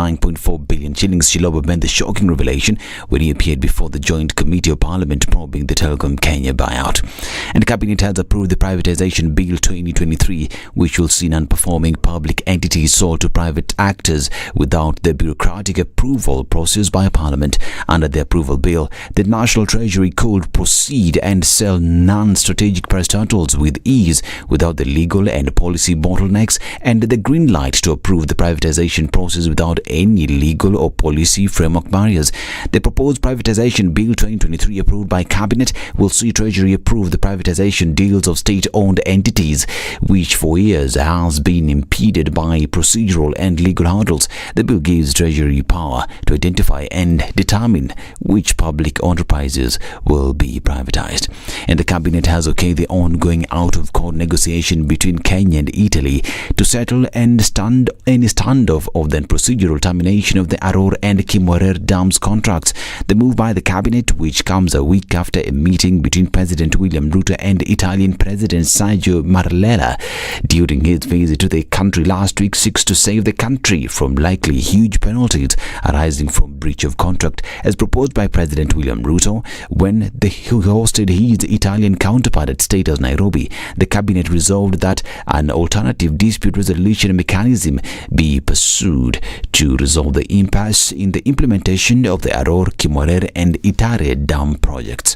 9.4 billion shillings. Chiloba made the shocking revelation when he appeared before the Joint Committee of Parliament probing the Telkom Kenya buyout. And the Cabinet has approved the Privatization Bill 2023, which will see non-performing public entities sold to private actors without the bureaucratic approval process by Parliament. Under the approval bill, the National Treasury could proceed and sell non-strategic parastatals with ease without the legal and policy bottlenecks, and the green light to approve the privatization process without any legal or policy framework barriers. The proposed Privatization Bill 2023 approved by Cabinet will see Treasury approve the privatization deals of state-owned entities, which for years has been impeded by procedural and legal hurdles. The bill gives Treasury power to identify and determine which public enterprises will be privatized. And the Cabinet has okayed the ongoing out-of-court negotiation between Kenya and Italy to settle any standoff of the procedural termination of the Aror and Kimorer dams contracts. The move by the Cabinet, which comes a week after a meeting between President William Ruto and Italian President Sergio Mattarella during his visit to the country last week, seeks to save the country from likely huge penalties arising from breach of contract, as proposed by President William Ruto when he hosted his Italian counterpart at Status Nairobi. The Cabinet resolved that an alternative dispute resolution mechanism be pursued to resolve the impasse in the implementation of the Aror, Kimorer and Itare dam projects.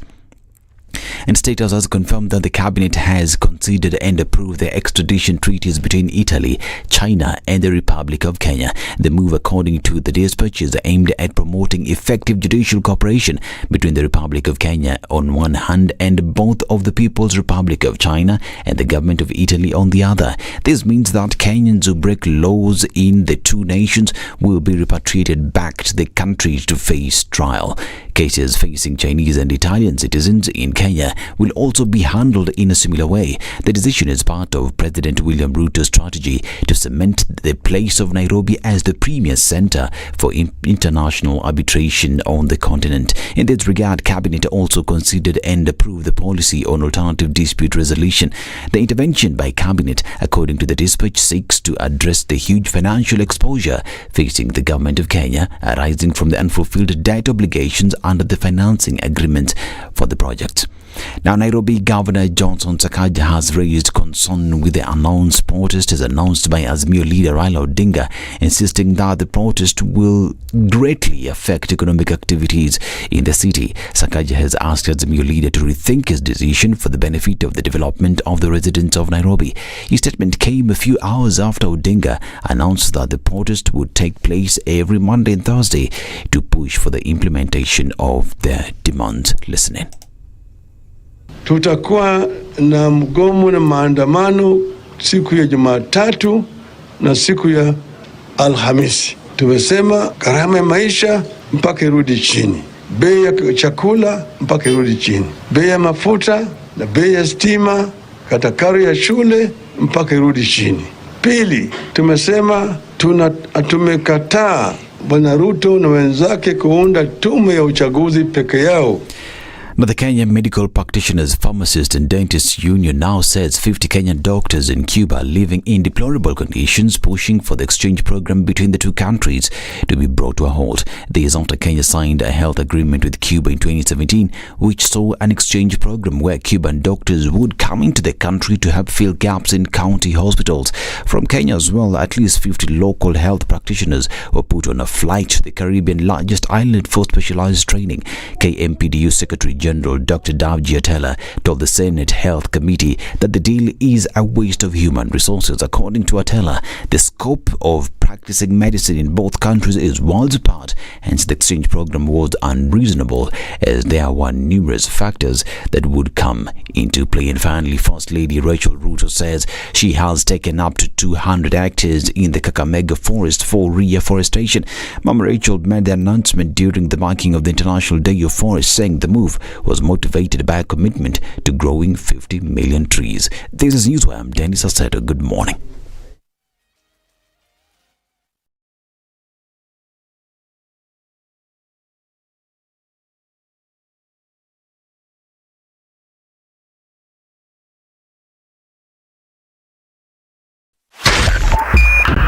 And Status has confirmed that the Cabinet has considered and approved the extradition treaties between Italy, China and the Republic of Kenya. The move, according to the dispatch, is aimed at promoting effective judicial cooperation between the Republic of Kenya on one hand and both of the People's Republic of China and the Government of Italy on the other. This means that Kenyans who break laws in the two nations will be repatriated back to the countries to face trial. Cases facing Chinese and Italian citizens in Kenya will also be handled in a similar way. The decision is part of President William Ruto's strategy to cement the place of Nairobi as the premier center for international arbitration on the continent. In this regard, Cabinet also considered and approved the policy on alternative dispute resolution. The intervention by Cabinet, according to the dispatch, seeks to address the huge financial exposure facing the government of Kenya arising from the unfulfilled debt obligations under the financing agreement for the project. Now, Nairobi Governor Johnson Sakaja has raised concern with the announced protest as announced by Azimio leader Raila Odinga, insisting that the protest will greatly affect economic activities in the city. Sakaja has asked Azimio leader to rethink his decision for the benefit of the development of the residents of Nairobi. His statement came a few hours after Odinga announced that the protest would take place every Monday and Thursday to push for the implementation of their demands. Listen in. Tutakuwa na mgomo na maandamano siku ya Jumatatu na siku ya Alhamisi. Tumesema gharama ya maisha mpaka irudi chini, bei ya chakula mpaka irudi chini, bei ya mafuta na bei ya stima, katakaro ya shule mpaka irudi chini. Pili, tumesema tumekataa Bwana Ruto na wenzake kuunda tume ya uchaguzi peke yao. Now, the Kenya Medical Practitioners, Pharmacists and Dentists Union now says 50 Kenyan doctors in Cuba are living in deplorable conditions, pushing for the exchange program between the two countries to be brought to a halt. This after Kenya signed a health agreement with Cuba in 2017, which saw an exchange program where Cuban doctors would come into the country to help fill gaps in county hospitals. From Kenya as well, at least 50 local health practitioners were put on a flight to the Caribbean largest island for specialized training. KMPDU Secretary General Dr. Davji Atela told the Senate Health Committee that the deal is a waste of human resources. According to Atela, the scope of practicing medicine in both countries is worlds apart, hence the exchange program was unreasonable as there were numerous factors that would come into play. And finally, First Lady Rachel Ruto says she has taken up to 200 hectares in the Kakamega forest for reforestation. Mama Rachel made the announcement during the marking of the International Day of Forest, saying the move was motivated by a commitment to growing 50 million trees. This is Newswire. I'm Dennis Aseto. Good morning.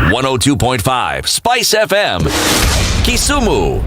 102.5 SpiceFM, Kisumu.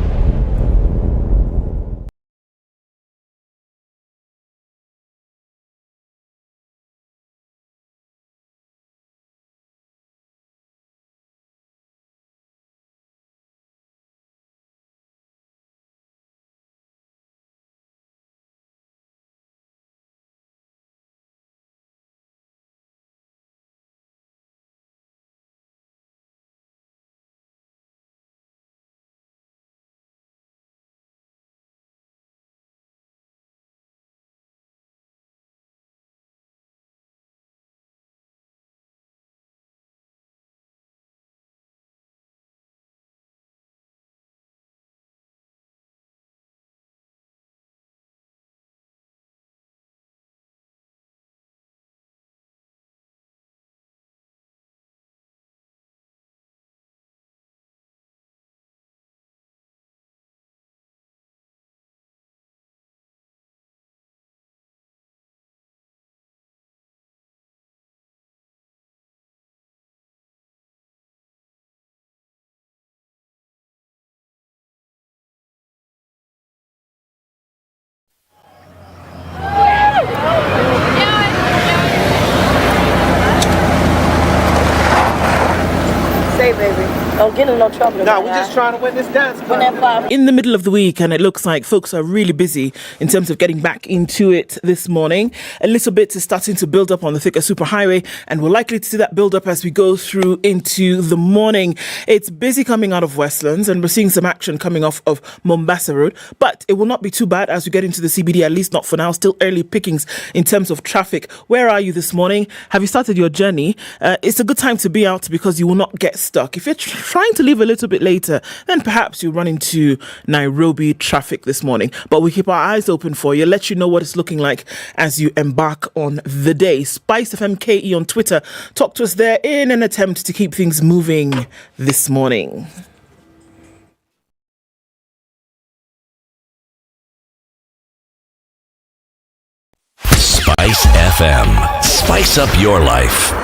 Baby. Don't get in no trouble. No, we're just trying to win this dance. In the middle of the week, and it looks like folks are really busy in terms of getting back into it this morning. A little bit is starting to build up on the Thika Superhighway, and we're likely to see that build up as we go through into the morning. It's busy coming out of Westlands, and we're seeing some action coming off of Mombasa Road, but it will not be too bad as we get into the CBD, at least not for now. Still early pickings in terms of traffic. Where are you this morning? Have you started your journey? It's a good time to be out because you will not get stuck. If you're trying to leave a little bit later, then perhaps you run into Nairobi traffic this morning. But we keep our eyes open for you, let you know what it's looking like as you embark on the day. SpiceFM KE on Twitter. Talk to us there in an attempt to keep things moving this morning. Spice FM. Spice up your life.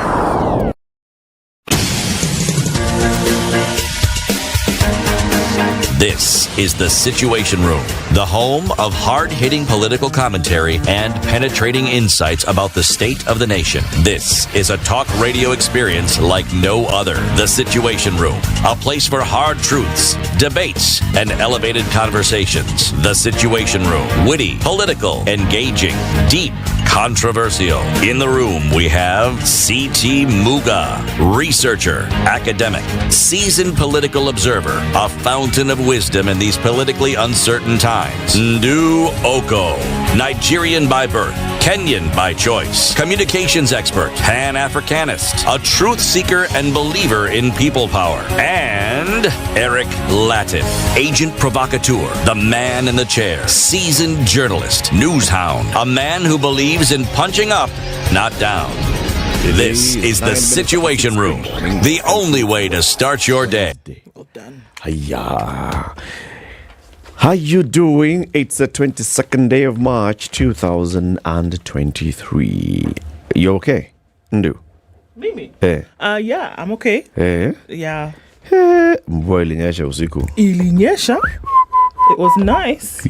This is The Situation Room, the home of hard-hitting political commentary and penetrating insights about the state of the nation. This is a talk radio experience like no other. The Situation Room, a place for hard truths, debates, and elevated conversations. The Situation Room, witty, political, engaging, deep, controversial. In the room, we have C.T. Muga, researcher, academic, seasoned political observer, a fountain of wisdom in these politically uncertain times. Ndu Oko, Nigerian by birth, Kenyan by choice, communications expert, Pan-Africanist, a truth seeker and believer in people power, and Eric Latif, agent provocateur, the man in the chair, seasoned journalist, news hound, a man who believes in punching up, not down. This is The Situation Room, the only way to start your day. Well done. Hiya. How you doing? It's the 22nd day of March 2023. You okay? Ndu? Mimi? Eh. Yeah, I'm okay. Eh. Yeah. Mvua ilinyesha usiku. Ilinyesha? It was nice.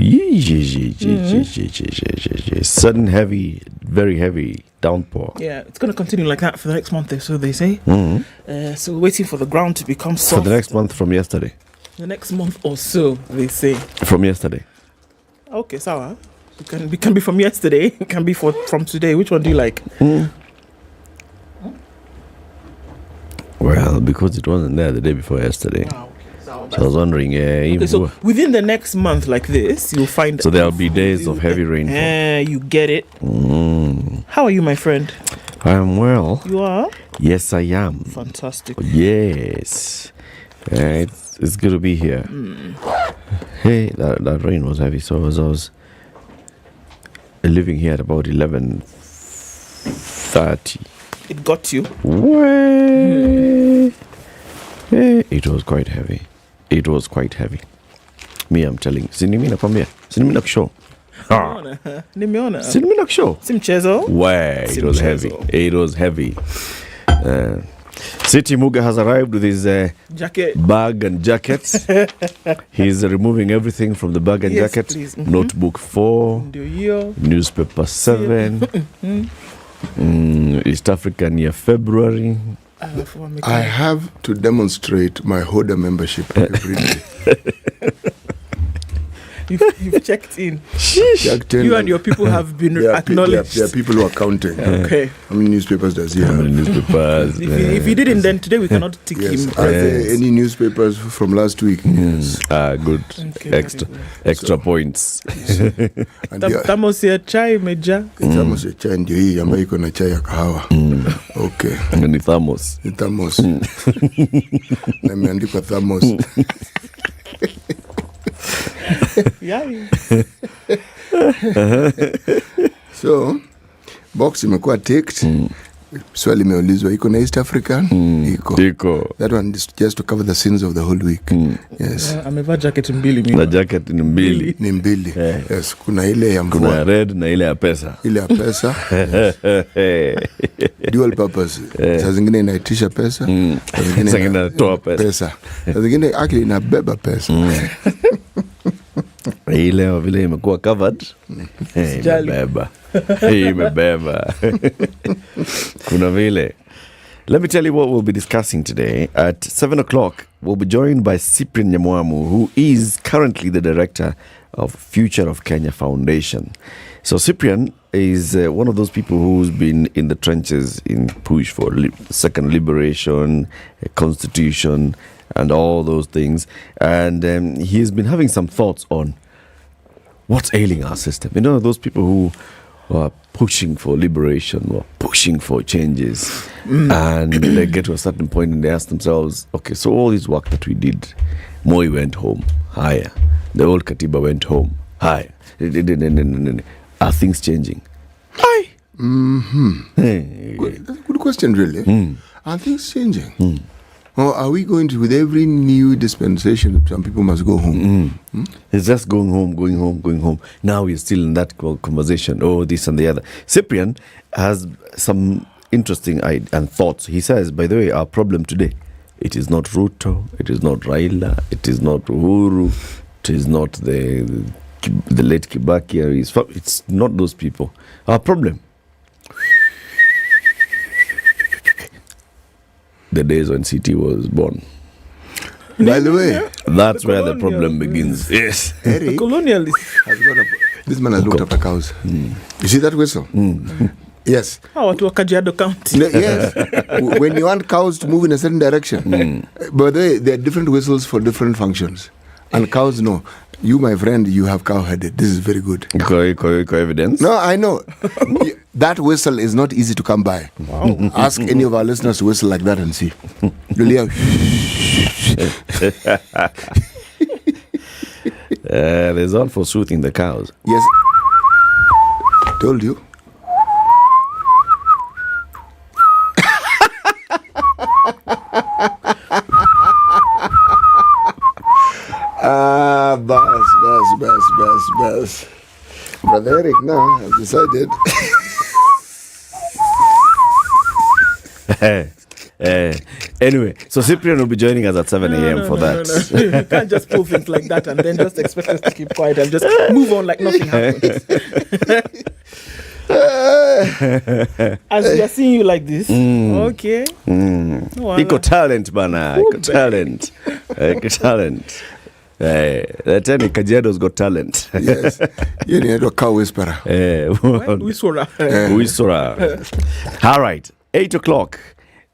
Sudden heavy, very heavy downpour. Yeah, it's going to continue like that for the next month or so, they say. So we're waiting for the ground to become soft. For the next month from yesterday. The next month or so, they say. From yesterday. Okay, sawa. It can be from yesterday. It can be from today. Which one do you like? Well, because it wasn't there the day before yesterday. Ah, okay. So I was wondering, so within the next month like this, you'll find... So there'll be days of heavy rainfall. You get it. How are you, my friend? I am well. You are? Yes, I am. Fantastic. Yes. It's good to be here. Hey, that rain was heavy. So as I was living here at about 11:30. It got you? It was quite heavy. It was quite heavy. Me, I'm telling. Sinimina kwambia. Sinimina kusho. Nimeona. Sinimina kusho. Simchezo. It was heavy. It was heavy. City Muga has arrived with his Jacket. bag and jacket. He's removing everything from the bag and Yes, jacket. please. Notebook 4, newspaper 7, East African year February. I have to demonstrate my HODA membership every day. You've checked in. Checked in. You and your people have been acknowledged. There are people who are counting. Okay. How many newspapers does he How have? many newspapers? If you didn't, then today we cannot tick Yes. him. Are there any newspapers from last week? Yes. Good. Okay. Extra points. And the- Tamos ya chai meja. Thamos ya chai ndio hii ambayo iko na chai ya kahawa. Okay. Ni Thamos. Ni Thamos. Na imeandikwa Thamos. So box imekuwa ticked. Swali imeulizwa iko na East African? Iko. That one is just to cover the sins of the whole week. Yes. Amevaa jacket mbili mimi. Na jacket ni mbili. Ni mbili. Yes, kuna ile ya mvua. Kuna red na ile ya pesa. Ile ya pesa. Dual purpose. Saa zingine inaitisha pesa. Saa zingine inatoa pesa. Saa zingine actually inabeba pesa. Hii leo vile imekuwa covered. Imebeba. Imebeba. Kuna vile. Let me tell you what we'll be discussing today. At 7 o'clock, we'll be joined by Cyprian Nyamwamu, who is currently the director of Future of Kenya Foundation. So Cyprian is one of those people who's been in the trenches in push for second liberation, constitution, and all those things. And he has been having some thoughts on what's ailing our system. You know, those people who are pushing for liberation or pushing for changes, and they get to a certain point and they ask themselves, okay, so all this work that we did, Moi went home, higher. The old Katiba went home, higher. Are things changing? Aye. Good question, really. Are things changing? Or are we going to, with every new dispensation, some people must go home? It's just going home. Now we're still in that conversation. Oh, this and the other. Cyprian has some interesting and thoughts. He says, by the way, our problem today, it is not Ruto, it is not Raila, it is not Uhuru, it is not the late Kibaki. It's not those people. Our problem, the days when CT was born. By the way, that's where the problem begins. Yes. Eric Colonialist. This man has looked up at cows. You see that whistle? Yes. Watu wa Kajiado County. Yes. When you want cows to move in a certain direction. By the way, there are different whistles for different functions. And cows know. You, my friend, you have cow-headed. This is very good. Evidence? No, I know. That whistle is not easy to come by. Wow. Ask any of our listeners to whistle like that and see. You'll hear. There's all for soothing the cows. Yes. Told you. Bus. Brother Eric now has decided. Anyway, so Cyprian will be joining us at 7 a.m. for that. No. You can't just pull things like that and then just expect us to keep quiet and just move on like nothing happens. As we are seeing you like this, okay. Iko talent, bana. Iko talent. Tell Kajiado's got talent. Yes. You need a cow whisperer. Wisora. All right. 8 o'clock.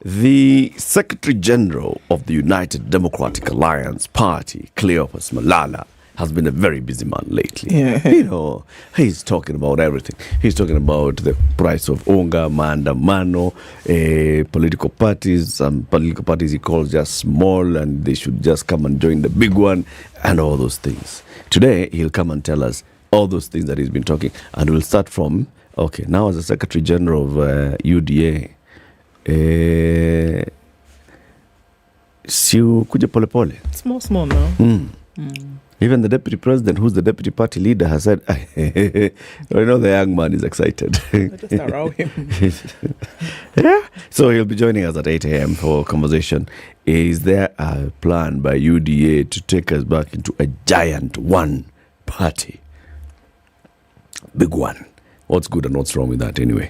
The Secretary General of the United Democratic Alliance Party, Cleopas Malala, has been a very busy man lately. Yeah. You know, he's talking about everything. He's talking about the price of unga, maandamano, political parties. Some political parties he calls just small and they should just come and join the big one and all those things. Today, he'll come and tell us all those things that he's been talking. And we'll start from, okay, now as the Secretary General of UDA, si kuja pole pole. Small now. Even the deputy president, who's the deputy party leader, has said, I know the young man is excited. Just allow him. Yeah. So he'll be joining us at 8 a.m. for a conversation. Is there a plan by UDA to take us back into a giant one party? Big one. What's good and what's wrong with that anyway?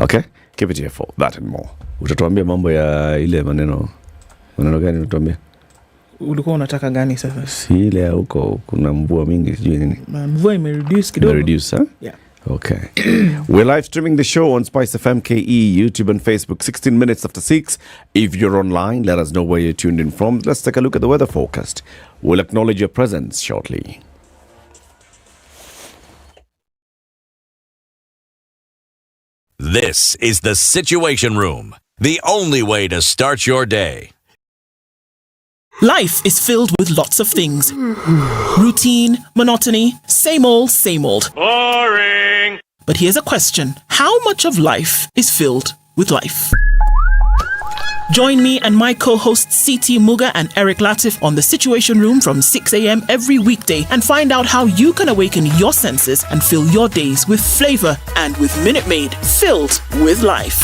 Okay? Keep it here for that and more. Utatuambia mambo ya ile maneno gani utatuambia? Ulikuwa unataka gani sasa? Si ile huko kuna mvua mingi sijui nini. Mvua imereduce kidogo. Reduce, huh? Yeah. Okay. We're live streaming the show on SpiceFM KE, YouTube and Facebook, 16 minutes after 6. If you're online, let us know where you're tuned in from. Let's take a look at the weather forecast. We'll acknowledge your presence shortly. This is the Situation Room, the only way to start your day. Life is filled with lots of things. Routine, monotony, same old, same old. Boring. But here's a question. How much of life is filled with life? Join me and my co-hosts CT Muga and Eric Latif on the Situation Room from 6 a.m. every weekday and find out how you can awaken your senses and fill your days with flavor and with Minute Maid filled with life.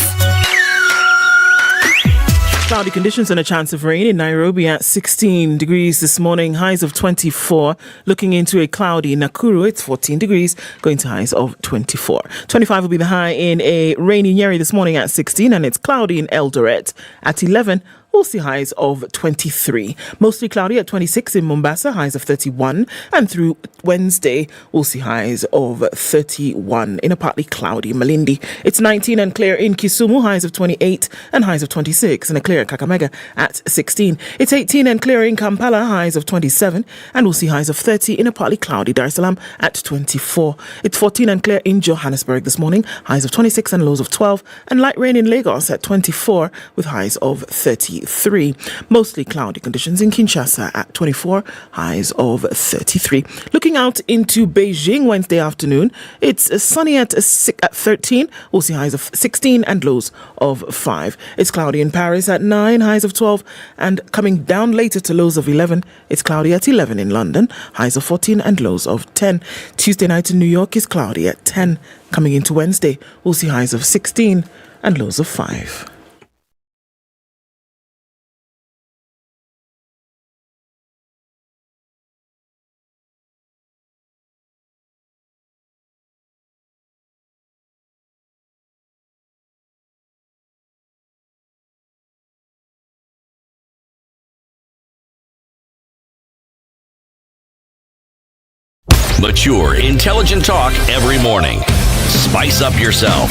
Cloudy conditions and a chance of rain in Nairobi at 16 degrees this morning, highs of 24. Looking into a cloudy Nakuru, it's 14 degrees, going to highs of 24. 25 will be the high in a rainy Nyeri this morning at 16, and it's cloudy in Eldoret at 11. We'll see highs of 23. Mostly cloudy at 26 in Mombasa, highs of 31. And through Wednesday, we'll see highs of 31 in a partly cloudy Malindi. It's 19 and clear in Kisumu, highs of 28 and highs of 26. And a clear at Kakamega at 16. It's 18 and clear in Kampala, highs of 27. And we'll see highs of 30 in a partly cloudy Dar es Salaam at 24. It's 14 and clear in Johannesburg this morning, highs of 26 and lows of 12. And light rain in Lagos at 24 with highs of 33. Mostly cloudy conditions in Kinshasa at 24, highs of 33. Looking out into Beijing Wednesday afternoon, it's sunny at 13. We'll see highs of 16 and lows of 5. It's cloudy in Paris at 9, highs of 12. And coming down later to lows of 11, it's cloudy at 11 in London, highs of 14 and lows of 10. Tuesday night in New York is cloudy at 10. Coming into Wednesday, we'll see highs of 16 and lows of 5. Mature, intelligent talk every morning. Spice up yourself.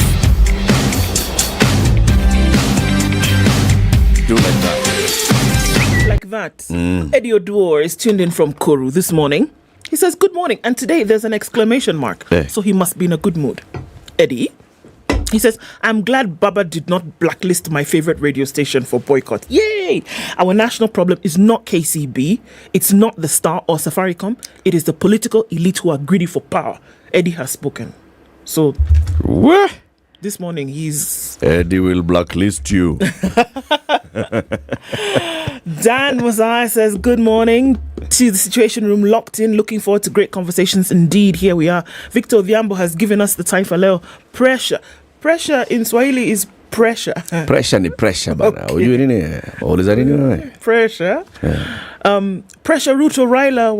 Do like that. Like that. Eddie Oduor is tuned in from Kuru this morning. He says, good morning. And today there's an exclamation mark. So he must be in a good mood. Eddie, he says, I'm glad Baba did not blacklist my favorite radio station for boycott. Yay! Our national problem is not KCB. It's not the Star or Safaricom. It is the political elite who are greedy for power. Eddie has spoken. So, What? this morning he's... Eddie will blacklist you. Dan Mosiah says, good morning to the Situation Room, locked in, looking forward to great conversations. Indeed, here we are. Victor Odhiambo has given us the Taifa Leo. Pressure in Swahili is pressure. Pressure ni pressure bana. Okay. Ujue nini? Uliza nini wewe? Pressure. Pressure Ruto Raila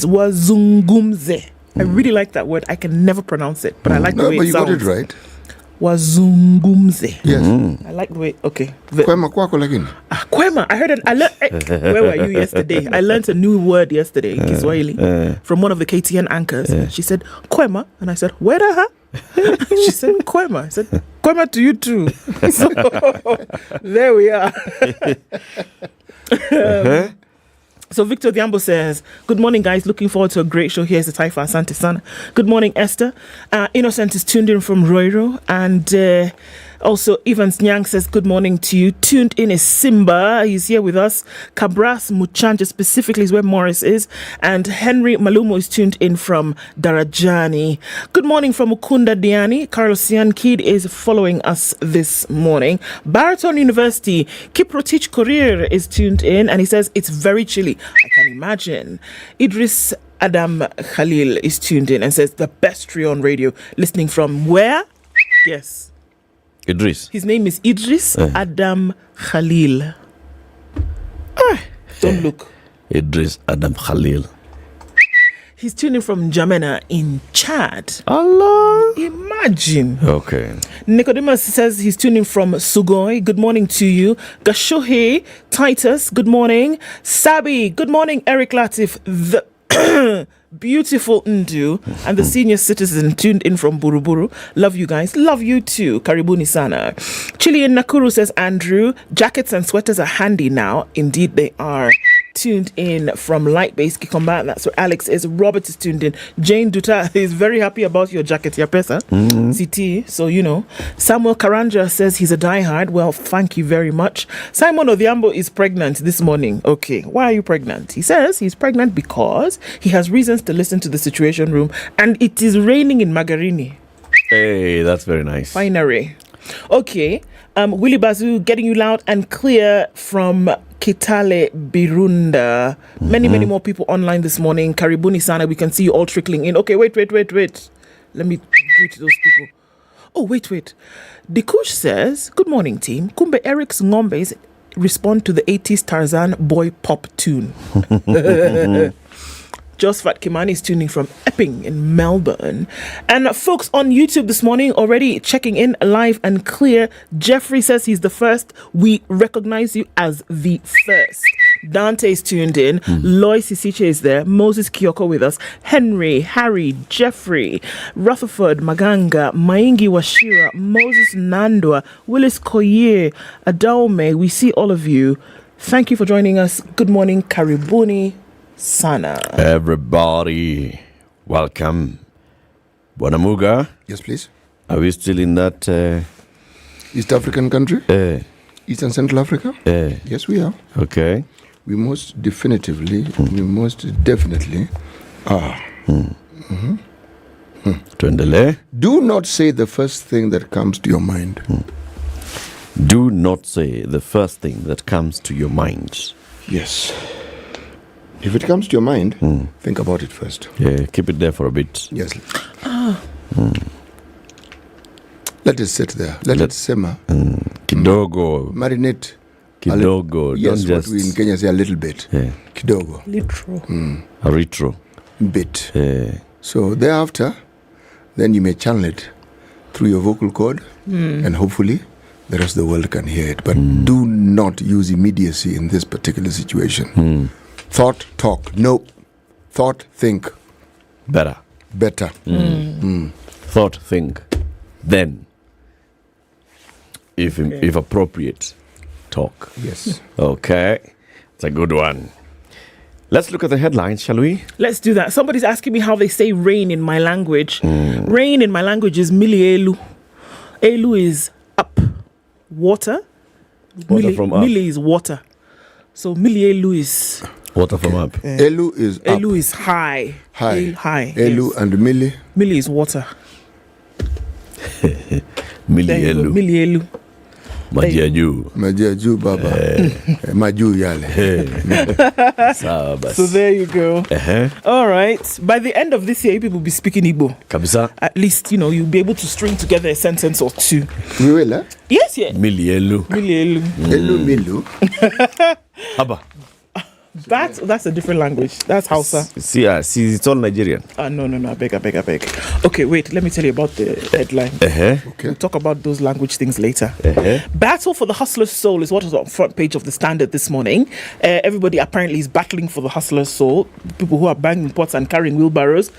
wazungumze. I really like that word. I can never pronounce it, but I like the way it sounds. But you got it right. Wazungumze. Yes. I like the way. Okay. Kwema kwako lakini. Kwema. I heard where were you yesterday? I learned a new word yesterday in Kiswahili from one of the KTN anchors. She said Kwema, and I said, where the hell? She said Kwema. I said Kwema to you too. So there we are. So Victor Diambo says, good morning, guys. Looking forward to a great show. Here's the Taifa Asante Sana. Good morning, Esther. Innocent is tuned in from Roiro. And Also, Evans Nyang says, good morning to you. Tuned in is Simba. He's here with us. Cabras Muchanja specifically is where Morris is. And Henry Malumo is tuned in from Darajani. Good morning from Ukunda Diani. Carlos Sian Kid is following us this morning. Baraton University, Kiprotich Courier is tuned in and he says, it's very chilly. I can imagine. Idris Adam Khalil is tuned in and says, the best trio on radio. Listening from where? Yes. Idris. His name is Idris Adam Khalil. Don't look. Idris Adam Khalil. He's tuning from Jamena in Chad. Allah. Imagine. Okay. Nicodemus says he's tuning from Sugoi. Good morning to you. Gashohe Titus, good morning. Sabi, good morning. Eric Latif, the beautiful Ndu, and the senior citizen tuned in from Buruburu. Love you guys. Love you too. Karibuni sana. Chile in Nakuru says Andrew, jackets and sweaters are handy now. Indeed they are. Tuned in from Light Base Kikomba. That's where Alex is. Robert is tuned in. Jane Duta is very happy about your jacket, Yapesa. CT. So, you know. Samuel Karanja says he's a diehard. Well, thank you very much. Simon Odhiambo is pregnant this morning. Okay. Why are you pregnant? He says he's pregnant because he has reasons to listen to the Situation Room and it is raining in Magarini. Hey, that's very nice. Finery. Okay. Willie Bazoo getting you loud and clear from Kitale Birunda. Many more people online this morning. Karibuni sana. We can see you all trickling in. Okay, wait. Let me greet those people. Oh, wait. Dikush says, good morning, team. Kumbe Eric's Ngombes respond to the 80s Tarzan boy pop tune. Josephat Kimani is tuning from Epping in Melbourne. And folks on YouTube this morning already checking in live and clear. Jeffrey says he's the first. We recognize you as the first. Dante is tuned in. Lois Isiche is there. Moses Kyoko with us. Henry, Harry, Jeffrey, Rutherford, Maganga, Maingi Washira, Moses Nandwa, Willis Koye, Adaume. We see all of you. Thank you for joining us. Good morning, Karibuni sana. Everybody, welcome. Buanamuga. Yes, please. Are we still in that East African country? East and Central Africa? Yes, we are. Okay. We most definitely are. Tuendele. Do not say the first thing that comes to your mind. Do not say the first thing that comes to your mind. Yes. If it comes to your mind, think about it first. Yeah, keep it there for a bit. Yes. Let it sit there. Let it simmer. Kidogo. Marinate. Kidogo. Yes, Don't just... what we in Kenya say a little bit. Yeah. Kidogo. Litro. A retro. Bit. Yeah. So thereafter, then you may channel it through your vocal cord and hopefully the rest of the world can hear it. But do not use immediacy in this particular situation. Thought, talk. No. Thought, think. Better. Thought, think. Then, if appropriate, talk. Yes. Okay. It's a good one. Let's look at the headlines, shall we? Let's do that. Somebody's asking me how they say rain in my language. Rain in my language is milielu. Elu is up. Water. Water from up. Mili is water. So milielu is... Water from up. Elu is up. Elu is high. High. High. Elu yes. and Mili. Mili is water. Milielu. Milielu. Majiaju. Majiaju baba. Maju yale. So there you go. All right. By the end of this year, people will be speaking Igbo. Kabisa. At least, you know, you'll be able to string together a sentence or two. We will, eh? Yes, yeah. Milielu. Milielu. Elu Milu. Haba. That's a different language. That's Hausa. See, it's all Nigerian. No, I beg. Okay, wait, let me tell you about the headline. Okay. We'll talk about those language things later. Battle for the hustler's soul is what was on the front page of the Standard this morning. Everybody apparently is battling for the hustler's soul. People who are banging pots and carrying wheelbarrows.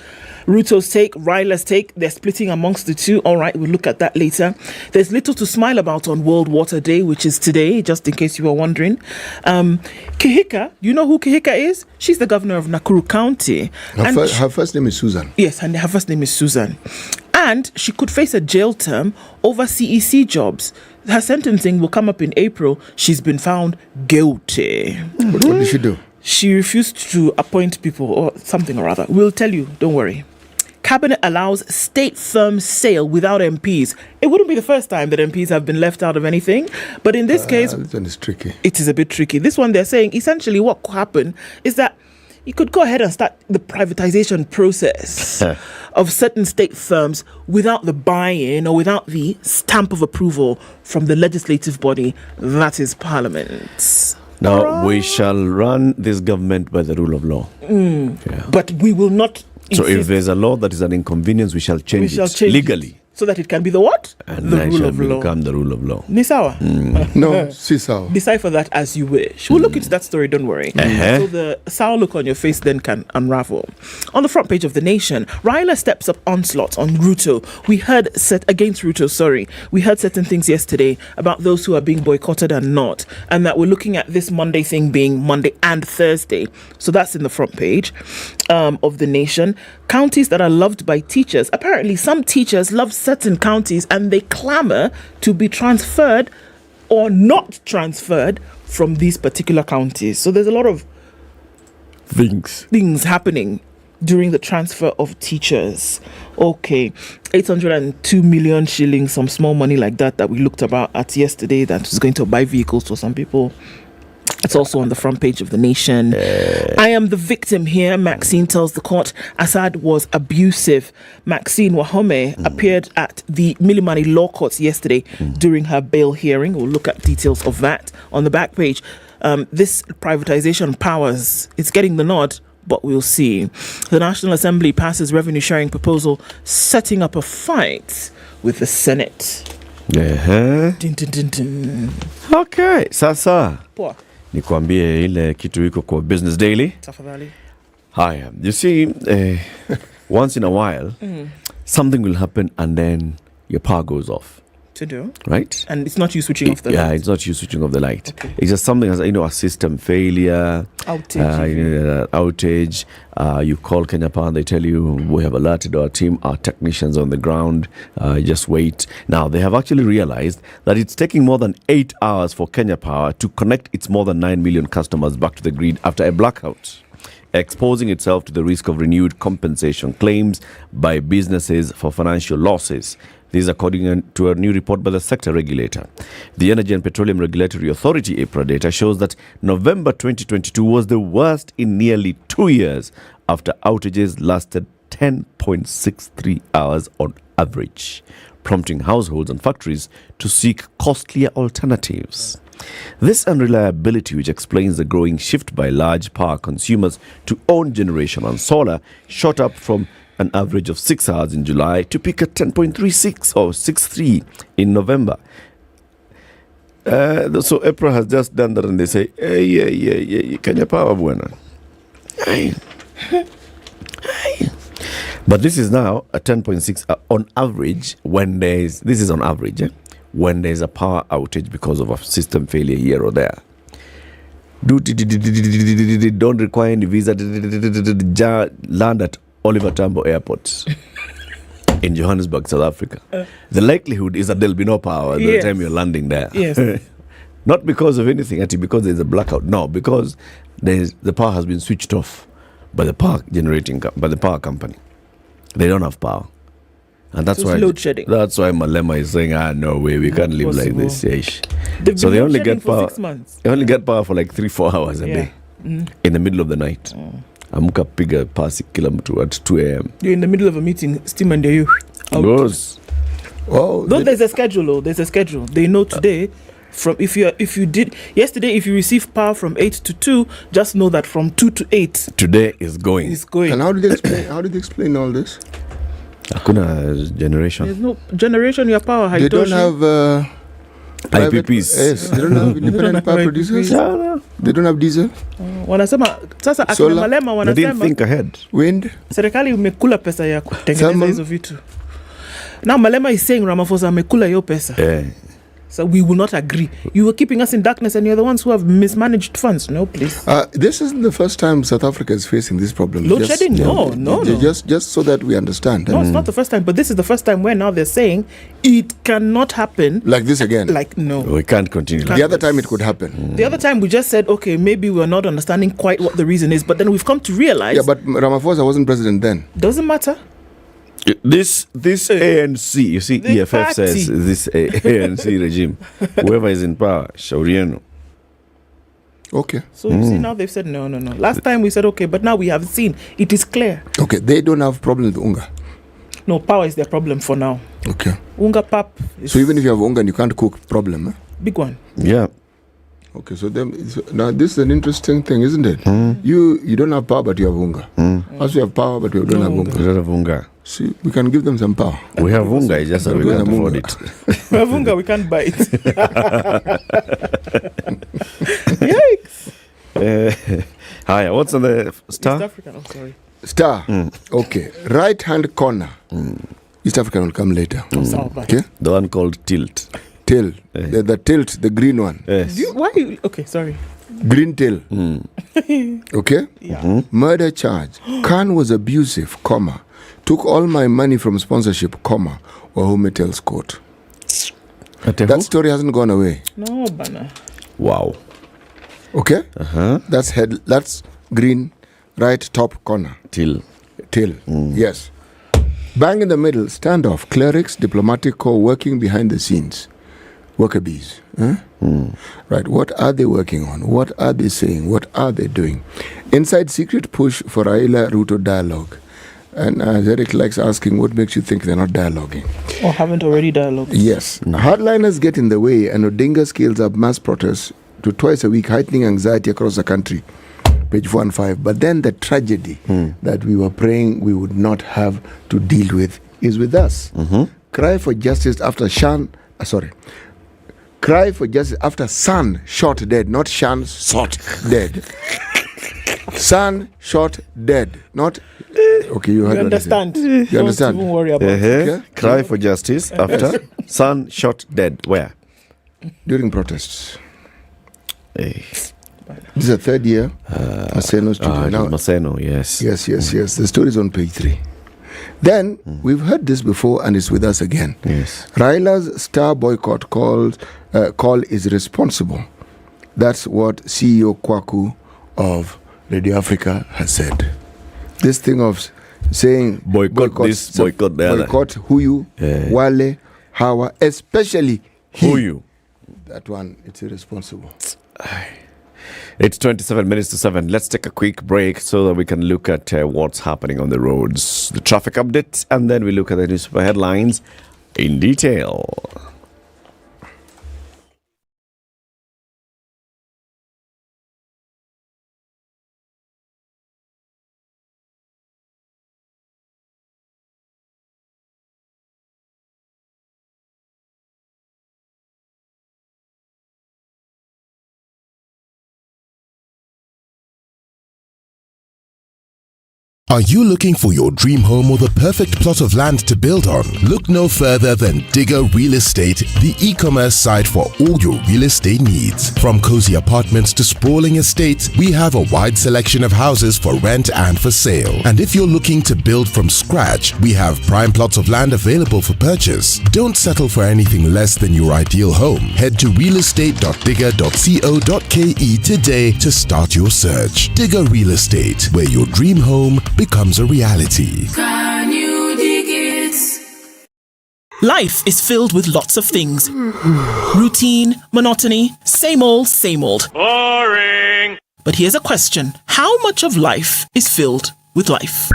Ruto's take, Ryla's take, they're splitting amongst the two. All right, we'll look at that later. There's little to smile about on World Water Day, which is today, just in case you were wondering. Kihika, you know who Kihika is? She's the governor of Nakuru County. Her first name is Susan. Yes, and her first name is Susan. And she could face a jail term over CEC jobs. Her sentencing will come up in April. She's been found guilty. What did she do? She refused to appoint people or something or other. We'll tell you, don't worry. Cabinet allows state firm sale without MPs. It wouldn't be the first time that MPs have been left out of anything. But in this case, This one is tricky. it is a bit tricky. This one, they're saying essentially what could happen is that you could go ahead and start the privatization process of certain state firms without the buy-in or without the stamp of approval from the legislative body, that is Parliament. Now, we shall run this government by the rule of law. Yeah. But we will not. So if insist- there's a law that is an inconvenience, we shall change it legally. so that it can be the what? And the then rule shall of law. become the rule of law. Nisawa. No, Sisao. Decipher that as you wish. We'll look into that story, don't worry. So the sour look on your face then can unravel. On the front page of The Nation, Raila steps up onslaught on Ruto. We heard against Ruto, We heard certain things yesterday about those who are being boycotted and not, and that we're looking at this Monday thing being Monday and Thursday. So that's in the front page of The Nation. Counties that are loved by teachers. Apparently, some teachers love certain counties and they clamour to be transferred or not transferred from these particular counties. So there's a lot of things happening during the transfer of teachers. Okay, 802 million shillings, some small money like that we looked about at yesterday that is going to buy vehicles for some people. It's also on the front page of The Nation. I am the victim here, Maxine tells the court. Assad was abusive. Maxine Wahome appeared at the Milimani Law Courts yesterday during her bail hearing. We'll look at details of that on the back page. This privatization powers, it's getting the nod, but we'll see. The National Assembly passes revenue sharing proposal, setting up a fight with the Senate. Dun, dun, dun, dun. Okay, sasa Poa. nikwambie ile kitu iko kwa Business Daily. Tafadhali. Haya, you see, once in a while, something will happen and then your power goes off, To do. right? And it's not you switching off the Yeah, light. it's not you switching off the light. Okay. It's just something as a system failure, Outage. outage. You call Kenya Power and they tell you we have alerted our team, our technicians on the ground. Just wait. Now they have actually realized that it's taking more than 8 hours for Kenya Power to connect its more than 9 million customers back to the grid after a blackout, exposing itself to the risk of renewed compensation claims by businesses for financial losses. This is according to a new report by the sector regulator. The Energy and Petroleum Regulatory Authority EPRA data shows that November 2022 was the worst in nearly 2 years after outages lasted 10.63 hours on average, prompting households and factories to seek costlier alternatives. This unreliability, which explains the growing shift by large power consumers to own generation on solar, shot up from an average of 6 hours in July to peak at 10.36 or 63 in November. So EPRA has just done that and they say, hey, Kenya Power buena. Hey. But this is now a 10.6 on average when this is on average, when there's a power outage because of a system failure here or there. Don't require any visa, land at Oliver Tambo Airport in Johannesburg, South Africa. The likelihood is that there'll be no power by the time you're landing there. Yes. Not because of anything, actually, because there's a blackout. No, because the power has been switched off by the power by the power company. They don't have power. And that's why load shedding. That's why Malema is saying, no way, we can't live like this. Yeesh. So they only get for power. 6 months. They only get power for like 3-4 hours a day in the middle of the night. Amuka piga pasi kila mtu at 2 a.m. You're in the middle of a meeting, steam and you out. Goes. Oh, No, there's a schedule. There's a schedule. They know today. From if you did yesterday, if you receive power from 8 to 2, just know that from 2 to 8 Today is going. it's going. and how did they explain all this? Hakuna generation. There's no generation. Your power. They don't have private- IPPs. Yes, they don't have independent power producers. No. They don't have diesel, Wanasema sasa akina Solar. Malema They didn't wanasema think ahead. wind. serikali imekula pesa ya kutengeneza Thermal. hizo vitu. Now Malema is saying Ramaphosa amekula hiyo pesa. So we will not agree. You were keeping us in darkness and you're the ones who have mismanaged funds. No, please. This isn't the first time South Africa is facing this problem. Load shedding? No. Just so that we understand. No, it's not the first time, but this is the first time where now they're saying it cannot happen. Like this again? No. We can't continue. The other time it could happen. The other time we just said, okay, maybe we're not understanding quite what the reason is, but then we've come to realize... Yeah, but Ramaphosa wasn't president then. Doesn't matter. This ANC, you see, The EFF party. says this ANC regime, whoever is in power, shauriano. Okay. So you see, now they've said no. Last time we said okay, but now we have seen it is clear. Okay, they don't have problem with Unga. No, power is their problem for now. Okay. Unga pap is So even if you have Unga and you can't cook, problem, eh? big one. Yeah. Okay, so now this is an interesting thing, isn't it? You don't have power, but you have Unga. Us, we have power, but we don't have We Unga. don't have unga. See, we can give them some power. We have unga, it's just that we We can't have afford unga. it. We have Unga, we can't buy it. Yikes. Hi, what's on the East star? African, oh sorry. Star. Okay. Right hand corner. East African will come later. Okay. The one called tilt. Tail. The tilt, the green one. Yes. Okay, sorry. Green tail. Okay. Yeah. Murder charge. Khan was abusive, comma. Took all my money from sponsorship, comma. Wahome tells court. That story hasn't gone away. No, Bana. Wow. Okay. That's green, right top corner. Till. Tail. Yes. Bang in the middle. Standoff. Clerics, diplomatic corps working behind the scenes. Worker bees. Right. What are they working on? What are they saying? What are they doing? Inside secret push for Raila Ruto dialogue. And Eric likes asking, what makes you think they're not dialoguing? Or haven't already dialogued. Yes. Hardliners get in the way and Odinga scales up mass protests to twice a week, heightening anxiety across the country. Page 4 and 5. But then the tragedy that we were praying we would not have to deal with is with us. Cry for justice after Cry for justice after son shot dead, not Shan shot dead. Son shot dead, not... Okay, you heard understand. You understand? Don't even worry about it. Okay. Cry for justice after son shot dead. Where? During protests. Hey. This is the third year. Maseno studio. Now, Maseno, yes. Yes. The story is on page 3. Then, we've heard this before and it's with us again. Yes. Raila's star boycott call is responsible. That's what CEO Kwaku of Radio Africa has said. This thing of saying Boycott this, boycott the other. Boycott Huyu, Wale, Hawa, especially he. Huyu. That one, it's irresponsible. It's 27 minutes to 7. Let's take a quick break so that we can look at what's happening on the roads, the traffic updates, and then we look at the newspaper headlines in detail. Are you looking for your dream home or the perfect plot of land to build on? Look no further than Digger Real Estate, the e-commerce site for all your real estate needs. From cozy apartments to sprawling estates, we have a wide selection of houses for rent and for sale. And if you're looking to build from scratch, we have prime plots of land available for purchase. Don't settle for anything less than your ideal home. Head to realestate.digger.co.ke today to start your search. Digger Real Estate, where your dream home becomes a reality. Can you dig it? Life is filled with lots of things. Routine, monotony, same old, same old. Boring. But here's a question. How much of life is filled with life?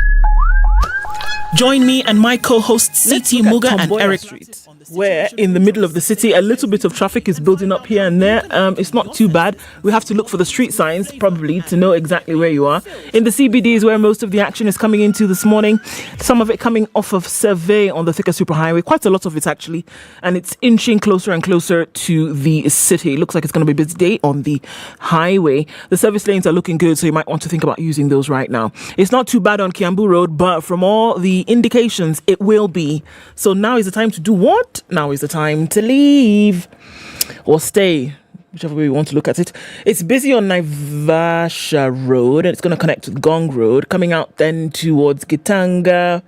Join me and my co-hosts CT Muga and Eric Street, where in the middle of the city, a little bit of traffic is building up here and there. It's not too bad. We have to look for the street signs, probably, to know exactly where you are. In the CBD is where most of the action is coming into this morning. Some of it coming off of Survey on the Thika Superhighway. Quite a lot of it, actually. And it's inching closer and closer to the city. It looks like it's going to be a busy day on the highway. The service lanes are looking good, so you might want to think about using those right now. It's not too bad on Kiambu Road, but from all the indications, it will be. So now is the time to do what? now is the time to leave or stay, whichever way we want to look at it. It's busy on Naivasha Road, and it's going to connect with Gong Road, coming out then towards Gitanga,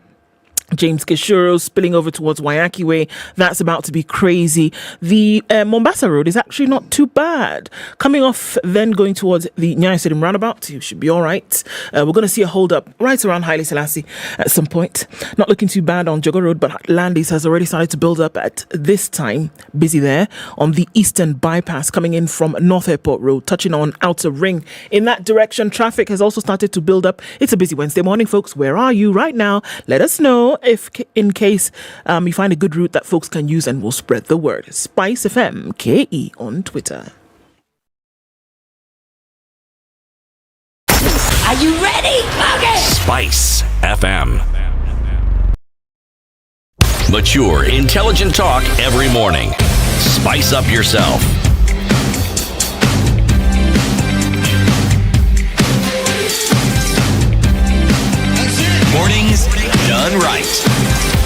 James Kishuro, spilling over towards Wayaki Way. That's about to be crazy. The Mombasa Road is actually not too bad. Coming off, then going towards the Nyeri Stadium roundabout, you should be all right. We're going to see a hold up right around Haile Selassie at some point. Not looking too bad on Jogo Road, but Landis has already started to build up at this time. Busy there on the Eastern Bypass coming in from North Airport Road, touching on Outer Ring. In that direction, traffic has also started to build up. It's a busy Wednesday morning, folks. Where are you right now? Let us know if in case you find a good route that folks can use, and we'll spread the word. SpiceFM KE on Twitter. Are you ready? Okay. Spice FM. Mature, intelligent talk every morning. Spice up yourself. Mornings done right.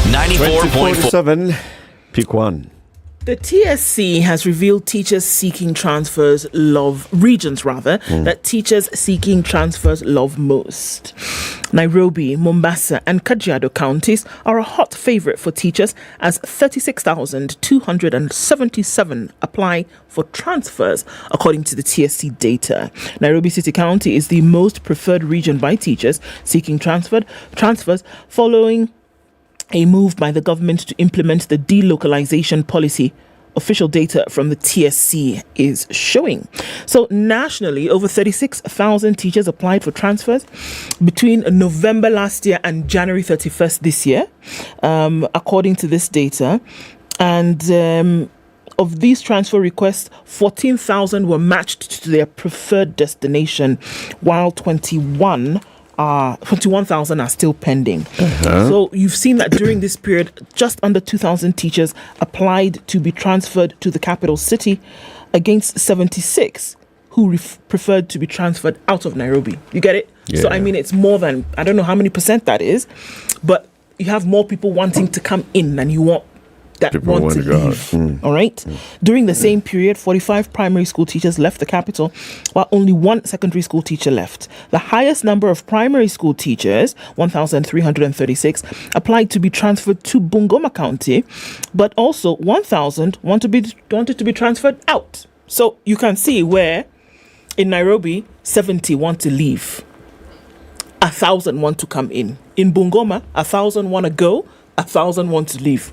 94.4. 7, pick one. The TSC has revealed teachers seeking transfers that teachers seeking transfers love most. Nairobi, Mombasa and Kajiado counties are a hot favorite for teachers as 36,277 apply for transfers, according to the TSC data. Nairobi City County is the most preferred region by teachers seeking transfers following a move by the government to implement the de-localization policy. Official data from the TSC is showing. So nationally, over 36,000 teachers applied for transfers between November last year and January 31st this year, according to this data. And of these transfer requests, 14,000 were matched to their preferred destination, while 21,000 are still pending. So you've seen that during this period, just under 2,000 teachers applied to be transferred to the capital city against 76 who preferred to be transferred out of Nairobi. You get it? Yeah. So, I mean, it's more than, I don't know how many percent that is, but you have more people wanting to come in than you want that People want to go out. leave. All right. During the same period, 45 primary school teachers left the capital, while only one secondary school teacher left. The highest number of primary school teachers, 1,336, applied to be transferred to Bungoma County, but also 1,000 wanted to be transferred out. So you can see where in Nairobi, 70 want to leave. 1,000 want to come in. In Bungoma, 1,000 want to go, 1,000 want to leave.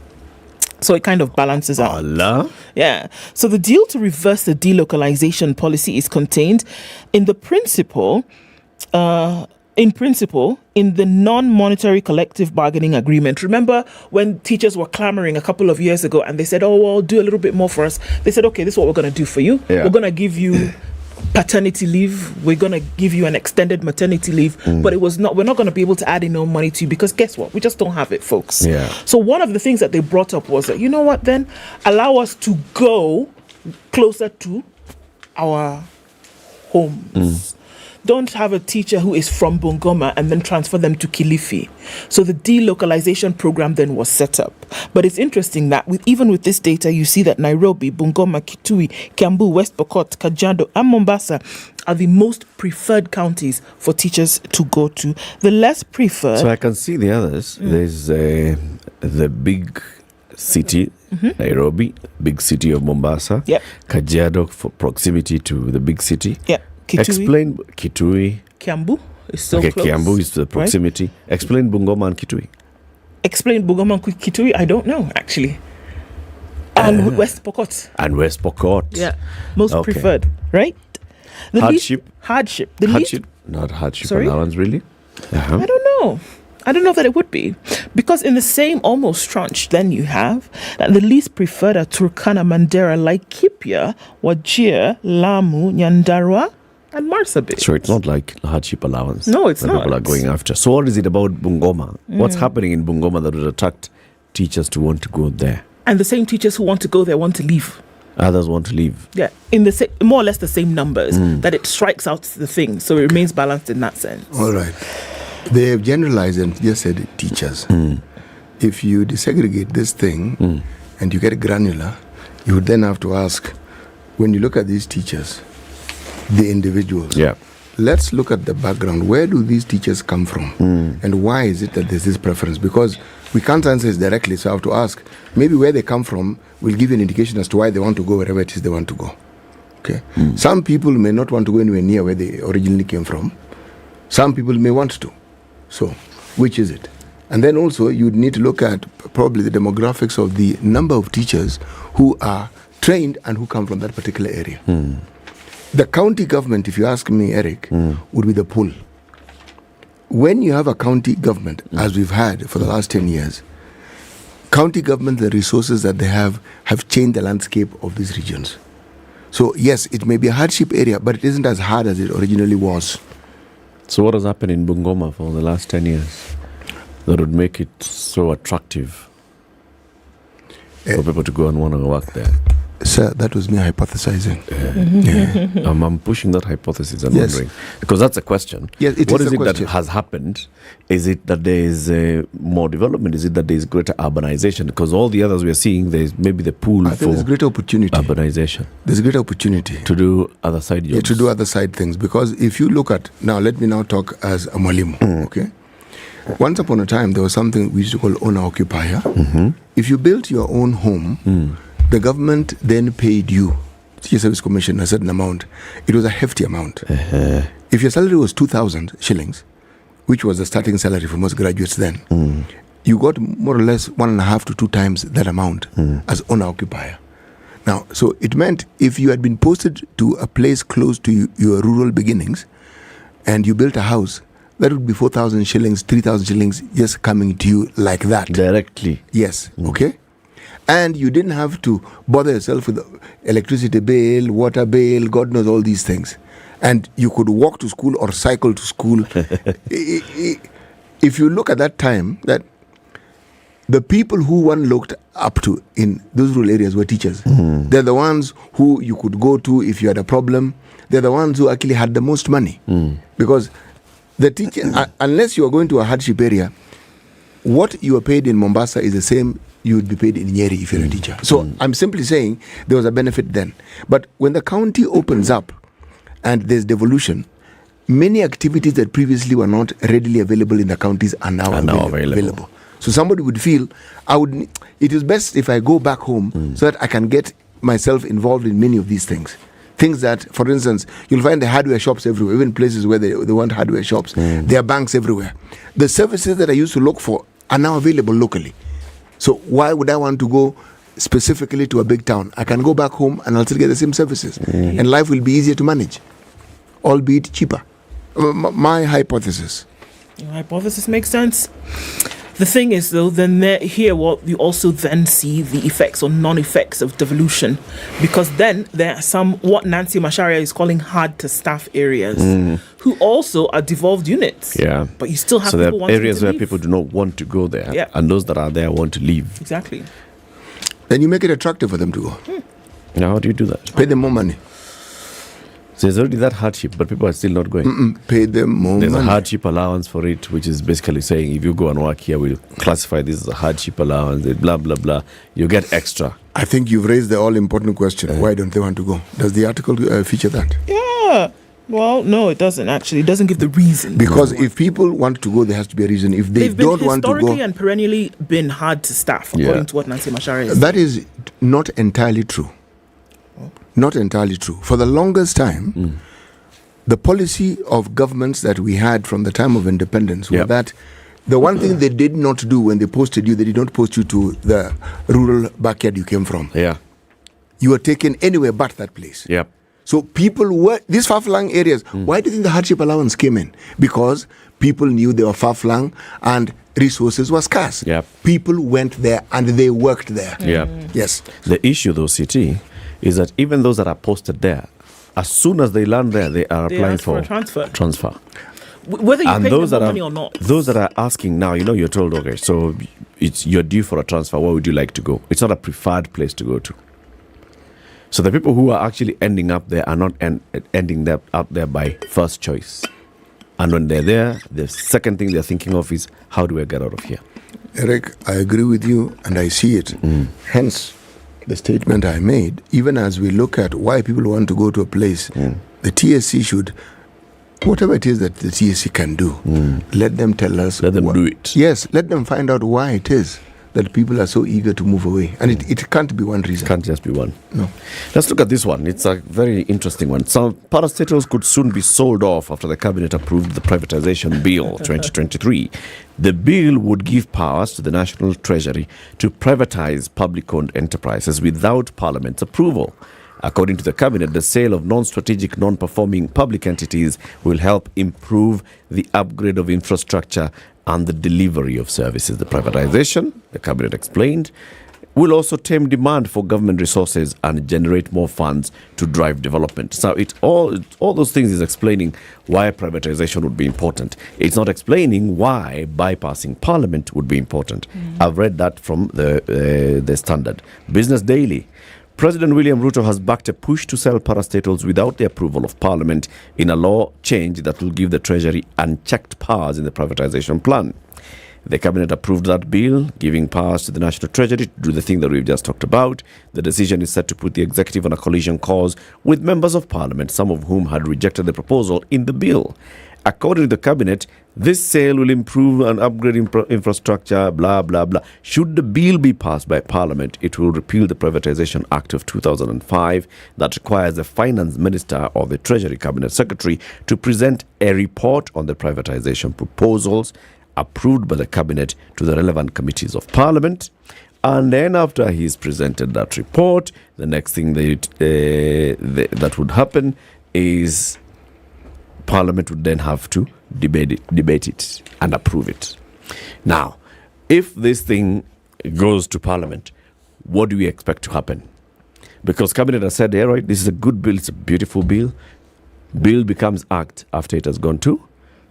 So it kind of balances out. Allah. Yeah. So the deal to reverse the de-localization policy is contained in the principle, in the non-monetary collective bargaining agreement. Remember when teachers were clamoring a couple of years ago and they said, oh, well, do a little bit more for us. They said, okay, this is what we're going to do for you. Yeah. We're going to give you paternity leave, we're going to give you an extended maternity leave, but we're not going to be able to add in no money to you because guess what? We just don't have it, folks. Yeah. So one of the things that they brought up was that, you know what, then allow us to go closer to our homes. Don't have a teacher who is from Bungoma and then transfer them to Kilifi. So the de-localization program then was set up. But it's interesting that even with this data, you see that Nairobi, Bungoma, Kitui, Kiambu, West Pokot, Kajiado, and Mombasa are the most preferred counties for teachers to go to. The less preferred... So I can see the others. There's the big city, Nairobi, big city of Mombasa. Yep. Kajiado for proximity to the big city. Yeah. Kitui. Explain Kitui. Kiambu is so Okay, close. Kiambu is the proximity. Right? Explain Bungoma and Kitui. Explain Bungoma and Kitui? I don't know, actually. And West Pokot. And West Pokot. Yeah. Most preferred, right? The hardship. Hardship. Not hardship Sorry? allowance, really? Uh-huh. I don't know. I don't know that it would be. Because in the same almost tranche, then you have that the least preferred are Turkana, Mandera, Laikipia, Wajir, Lamu, Nyandarua, and Marsabit. So it's not like hardship allowance. No, it's that not. People are going after. So what is it about Bungoma? What's happening in Bungoma that would attract teachers to want to go there? And the same teachers who want to go there want to leave. Others want to leave. Yeah, in the more or less the same numbers, that it strikes out the thing. So it remains balanced in that sense. All right. They have generalized and just said teachers. If you desegregate this thing, and you get granular, you would then have to ask, when you look at these teachers, the individuals, let's look at the background. Where do these teachers come from? And why is it that there's this preference? Because we can't answer this directly, so I have to ask, maybe where they come from will give you an indication as to why they want to go wherever it is they want to go. Okay. Some people may not want to go anywhere near where they originally came from. Some people may want to. So, which is it? And then also, you need to look at probably the demographics of the number of teachers who are trained and who come from that particular area. The county government, if you ask me, Eric, would be the pull. When you have a county government, as we've had for the last 10 years, county government, the resources that they have changed the landscape of these regions. So yes, it may be a hardship area, but it isn't as hard as it originally was. So what has happened in Bungoma for the last 10 years that would make it so attractive for people to go and want to work there? Sir, that was me hypothesizing. I'm pushing that hypothesis and wondering, because that's a question. Yes, what is it that has happened? Is it that there is more development? Is it that there is greater urbanization? Because all the others we are seeing, there is maybe the pool for there's greater opportunity. Urbanization. There's greater opportunity to do other side jobs. Yeah, to do other side things. Because if you look at, now let me now talk as a mwalimu, okay? Once upon a time, there was something we used to call owner-occupier. If you built your own home, the government then paid you, Teacher Service Commission, a certain amount. It was a hefty amount. If your salary was 2,000 shillings, which was the starting salary for most graduates then, you got more or less 1.5 to 2 times that amount as owner-occupier. Now, so it meant if you had been posted to a place close to your rural beginnings and you built a house, that would be 4,000 shillings, 3,000 shillings just coming to you like that. Directly. Yes, okay? And you didn't have to bother yourself with electricity bill, water bill, God knows all these things. And you could walk to school or cycle to school. If you look at that time, that the people who one looked up to in those rural areas were teachers. They're the ones who you could go to if you had a problem. They're the ones who actually had the most money. Because the teacher, unless you are going to a hardship area, what you are paid in Mombasa is the same you would be paid in Nyeri if you're a teacher. So I'm simply saying there was a benefit then. But when the county opens up and there's devolution, many activities that previously were not readily available in the counties are now available. So somebody would feel, it is best if I go back home so that I can get myself involved in many of these things. Things that, for instance, you'll find the hardware shops everywhere, even places where they want hardware shops. There are banks everywhere. The services that I used to look for are now available locally. So why would I want to go specifically to a big town? I can go back home and I'll still get the same services. And life will be easier to manage, albeit cheaper. My hypothesis. Your hypothesis makes sense. The thing is, though, then you also then see the effects or non-effects of devolution, because then there are some, what Nancy Macharia is calling hard to staff areas, who also are devolved units. Yeah. But you still have so people there are areas where leave. people do not want to go there, and those that are there want to leave. Exactly. Then you make it attractive for them to go. Now, how do you do that? Pay them more money. So there's already that hardship, but people are still not going. Pay them more There's money. a hardship allowance for it, which is basically saying if you go and work here, we'll classify this as a hardship allowance, blah, blah, blah. You get extra. I think you've raised the all-important question. Why don't they want to go? Does the article feature that? Yeah. Well, no, it doesn't actually. It doesn't give the reason. Because if people want to go, there has to be a reason. If they don't want to go... They've been historically and perennially been hard to staff, according to what Nancy Macharia is. That is not entirely true. Not entirely true. For the longest time, the policy of governments that we had from the time of independence was that the one thing they did not do when they posted you, they did not post you to the rural backyard you came from. Yeah. You were taken anywhere but that place. Yeah. So people were, these far-flung areas, why do you think the hardship allowance came in? Because people knew they were far-flung and resources were scarce. Yeah. People went there and they worked there. Yeah. Yes. The issue, though, CT, is that even those that are posted there, as soon as they land there, they are applying for a transfer. And Whether you pay them money or not. Those that are asking now, you're told, okay, so you're due for a transfer. Where would you like to go? It's not a preferred place to go to. So the people who are actually ending up there are not ending up there by first choice. And when they're there, the second thing they're thinking of is, how do I get out of here? Eric, I agree with you and I see it. Hence, the statement I made, even as we look at why people want to go to a place, the TSC should, whatever it is that the TSC can do, let them tell us. Let them do it. Yes, let them find out why it is that people are so eager to move away. And it can't be one reason. Can't just be one. No. Let's look at this one. It's a very interesting one. Some parastatals could soon be sold off after the cabinet approved the Privatization Bill 2023. The bill would give powers to the National Treasury to privatize public-owned enterprises without Parliament's approval. According to the cabinet, the sale of non-strategic, non-performing public entities will help improve the upgrade of infrastructure and the delivery of services. The privatization, the cabinet explained, will also tame demand for government resources and generate more funds to drive development. So all those things is explaining why privatization would be important. It's not explaining why bypassing Parliament would be important. I've read that from the Standard. Business Daily. President William Ruto has backed a push to sell parastatals without the approval of Parliament in a law change that will give the Treasury unchecked powers in the privatization plan. The cabinet approved that bill, giving powers to the National Treasury to do the thing that we've just talked about. The decision is set to put the executive on a collision course with members of Parliament, some of whom had rejected the proposal in the bill. According to the cabinet, this sale will improve and upgrade infrastructure, blah, blah, blah. Should the bill be passed by Parliament, it will repeal the Privatization Act of 2005 that requires the Finance Minister or the Treasury Cabinet Secretary to present a report on the privatization proposals approved by the cabinet to the relevant committees of Parliament. And then after he's presented that report, the next thing that would happen is Parliament would then have to debate it and approve it. Now, if this thing goes to Parliament, what do we expect to happen? Because Cabinet has said, yeah, right, this is a good bill, it's a beautiful bill. Bill becomes act after it has gone to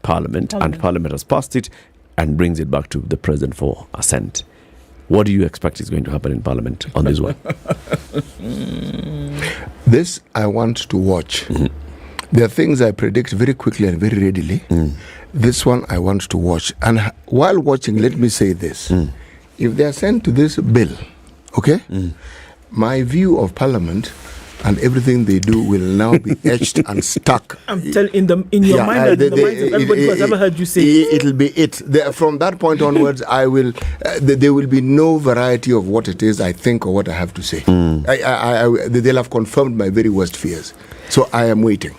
Parliament, and Parliament has passed it and brings it back to the President for assent. What do you expect is going to happen in Parliament on this one? This I want to watch. There are things I predict very quickly and very readily. This one I want to watch. And while watching, let me say this. If they are sent to this bill, okay, my view of Parliament and everything they do will now be etched and stuck. I'm telling in your mind and in the minds of everybody who has ever heard you say. It'll be it. From that point onwards, I will. There will be no variety of what it is I think or what I have to say. They'll have confirmed my very worst fears. So I am waiting.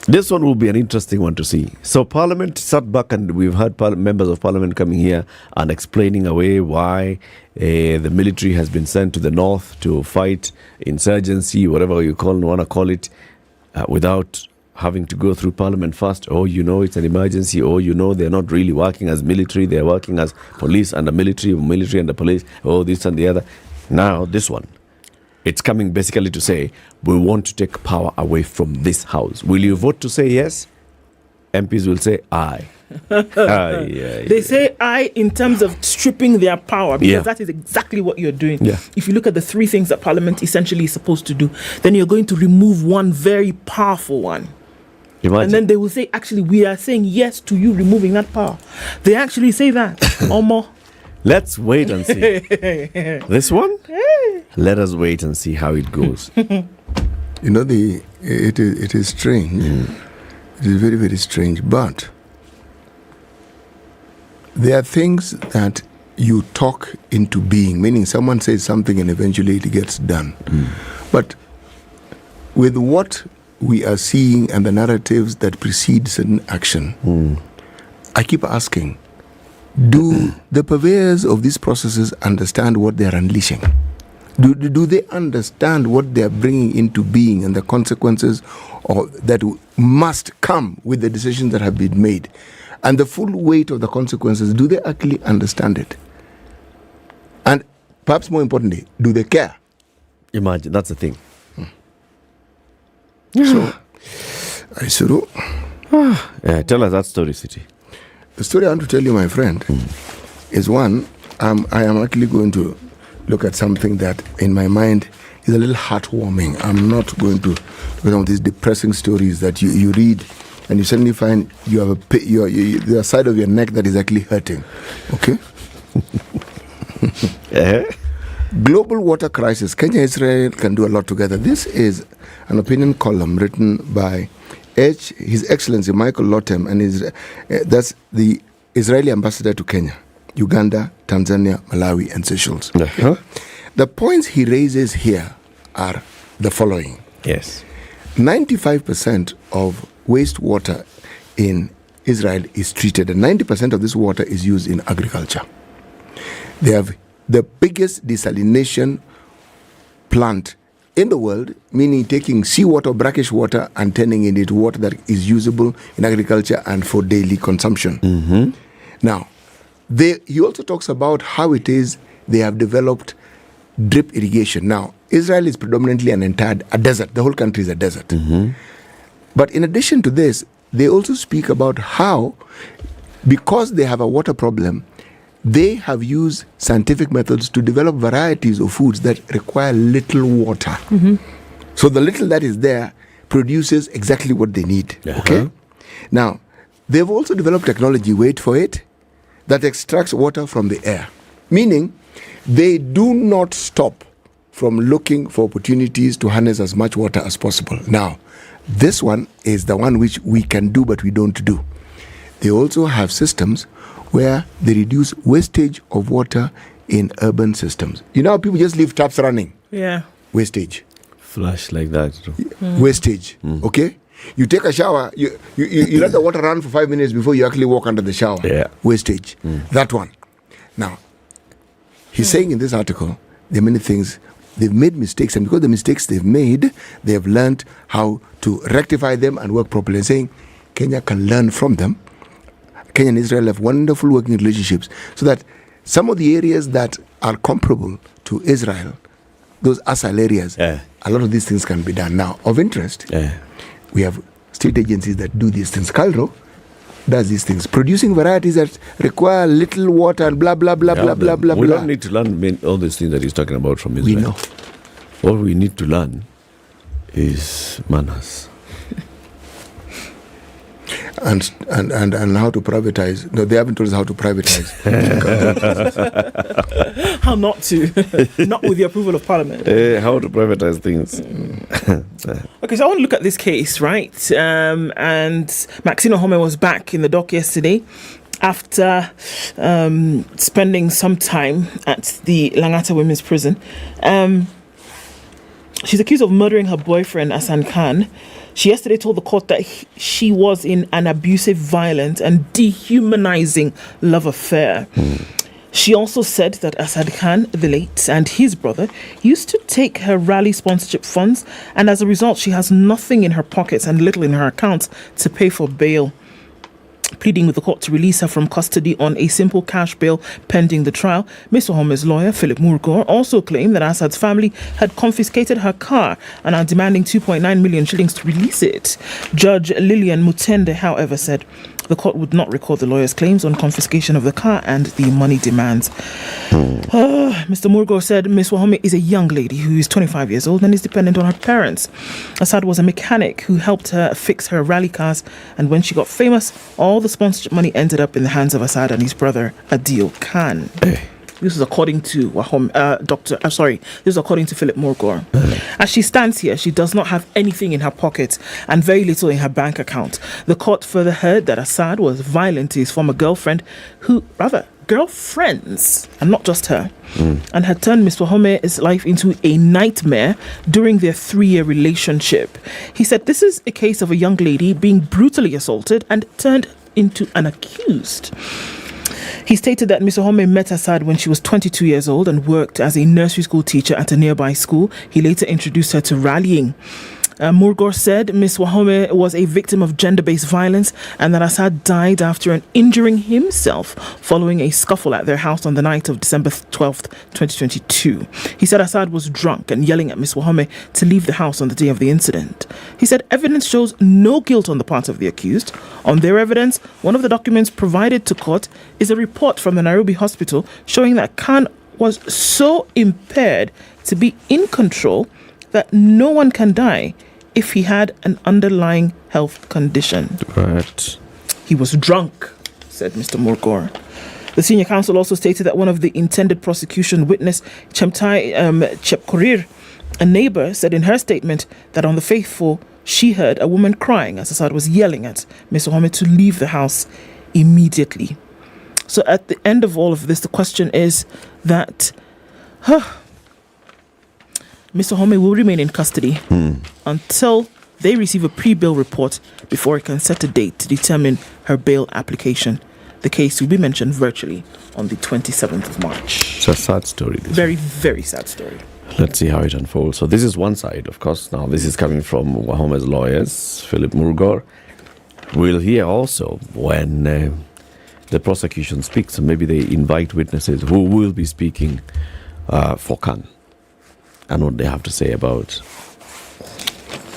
This one will be an interesting one to see. So Parliament sat back, and we've heard members of Parliament coming here and explaining away why the military has been sent to the north to fight insurgency, whatever you want to call it, without having to go through Parliament first. Oh, it's an emergency. Oh, they're not really working as military. They're working as police and the military and the police. Oh, this and the other. Now, this one. It's coming basically to say, we want to take power away from this house. Will you vote to say yes? MPs will say aye. They say aye in terms of stripping their power, because that is exactly what you're doing. If you look at the three things that Parliament essentially is supposed to do, then you're going to remove one very powerful one. Imagine. And then they will say, actually, we are saying yes to you removing that power. They actually say that. Or more. Let's wait and see. This one? Let us wait and see how it goes. It is strange. It is very, very strange. But there are things that you talk into being, meaning someone says something and eventually it gets done. But with what we are seeing and the narratives that precede certain action, I keep asking, do the purveyors of these processes understand what they are unleashing? Do they understand what they are bringing into being and the consequences that must come with the decisions that have been made? And the full weight of the consequences, do they actually understand it? And perhaps more importantly, do they care? Imagine, that's the thing. So, Aisuru. Tell us that story, City. The story I want to tell you, my friend, is one, I am actually going to look at something that in my mind is a little heartwarming. I'm not going to look at some of these depressing stories that you read and you suddenly find you have the side of your neck that is actually hurting. Okay? Global water crisis. Kenya and Israel can do a lot together. This is an opinion column written by His Excellency Michael Lotem, and that's the Israeli ambassador to Kenya, Uganda, Tanzania, Malawi, and Seychelles. The points he raises here are the following. Yes. 95% of wastewater in Israel is treated, and 90% of this water is used in agriculture. They have the biggest desalination plant in the world, meaning taking seawater, brackish water, and turning it into water that is usable in agriculture and for daily consumption. Mm-hmm. Now, he also talks about how it is they have developed drip irrigation. Now, Israel is predominantly a desert. The whole country is a desert. Mm-hmm. But in addition to this, they also speak about how, because they have a water problem, they have used scientific methods to develop varieties of foods that require little water. Mm-hmm. So the little that is there produces exactly what they need. Okay? Now, they've also developed technology, wait for it, that extracts water from the air. Meaning, they do not stop from looking for opportunities to harness as much water as possible. Now, this one is the one which we can do, but we don't do. They also have systems where they reduce wastage of water in urban systems. You know how people just leave taps running? Yeah. Wastage. Flush like that. Wastage. Okay? You take a shower, you let the water run for 5 minutes before you actually walk under the shower. Yeah. Wastage. That one. Now, he's saying in this article, there are many things. They've made mistakes, and because of the mistakes they've made, they have learned how to rectify them and work properly. And saying Kenya can learn from them. Kenya and Israel have wonderful working relationships, so that some of the areas that are comparable to Israel, those ASAL areas, a lot of these things can be done. Now, of interest, we have state agencies that do these things. Calro does these things, producing varieties that require little water and blah, blah, blah, blah, blah, blah, We blah. don't need to learn all these things that he's talking about from Israel. We know. All we need to learn is manners. And how to privatize. No, they haven't told us how to privatize. How not to. Not with the approval of Parliament. How to privatize things. Okay, so I want to look at this case, right? And Maxine Ohome was back in the dock yesterday after spending some time at the Langata Women's Prison. She's accused of murdering her boyfriend, Hassan Khan. She yesterday told the court that she was in an abusive, violent and dehumanizing love affair. She also said that Hassan Khan, the late, and his brother used to take her rally sponsorship funds, and as a result, she has nothing in her pockets and little in her accounts to pay for bail. Pleading with the court to release her from custody on a simple cash bail pending the trial, Ms. Ohome's lawyer, Philip Murgor, also claimed that Assad's family had confiscated her car and are demanding 2.9 million shillings to release it. Judge Lillian Mutende, however, said the court would not record the lawyer's claims on confiscation of the car and the money demands. Mr. Murgor said Ms. Wahome is a young lady who is 25 years old and is dependent on her parents. Assad was a mechanic who helped her fix her rally cars, and when she got famous, all the sponsorship money ended up in the hands of Assad and his brother Adil Khan. This is according to This is according to Philip Murgor. As she stands here, she does not have anything in her pocket and very little in her bank account. The court further heard that Assad was violent to his former girlfriends, and not just her, and had turned Ms. Wahome's life into a nightmare during their 3-year relationship. He said this is a case of a young lady being brutally assaulted and turned into an accused. He stated that Ms. Ohome met Assad when she was 22 years old and worked as a nursery school teacher at a nearby school. He later introduced her to rallying. Murgor said Ms. Wahome was a victim of gender-based violence and that Assad died after injuring himself following a scuffle at their house on the night of December 12th, 2022. He said Assad was drunk and yelling at Ms. Wahome to leave the house on the day of the incident. He said evidence shows no guilt on the part of the accused. On their evidence, one of the documents provided to court is a report from the Nairobi hospital showing that Khan was so impaired to be in control that no one can die if he had an underlying health condition. Right. He was drunk, said Mr. Murgor. The senior counsel also stated that one of the intended prosecution witness, Chemtai Chepkorir, a neighbor, said in her statement that on the faithful, she heard a woman crying as Assad was yelling at Mr. Home to leave the house immediately. So at the end of all of this, the question is that Mr. Home will remain in custody until they receive a pre-bail report before it can set a date to determine her bail application. The case will be mentioned virtually on the 27th of March. It's a sad story. Very, very sad story. Let's see how it unfolds. So this is one side, of course. Now this is coming from Wahome's lawyers, Philip Murgor. We'll hear also when the prosecution speaks, and maybe they invite witnesses who will be speaking for Khan and what they have to say about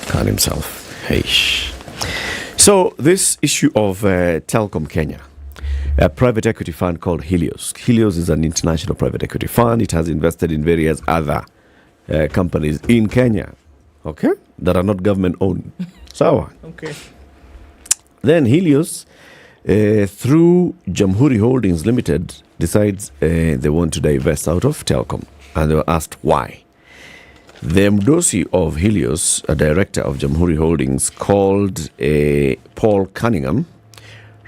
Khan himself. Heish. So this issue of Telkom Kenya, a private equity fund called Helios. Helios is an international private equity fund. It has invested in various other companies in Kenya, okay, that are not government owned. So, okay. Then Helios, through Jamhuri Holdings Limited, decides they want to divest out of Telkom, and they were asked why. The Mdosi of Helios, a director of Jamhuri Holdings, called Paul Cunningham,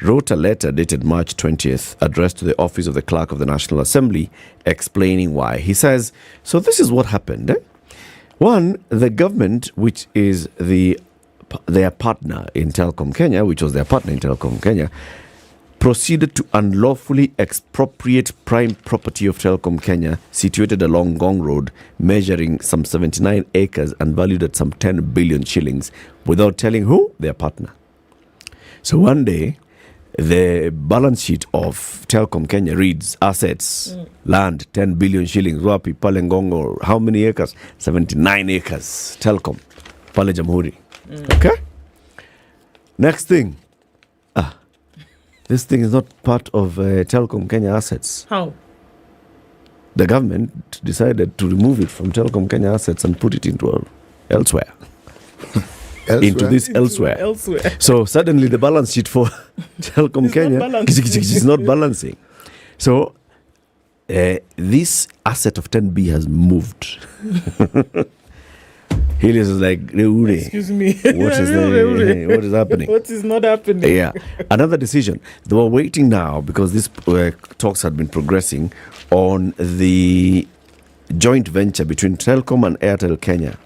wrote a letter dated March 20th addressed to the office of the Clerk of the National Assembly explaining why. He says, so this is what happened. One, the government, which is their partner in Telkom Kenya, proceeded to unlawfully expropriate prime property of Telkom Kenya situated along Ngong Road, measuring some 79 acres and valued at some 10 billion shillings without telling who? Their partner. So one day, the balance sheet of Telkom Kenya reads assets, land, 10 billion shillings, wapi, pale Ngong, or how many acres? 79 acres, Telkom, pale Jamhuri. Okay? Next thing, this thing is not part of Telkom Kenya assets. How? The government decided to remove it from Telkom Kenya assets and put it into elsewhere. Into this elsewhere. So suddenly the balance sheet for Telkom Kenya is not balancing. So this asset of 10B has moved. Helios is like, excuse me. What is happening? What is not happening? Yeah. Another decision. They were waiting now because these talks had been progressing on the joint venture between Telkom and Airtel Kenya.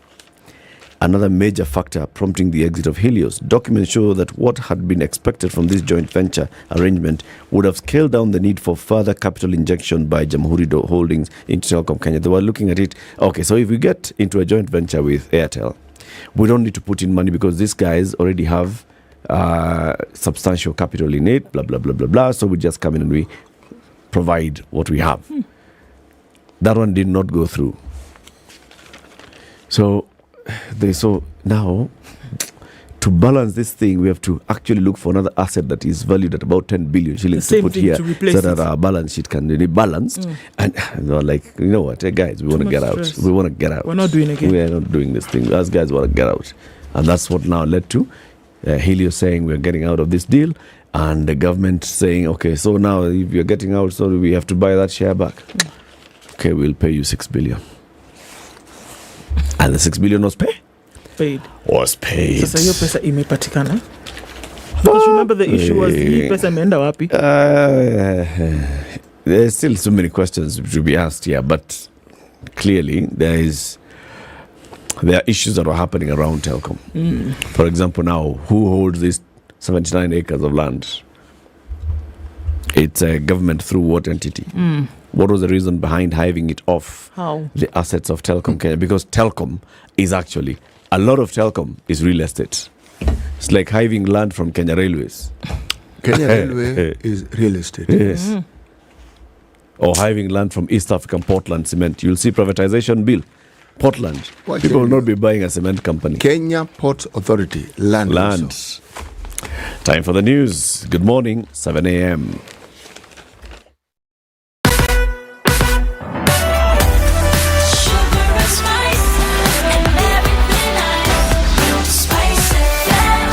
Another major factor prompting the exit of Helios. Documents show that what had been expected from this joint venture arrangement would have scaled down the need for further capital injection by Jamhuri Holdings into Telkom Kenya. They were looking at it, okay, so if we get into a joint venture with Airtel, we don't need to put in money because these guys already have substantial capital in it, blah, blah, blah, blah, blah. So we just come in and we provide what we have. That one did not go through. So now, to balance this thing, we have to actually look for another asset that is valued at about 10 billion shillings to put here so that our balance sheet can be balanced. And they're like, you know what, guys, we want to get out. We want to get out. We're not doing it again. We are not doing this thing. Us guys want to get out. And that's what now led to Helios saying we're getting out of this deal, and the government saying, okay, so now if you're getting out, so we have to buy that share back. Okay, we'll pay you 6 billion. And the 6 billion was paid. Was paid. Sasa hiyo pesa imepatikana? Because remember the issue was hii pesa imeenda wapi? There's still so many questions to be asked here, but clearly there are issues that are happening around Telkom. For example, now, who holds these 79 acres of land? It's a government through what entity? What was the reason behind hiving it off the assets of Telkom Kenya? Because Telkom is actually, a lot of Telkom is real estate. It's like hiving land from Kenya Railways. Kenya Railway is real estate. Yes. Or hiving land from East African Portland Cement. You'll see privatization bill. Portland. People will not be buying a cement company. Kenya Port Authority. Land. Also. Time for the news. Good morning, 7 a.m.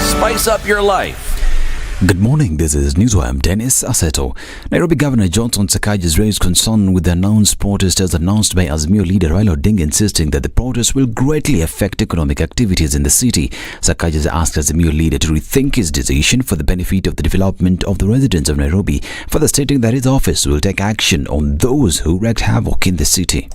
Spice up your life. Good morning, this is Newswire. I'm Dennis Aseto. Nairobi Governor Johnson Sakaja has raised concern with the announced protest as announced by Azimio leader Raila Odinga, insisting that the protest will greatly affect economic activities in the city. Sakaja has asked Azimio leader to rethink his decision for the benefit of the development of the residents of Nairobi, further stating that his office will take action on those who wreaked havoc in the city.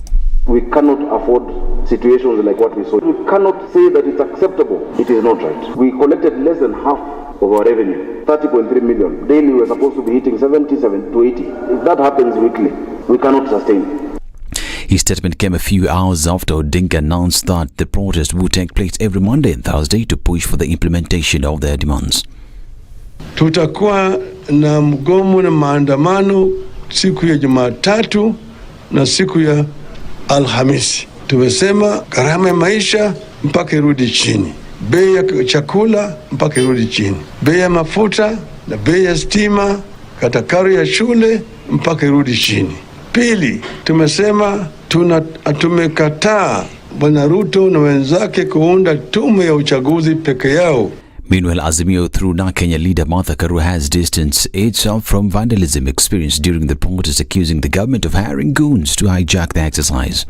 We cannot afford situations like what we saw. We cannot say that it's acceptable. It is not right. We collected less than half of our revenue, 30.3 million. Daily we're supposed to be hitting 77 to 80. If that happens weekly, we cannot sustain. His statement came a few hours after Odinga announced that the protest would take place every Monday and Thursday to push for the implementation of their demands. Tutakuwa na mgomo na maandamano siku ya Jumatatu na siku ya Alhamisi. Tumesema gharama ya maisha mpaka irudi chini. Bei ya chakula mpaka irudi chini. Bei ya mafuta na bei ya stima, katakaro ya shule mpaka irudi chini. Pili, tumesema tumekataa Bwana Ruto na wenzake kuunda tume ya uchaguzi peke yao. Meanwhile, Azimio through Kenya leader Martha Karua has distanced itself from vandalism experienced during the protest, accusing the government of hiring goons to hijack the exercise.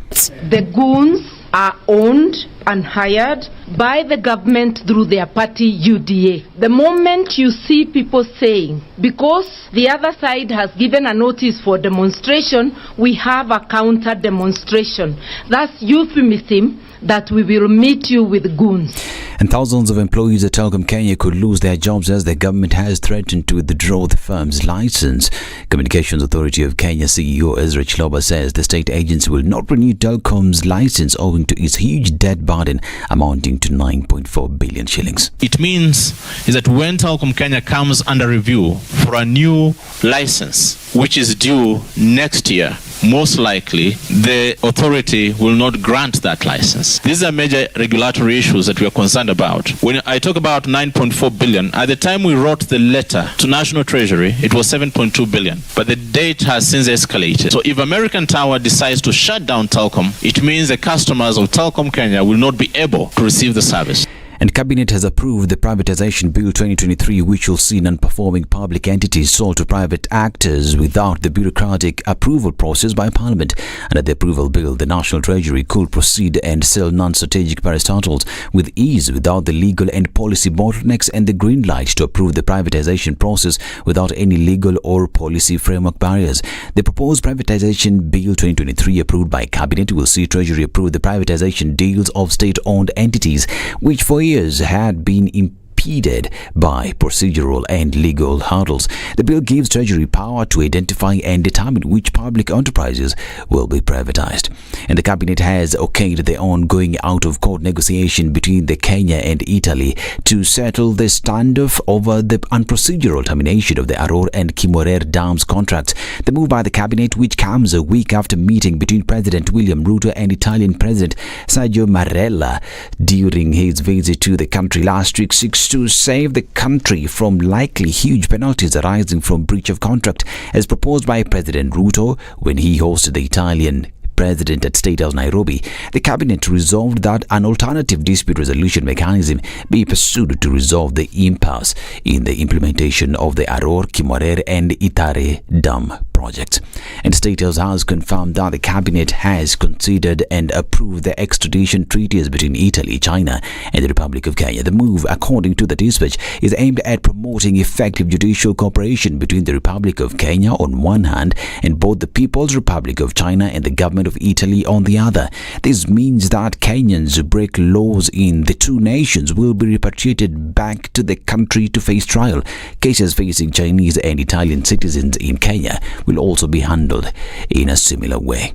The goons are owned and hired by the government through their party UDA. The moment you see people saying, because the other side has given a notice for demonstration, we have a counter demonstration. That's euphemism that we will meet you with goons. And thousands of employees at Telkom Kenya could lose their jobs as the government has threatened to withdraw the firm's license. Communications Authority of Kenya CEO Ezra Chiloba says the state agency will not renew Telkom's license owing to its huge debt burden amounting to 9.4 billion shillings. It means is that when Telkom Kenya comes under review for a new license, which is due next year, most likely the authority will not grant that license. These are major regulatory issues that we are concerned about. When I talk about 9.4 billion, at the time we wrote the letter to National Treasury, it was 7.2 billion. But the date has since escalated. So if American Tower decides to shut down Telkom, it means the customers of Telkom Kenya will not be able to receive the service. And Cabinet has approved the Privatization Bill 2023, which will see non-performing public entities sold to private actors without the bureaucratic approval process by Parliament. Under the approval bill, the National Treasury could proceed and sell non-strategic parastatals with ease without the legal and policy bottlenecks and the green light to approve the privatization process without any legal or policy framework barriers. The proposed Privatization Bill 2023 approved by Cabinet will see Treasury approve the privatization deals of state-owned entities, which for years had been impeded by procedural and legal hurdles. The bill gives Treasury power to identify and determine which public enterprises will be privatized. And the Cabinet has okayed the ongoing out-of-court negotiation between the Kenya and Italy to settle the standoff over the unprocedural termination of the Aror and Kimorer dams contracts. The move by the Cabinet, which comes a week after meeting between President William Ruto and Italian President Sergio Mattarella during his visit to the country last week, seeks to save the country from likely huge penalties arising from breach of contract, as proposed by President Ruto when he hosted the Italian President at State House Nairobi. The Cabinet resolved that an alternative dispute resolution mechanism be pursued to resolve the impasse in the implementation of the Aror, Kimorer and Itare dam projects. And State House has confirmed that the Cabinet has considered and approved the extradition treaties between Italy, China and the Republic of Kenya. The move, according to the dispatch, is aimed at promoting effective judicial cooperation between the Republic of Kenya on one hand and both the People's Republic of China and the government of Italy on the other. This means that Kenyans who break laws in the two nations will be repatriated back to the country to face trial. Cases facing Chinese and Italian citizens in Kenya will also be handled in a similar way.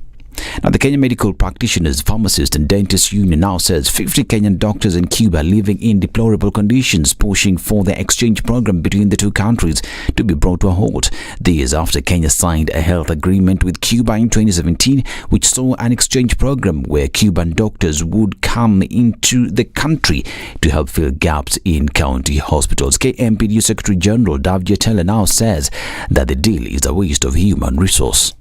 Now, the Kenya Medical Practitioners, Pharmacists and Dentists Union now says 50 Kenyan doctors in Cuba are living in deplorable conditions, pushing for the exchange program between the two countries to be brought to a halt. This after Kenya signed a health agreement with Cuba in 2017, which saw an exchange program where Cuban doctors would come into the country to help fill gaps in county hospitals. KMPDU Secretary General Davji Atela now says that the deal is a waste of human resource.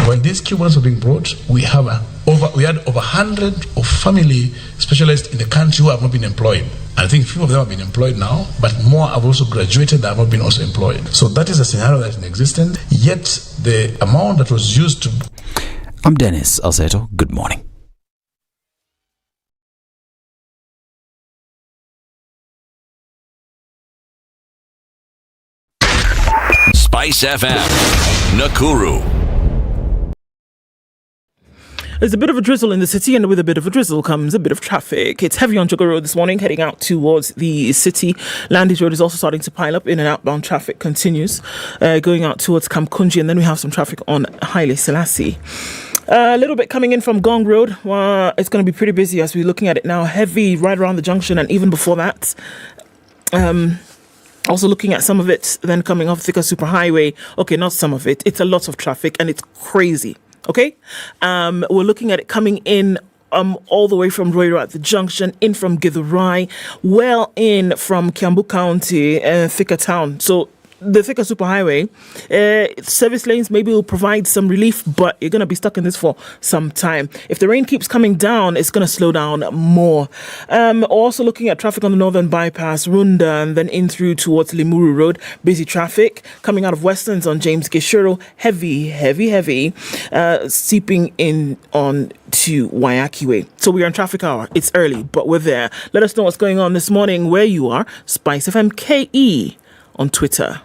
When these Cubans were being brought, we had over 100 of family specialists in the country who have not been employed. I think few of them have been employed now, but more have also graduated that have not been also employed. So that is a scenario that is in existence, yet the amount that was used to... I'm Dennis Alceto. Good morning. SpiceFM, Nakuru. There's a bit of a drizzle in the city, and with a bit of a drizzle comes a bit of traffic. It's heavy on Sugar Road this morning, heading out towards the city. Landis Road is also starting to pile up. In and outbound traffic continues, going out towards Kamkunji, and then we have some traffic on Haile Selassie. A little bit coming in from Gong Road. It's going to be pretty busy as we're looking at it now. Heavy right around the junction, and even before that. Also looking at some of it then coming off Thika Superhighway. Okay, not some of it. It's a lot of traffic, and it's crazy. Okay, we're looking at it coming in all the way from Roiro at the junction, in from Githurai, well in from Kiambu County, Thika Town. So the Thika Superhighway, service lanes maybe will provide some relief, but you're going to be stuck in this for some time. If the rain keeps coming down, it's going to slow down more. Also looking at traffic on the northern bypass, Runda, and then in through towards Limuru Road. Busy traffic coming out of Westlands on James Gishuru. Heavy, seeping in on to Wayaki Way. So we are in traffic hour. It's early, but we're there. Let us know what's going on this morning where you are. SpiceFM KE on Twitter.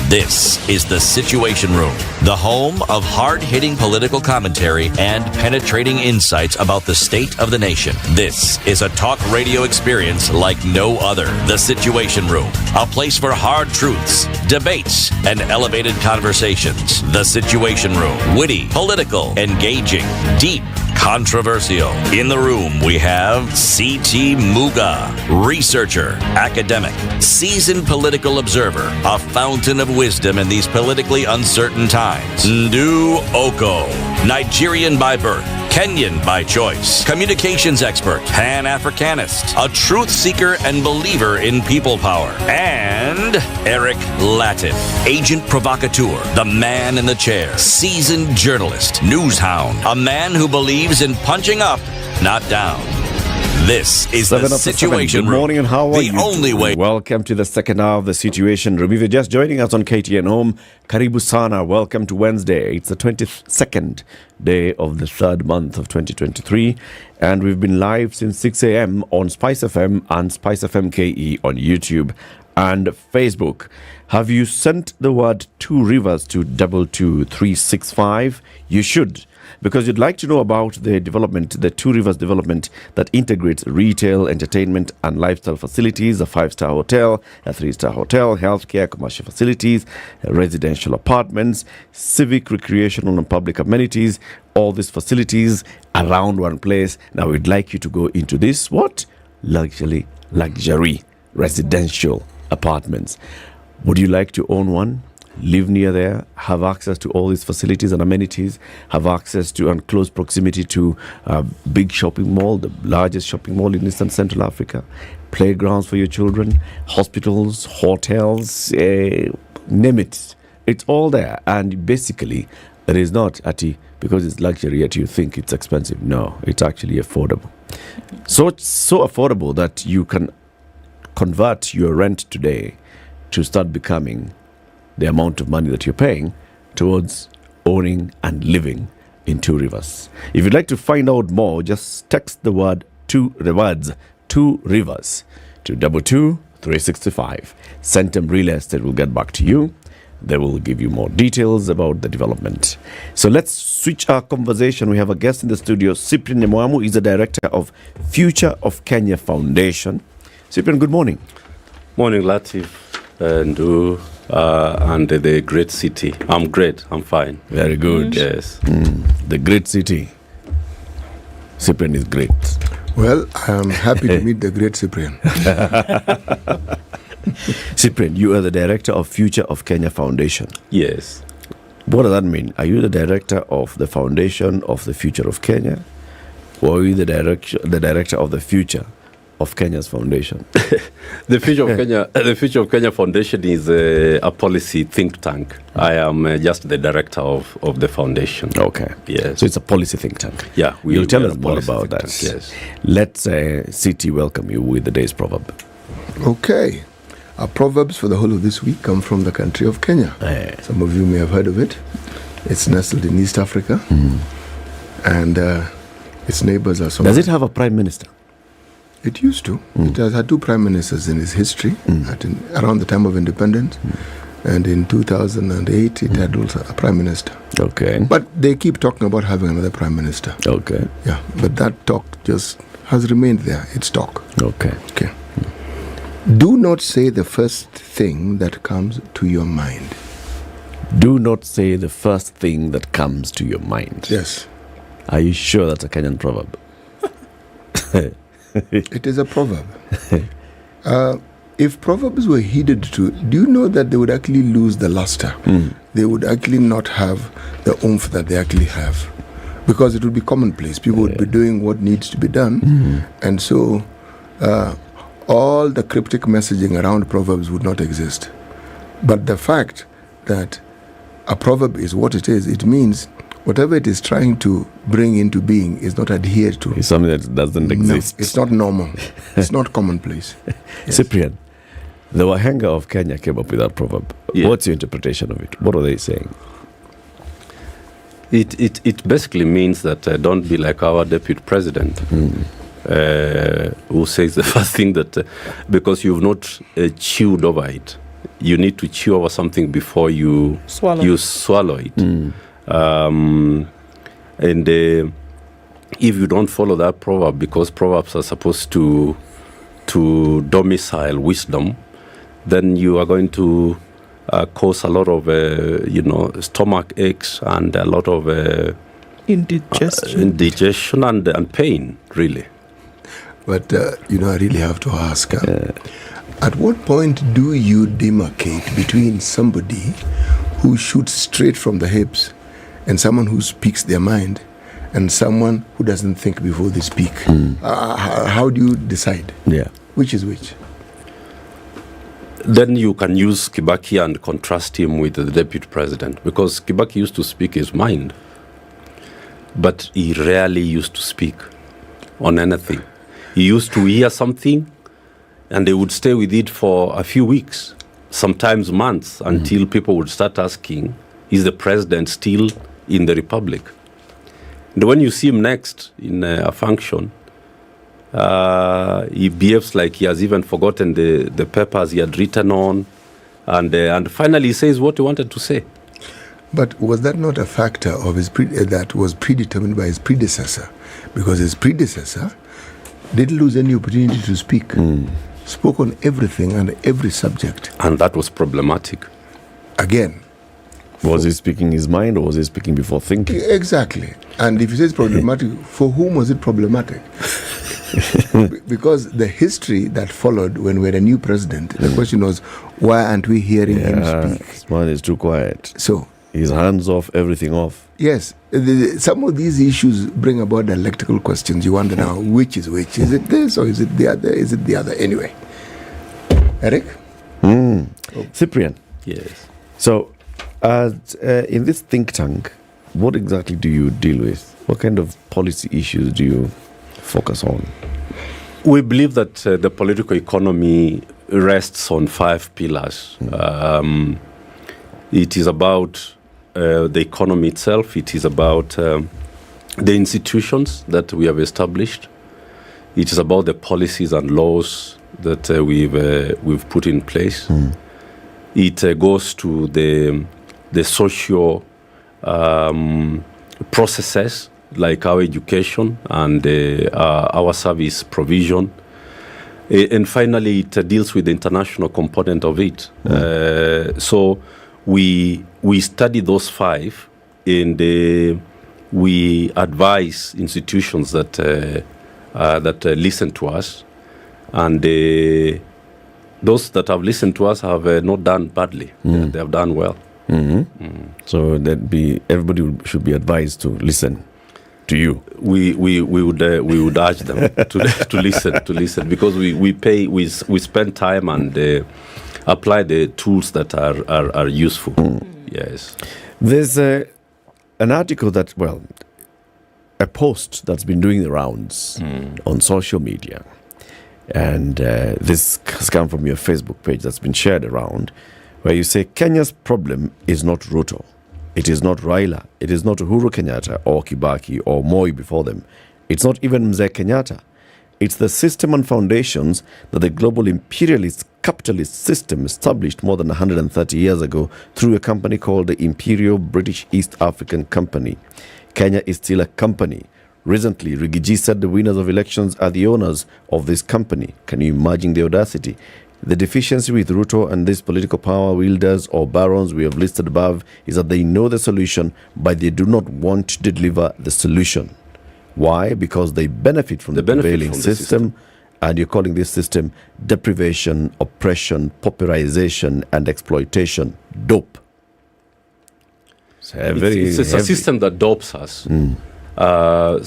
This is the Situation Room, the home of hard-hitting political commentary and penetrating insights about the state of the nation. This is a talk radio experience like no other. The Situation Room, a place for hard truths, debates, and elevated conversations. The Situation Room, witty, political, engaging, deep, controversial. In the room, we have C.T. Muga, researcher, academic, seasoned political observer, a fountain of wisdom in these politically uncertain times. Ndu Oko, Nigerian by birth, Kenyan by choice, communications expert, Pan-Africanist, a truth seeker and believer in people power, and Eric Latin, agent provocateur, the man in the chair, seasoned journalist, news hound, a man who believes in punching up, not down. This is the Situation Room. Good morning, and how are you? The only way. Welcome to the second hour of the Situation Room. If you're just joining us on KTN Home, Karibu Sana. Welcome to Wednesday. It's the 22nd day of the third month of 2023, and we've been live since 6 a.m. on SpiceFM and SpiceFM KE on YouTube and Facebook. Have you sent the word Two Rivers to 22365? You should, because you'd like to know about the development, the Two Rivers development that integrates retail, entertainment, and lifestyle facilities, a 5-star hotel, a 3-star hotel, healthcare, commercial facilities, residential apartments, civic, recreational, and public amenities, all these facilities around one place. Now we'd like you to go into this, what? Luxury residential apartments. Would you like to own one? Live near there, have access to all these facilities and amenities, have access to and close proximity to a big shopping mall, the largest shopping mall in Eastern Central Africa, playgrounds for your children, hospitals, hotels, name it. It's all there. And basically, it is not, because it's luxury, yet you think it's expensive. No, it's actually affordable. So affordable that you can convert your rent today to start becoming the amount of money that you're paying towards owning and living in Two Rivers. If you'd like to find out more, just text the word Two Rivers to 22365. Centum Real Estate will get back to you. They will give you more details about the development. So let's switch our conversation. We have a guest in the studio. Cyprian Nyamwamu is the director of Future of Kenya Foundation. Cyprian, good morning. Morning, Latif and the great city. I'm great. I'm fine. Very good. Yes. The great city. Cyprian is great. Well, I'm happy to meet the great Cyprian. Cyprian, you are the director of Future of Kenya Foundation. Yes. What does that mean? Are you the director of the foundation of the Future of Kenya? Or are you the director of the future of Kenya's foundation? The Future of Kenya Foundation is a policy think tank. I am just the director of the foundation. Okay. Yes. So it's a policy think tank. Yeah. You'll tell us more about that. Tank, yes. Let's City welcome you with the day's proverb. Okay. Our proverbs for the whole of this week come from the country of Kenya. Some of you may have heard of it. It's nestled in East Africa. And its neighbors are Somalia. Does it have a prime minister? It used to. It has had 2 prime ministers in its history, around the time of independence. And in 2008, it had also a prime minister. Okay. But they keep talking about having another prime minister. Okay. Yeah, but that talk just has remained there. It's talk. Okay. Okay. Do not say the first thing that comes to your mind. Do not say the first thing that comes to your mind. Yes. Are you sure that's a Kenyan proverb? It is a proverb. If proverbs were heeded to, do you know that they would actually lose the luster? They would actually not have the oomph that they actually have. Because it would be commonplace. People would be doing what needs to be done. And so all the cryptic messaging around proverbs would not exist. But the fact that a proverb is what it is, it means whatever it is trying to bring into being is not adhered to. It's something that doesn't exist. No, it's not normal. It's not commonplace. Yes. Cyprian, the Wahenga of Kenya came up with that proverb. Yeah. What's your interpretation of it? What are they saying? It basically means that don't be like our deputy president, who says the first thing that because you've not chewed over it, you need to chew over something before you swallow it. And if you don't follow that proverb, because proverbs are supposed to domicile wisdom, then you are going to cause a lot of stomach aches and a lot of indigestion and pain, really. But I really have to ask, at what point do you demarcate between somebody who shoots straight from the hips and someone who speaks their mind and someone who doesn't think before they speak? How do you decide? Yeah. Which is which? Then you can use Kibaki and contrast him with the deputy president, because Kibaki used to speak his mind, but he rarely used to speak on anything. He used to hear something and they would stay with it for a few weeks, sometimes months, until people would start asking, is the president still in the republic? And when you see him next in a function, he behaves like he has even forgotten the papers he had written on, and finally he says what he wanted to say. But was that not a factor of his that was predetermined by his predecessor? Because his predecessor didn't lose any opportunity to speak. Spoke on everything and every subject. And that was problematic. Again. Was he speaking his mind, or was he speaking before thinking? Exactly. And if you say it's problematic, for whom was it problematic? Because the history that followed when we had a new president, the question was, why aren't we hearing him speak? His mind is too quiet. So his hands off, everything off. Yes. Some of these issues bring about dialectical questions. You wonder now, which is which? Is it this or is it the other? Is it the other? Anyway. Eric? Cyprian? Yes. So, in this think tank, what exactly do you deal with? What kind of policy issues do you focus on? We believe that the political economy rests on 5 pillars. It is about the economy itself. It is about the institutions that we have established. It is about the policies and laws that we've put in place. It goes to the social processes like our education and our service provision. And finally, it deals with the international component of it. So we study those 5, and we advise institutions that listen to us, and those that have listened to us have not done badly. They have done well. So everybody should be advised to listen. to you? We would urge them to listen because we spend time and apply the tools that are useful. Yes. There's an article a post that's been doing the rounds on social media, and this has come from your Facebook page that's been shared around, where you say Kenya's problem is not Ruto, it is not Raila, it is not Uhuru Kenyatta or Kibaki or Moi before them, it's not even Mzee Kenyatta. It's the system and foundations that the global imperialist capitalist system established more than 130 years ago through a company called the Imperial British East African Company. Kenya is still a company. Recently, Rigiji said the winners of elections are the owners of this company. Can you imagine the audacity? The deficiency with Ruto and these political power wielders or barons we have listed above is that they know the solution, but they do not want to deliver the solution. Why? Because they benefit from the prevailing system, and you're calling this system deprivation, oppression, pauperization, and exploitation. Dope. It's a system that dopes us.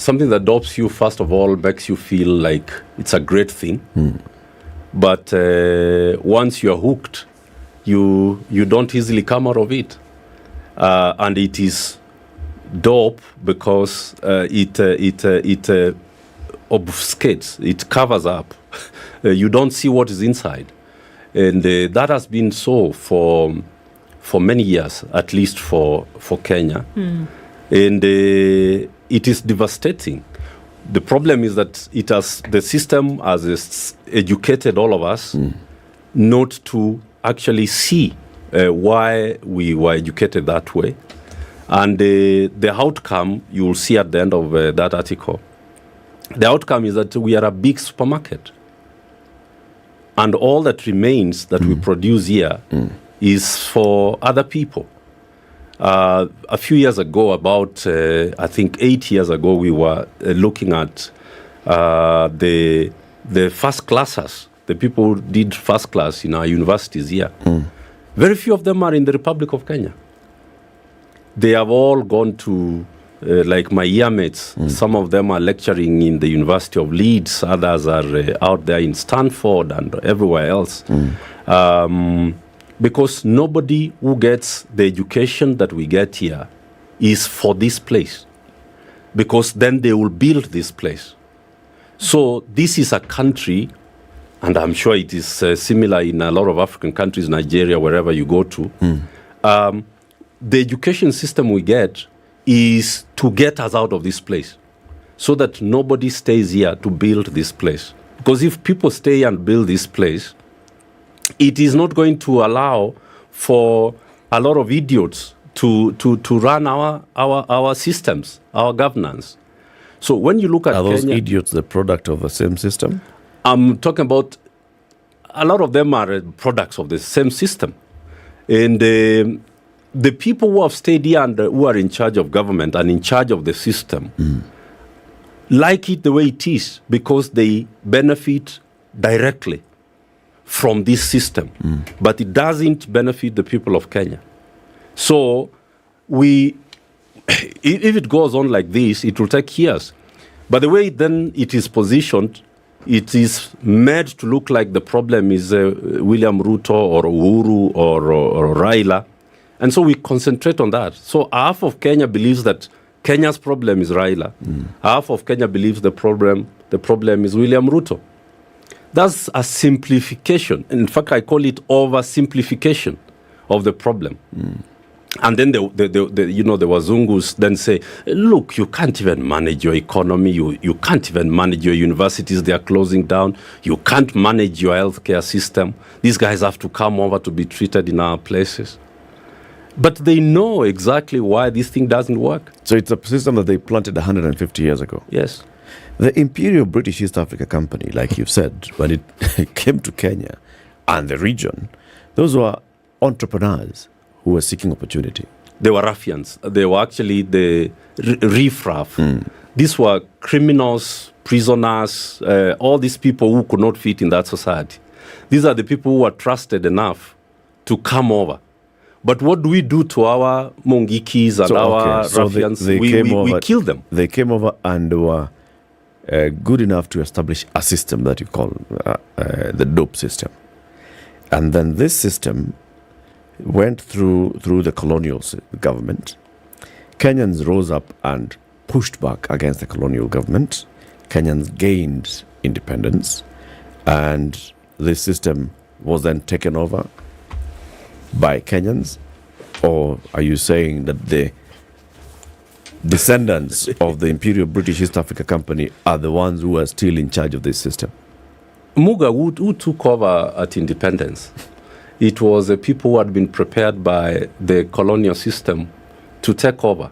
Something that dopes you, first of all, makes you feel like it's a great thing. But once you're hooked, you don't easily come out of it. And it is dope because it obfuscates, it covers up. You don't see what is inside. And that has been so for many years, at least for Kenya. And it is devastating. The problem is that the system has educated all of us not to actually see why we were educated that way. And the outcome, you will see at the end of that article, the outcome is that we are a big supermarket. And all that remains that we produce here is for other people. A few years ago, about, I think 8 years ago, we were looking at the first classes, the people who did first class in our universities here. Very few of them are in the Republic of Kenya. They have all gone to, like my year mates, some of them are lecturing in the University of Leeds, others are out there in Stanford and everywhere else. Because nobody who gets the education that we get here is for this place. Because then they will build this place. So this is a country, and I'm sure it is similar in a lot of African countries, Nigeria, wherever you go to. The education system we get is to get us out of this place so that nobody stays here to build this place. Because if people stay and build this place, it is not going to allow for a lot of idiots to run our systems, our governance. So when you look at Are those Kenya, idiots the product of the same system? I'm talking about a lot of them are products of the same system. And the people who have stayed here and who are in charge of government and in charge of the system like it the way it is because they benefit directly from this system. But it doesn't benefit the people of Kenya. So if it goes on like this, it will take years. But the way then it is positioned, it is made to look like the problem is William Ruto or Uhuru or Raila. And so we concentrate on that. So half of Kenya believes that Kenya's problem is Raila. Half of Kenya believes the problem is William Ruto. That's a simplification. In fact, I call it oversimplification of the problem. And then the Wazungus then say, look, you can't even manage your economy. You can't even manage your universities. They are closing down. You can't manage your healthcare system. These guys have to come over to be treated in our places. But they know exactly why this thing doesn't work. So it's a system that they planted 150 years ago. Yes. The Imperial British East Africa Company, like you've said, when it came to Kenya and the region, those were entrepreneurs who were seeking opportunity. They were ruffians. They were actually the riffraff. These were criminals, prisoners, all these people who could not fit in that society. These are the people who were trusted enough to come over, But what do we do to our Mongikis and our ruffians? We kill them. They came over and were good enough to establish a system that you call the dope system. And then this system went through the colonial government. Kenyans rose up and pushed back against the colonial government. Kenyans gained independence, and this system was then taken over by Kenyans. Or are you saying that the descendants of the Imperial British East Africa Company are the ones who are still in charge of this system? Muga, who took over at independence? It was the people who had been prepared by the colonial system to take over.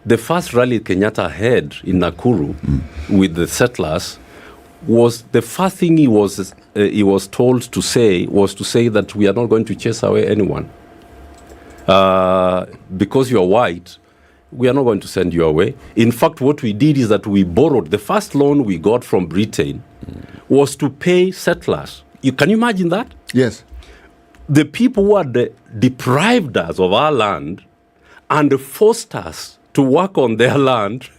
The first rally Kenyatta had in Nakuru with the settlers was the first thing he was told to say was to say that we are not going to chase away anyone. Because you are white, we are not going to send you away. In fact, what we did is that we borrowed. The first loan we got from Britain was to pay settlers. Can you imagine that? Yes. The people who had deprived us of our land and forced us to work on their land,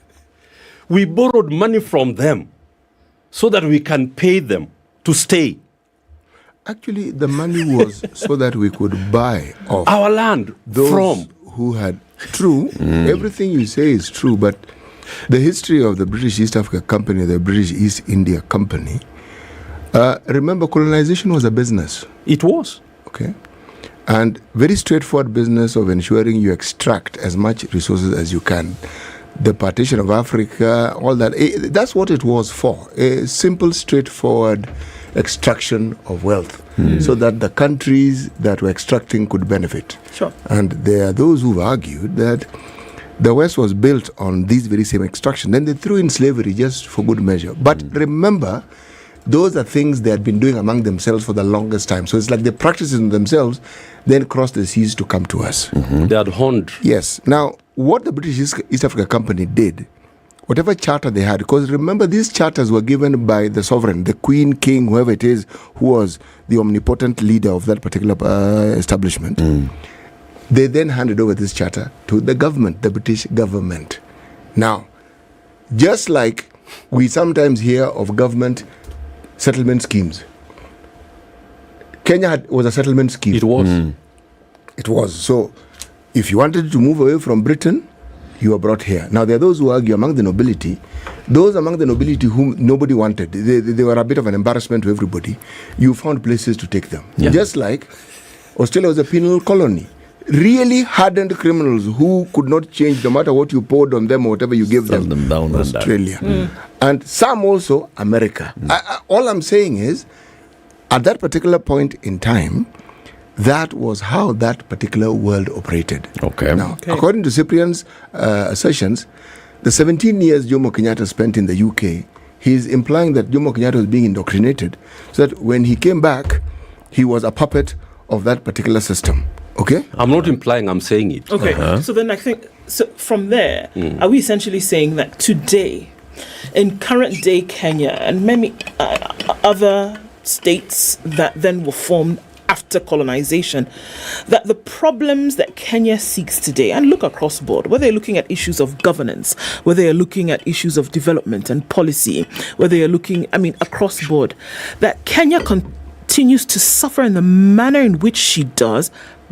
we borrowed money from them so that we can pay them to stay. Actually, the money was so that we could buy off our land those from who had. True, everything you say is true, but the history of the British East Africa Company, the British East India Company, remember, colonization was a business. It was. Okay. And very straightforward business of ensuring you extract as much resources as you can. The partition of Africa, all that, that's what it was for. A simple, straightforward extraction of wealth so that the countries that were extracting could benefit. Sure. And there are those who've argued that the West was built on this very same extraction. Then they threw in slavery just for good measure. But remember, those are things they had been doing among themselves for the longest time. So it's like they practiced in themselves, then crossed the seas to come to us. They had honed. Yes. Now, what the British East Africa Company did, whatever charter they had, because remember, these charters were given by the sovereign, the queen, king, whoever it is, who was the omnipotent leader of that particular establishment. They then handed over this charter to the government, the British government. Now, just like we sometimes hear of government settlement schemes, Kenya was a settlement scheme. It was. It was. So, if you wanted to move away from Britain, you were brought here. Now, there are those who argue among the nobility, those among the nobility whom nobody wanted, they were a bit of an embarrassment to everybody. You found places to take them. Yeah. Just like Australia was a penal colony. Really hardened criminals who could not change no matter what you poured on them or whatever you gave them. Down Australia. And some also America. All I'm saying is, at that particular point in time, that was how that particular world operated. Okay. Now, according to Cyprian's assertions, the 17 years Jomo Kenyatta spent in the UK, he's implying that Jomo Kenyatta was being indoctrinated, so that when he came back, he was a puppet of that particular system. Okay? I'm not implying, I'm saying it. Okay. So then I think, so from there, are we essentially saying that today, in current day Kenya and many other states that then were formed after colonization, that the problems that Kenya seeks today, and look across board, whether you're looking at issues of governance, whether you're looking at issues of development and policy, whether you're looking, across board, that Kenya continues to suffer in the manner in which she does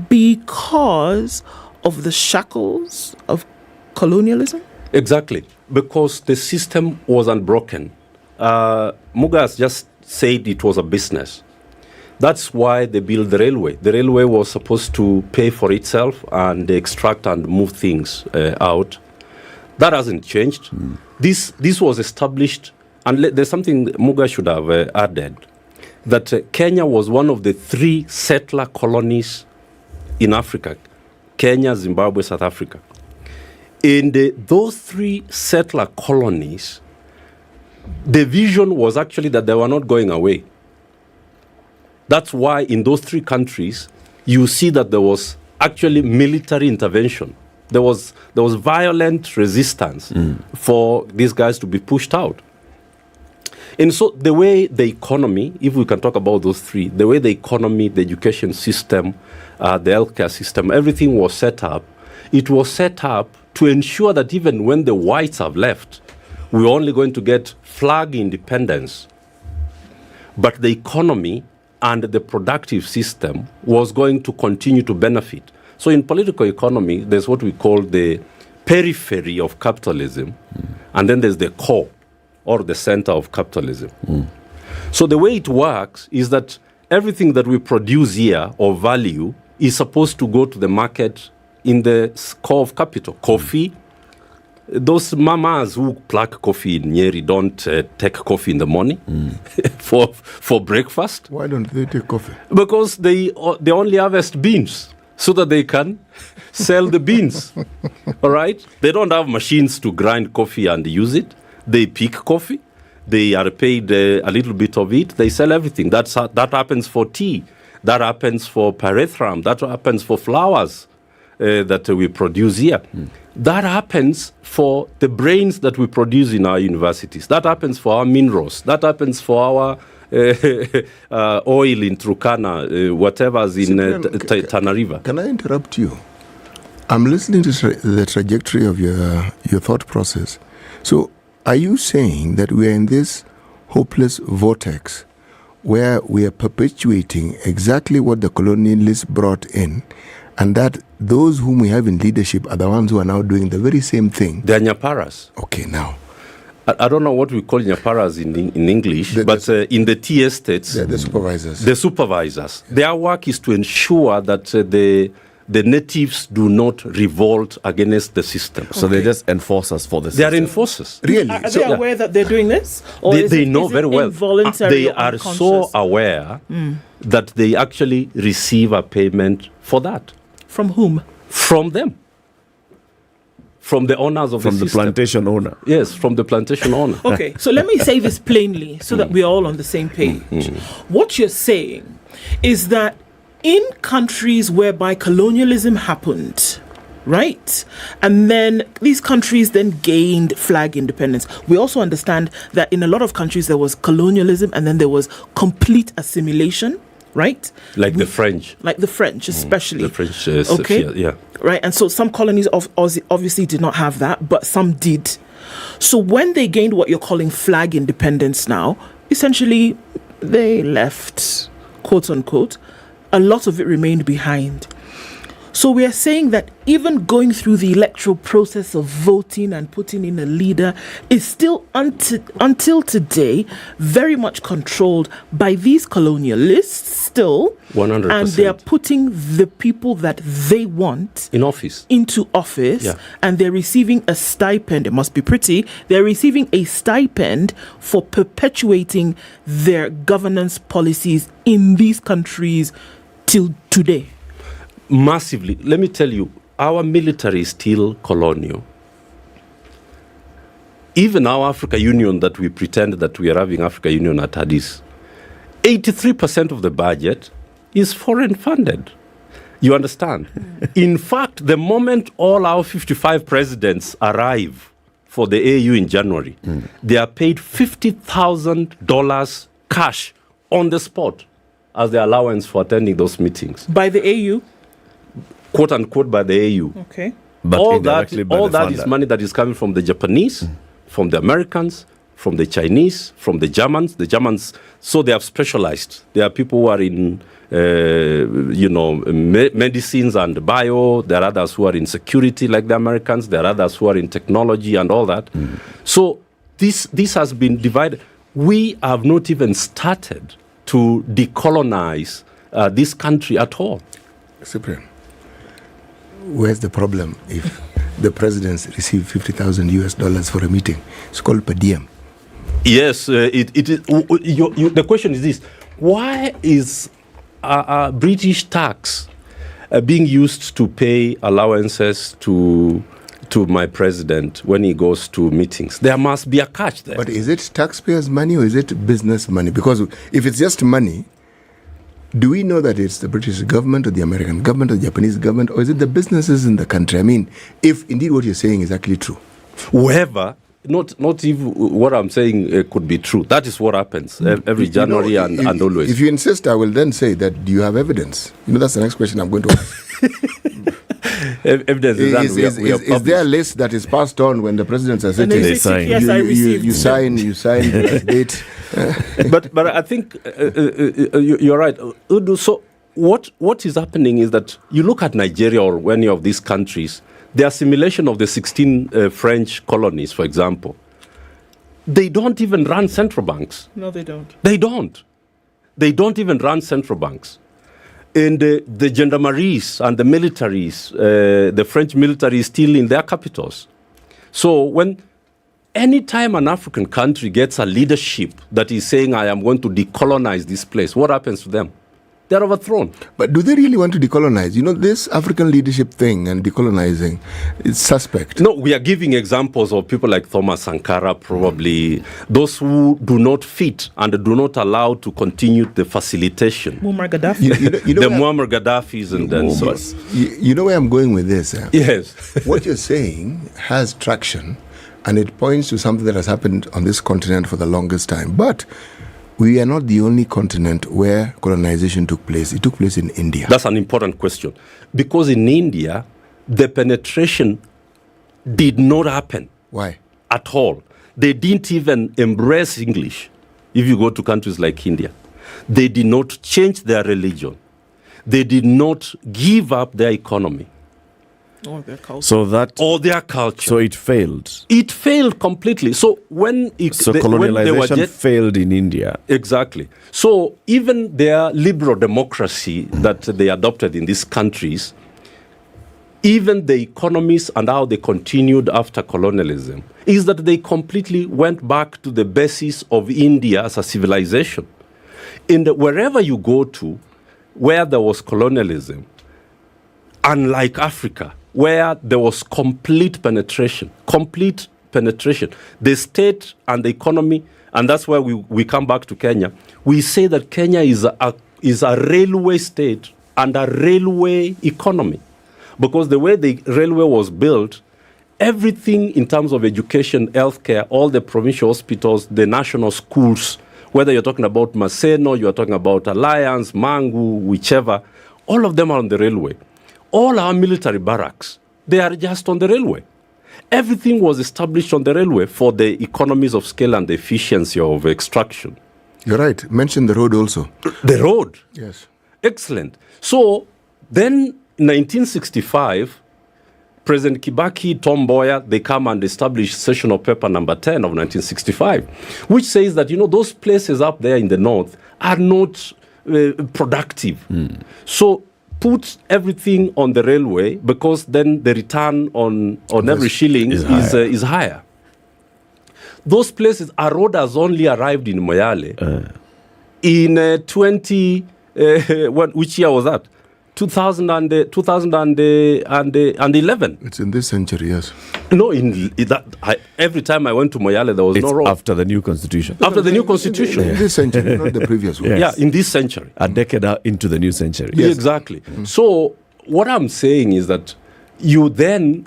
because of the shackles of colonialism? Exactly, because the system was unbroken. Muga has just said it was a business. That's why they built the railway. The railway was supposed to pay for itself and extract and move things out. That hasn't changed. This was established, and there's something Muga should have added, that Kenya was one of the 3 settler colonies in Africa: Kenya, Zimbabwe, South Africa. In those 3 settler colonies, the vision was actually that they were not going away. That's why in those 3 countries, you see that there was actually military intervention. There was violent resistance for these guys to be pushed out. And so the way the economy, if we can talk about those three, the way the economy, the education system, the healthcare system, everything was set up, it was set up to ensure that even when the whites have left, we're only going to get flag independence. But the economy and the productive system was going to continue to benefit. So in political economy, there's what we call the periphery of capitalism, and then there's the core, or the center of capitalism. So the way it works is that everything that we produce here of value is supposed to go to the market in the core of capital. Coffee, those mamas who pluck coffee in Nyeri don't take coffee in the morning for breakfast. Why don't they take coffee? Because they only harvest beans so that they can sell the beans. All right? They don't have machines to grind coffee and use it. They pick coffee. They are paid a little bit of it. They sell everything. That happens for tea. That happens for pyrethrum. That happens for flowers that we produce here. That happens for the brains that we produce in our universities. That happens for our minerals. That happens for our oil in Turkana, whatever's in Tana River. Can I interrupt you? I'm listening to the trajectory of your thought process. So are you saying that we are in this hopeless vortex where we are perpetuating exactly what the colonialists brought in, and that those whom we have in leadership are the ones who are now doing the very same thing? They're nyaparas. Okay, now. I don't know what we call nyaparas in English, but in the tea estates... They're the supervisors. The supervisors. Their work is to ensure that the natives do not revolt against the system. So they're just enforcers for the system. They are enforcers. Really? Are they aware that they're doing this? Or they know very well. They are unconscious? so aware that they actually receive a payment for that. From whom? From them. From the owners of the system. From the plantation owner. Yes, from the plantation owner. Okay, so let me say this plainly so that we're all on the same page. What you're saying is that in countries whereby colonialism happened, right? And then these countries then gained flag independence. We also understand that in a lot of countries there was colonialism and then there was complete assimilation, right? Like the French. Like the French, especially. The French, okay? Yeah. Right, and so some colonies obviously did not have that, but some did. So when they gained what you're calling flag independence now, essentially they left, quote unquote. A lot of it remained behind. So we are saying that even going through the electoral process of voting and putting in a leader is still until today very much controlled by these colonialists still. 100%. And they are putting the people that they want in office into office, and they're receiving a stipend. It must be pretty. They're receiving a stipend for perpetuating their governance policies in these countries till today. Massively. Let me tell you, our military is still colonial. Even our Africa Union that we pretend that we are having Africa Union at Addis, 83% of the budget is foreign funded. You understand? In fact, the moment all our 55 presidents arrive for the AU in January, they are paid $50,000 cash on the spot as the allowance for attending those meetings. By the AU? Quote unquote by the AU. Okay. But all that is money that is coming from the Japanese, from the Americans, from the Chinese, from the Germans. The Germans, so they have specialized. There are people who are in, medicines and bio. There are others who are in security like the Americans. There are others who are in technology and all that. So this has been divided. We have not even started to decolonize this country at all. Cyprian, where's the problem if the presidents receive $50,000 for a meeting? It's called per diem. Yes, it is. The question is this: why is British tax being used to pay allowances to my president when he goes to meetings? There must be a catch there. But is it taxpayers' money or is it business money? Because if it's just money, do we know that it's the British government or the American government or the Japanese government, or is it the businesses in the country? I mean, if indeed what you're saying is actually true. Whoever not even what I'm saying could be true. That is what happens every January and always. If you insist, I will then say that, do you have evidence? That's the next question I'm going to ask. Evidence is there a list that is passed on when the presidents are sitting? They sign. Yes, I received. You sign the date. but I think you're right. So what is happening is that you look at Nigeria or any of these countries, the assimilation of the 16 French colonies, for example, they don't even run central banks. No, they don't. They don't. They don't even run central banks. And the gendarmeries and the militaries, the French military is still in their capitals. So any time an African country gets a leadership that is saying, I am going to decolonize this place, what happens to them? They're overthrown. But do they really want to decolonize? This African leadership thing and decolonizing is suspect. No, we are giving examples of people like Thomas Sankara, probably those who do not fit and do not allow to continue the facilitation. Muammar Gaddafi. The Muammar Gaddafis and then so. You know where I'm going with this? Yes. What you're saying has traction, and it points to something that has happened on this continent for the longest time. But we are not the only continent where colonization took place. It took place in India. That's an important question. Because in India, the penetration did not happen. Why? At all. They didn't even embrace English. If you go to countries like India, they did not change their religion. They did not give up their economy. Or their culture. Or their culture. So it failed. It failed completely. So colonialization failed in India. Exactly. So even their liberal democracy that they adopted in these countries, even the economies and how they continued after colonialism, is that they completely went back to the basis of India as a civilization. Wherever you go to, where there was colonialism, unlike Africa, where there was complete penetration, the state and the economy, and that's where we come back to Kenya. We say that Kenya is a railway state and a railway economy, because the way the railway was built, everything in terms of education, healthcare, all the provincial hospitals, the national schools, whether you're talking about Maseno, you're talking about Alliance, Mangu, whichever, all of them are on the railway. All our military barracks, they are just on the railway. Everything was established on the railway for the economies of scale and the efficiency of extraction. You're right. Mention the road also. The road? Yes. Excellent. So then 1965, President Kibaki, Tom Mboya, they come and establish sessional paper number 10 of 1965, which says that, those places up there in the north are not productive. So put everything on the railway, because then the return on every shilling is higher. Those places, a road has only arrived in Moyale in which year was that? 2011. It's in this century, yes. No, every time I went to Moyale, there was no road. After the new constitution. After the new constitution. In this century, not the previous one. Yes. Yeah, in this century. A decade into the new century. Yes. Exactly. So what I'm saying is that you then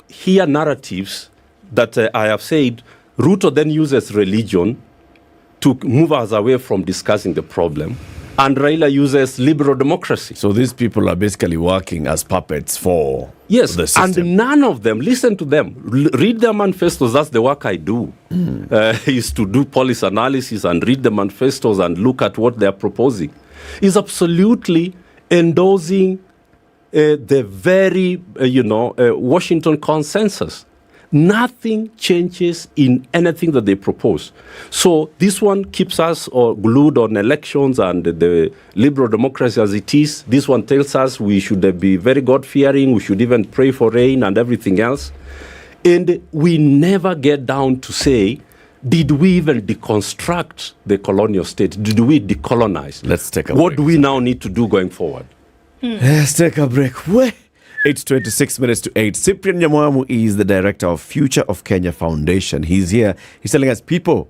hear narratives that I have said, Ruto then uses religion to move us away from discussing the problem, and Raila uses liberal democracy. So these people are basically working as puppets for the system. And none of them, listen to them, read their manifestos. That's the work I do, is to do policy analysis and read the manifestos and look at what they're proposing. Is absolutely endorsing the very, Washington consensus. Nothing changes in anything that they propose. So this one keeps us glued on elections and the liberal democracy as it is. This one tells us we should be very God-fearing, we should even pray for rain and everything else. And we never get down to say, did we even deconstruct the colonial state? Did we decolonize? Let's take a break. What do we now need to do going forward? Let's take a break. It's 26 minutes to 8. Cyprian Nyamwamu is the director of Future of Kenya Foundation. He's here. He's telling us, people.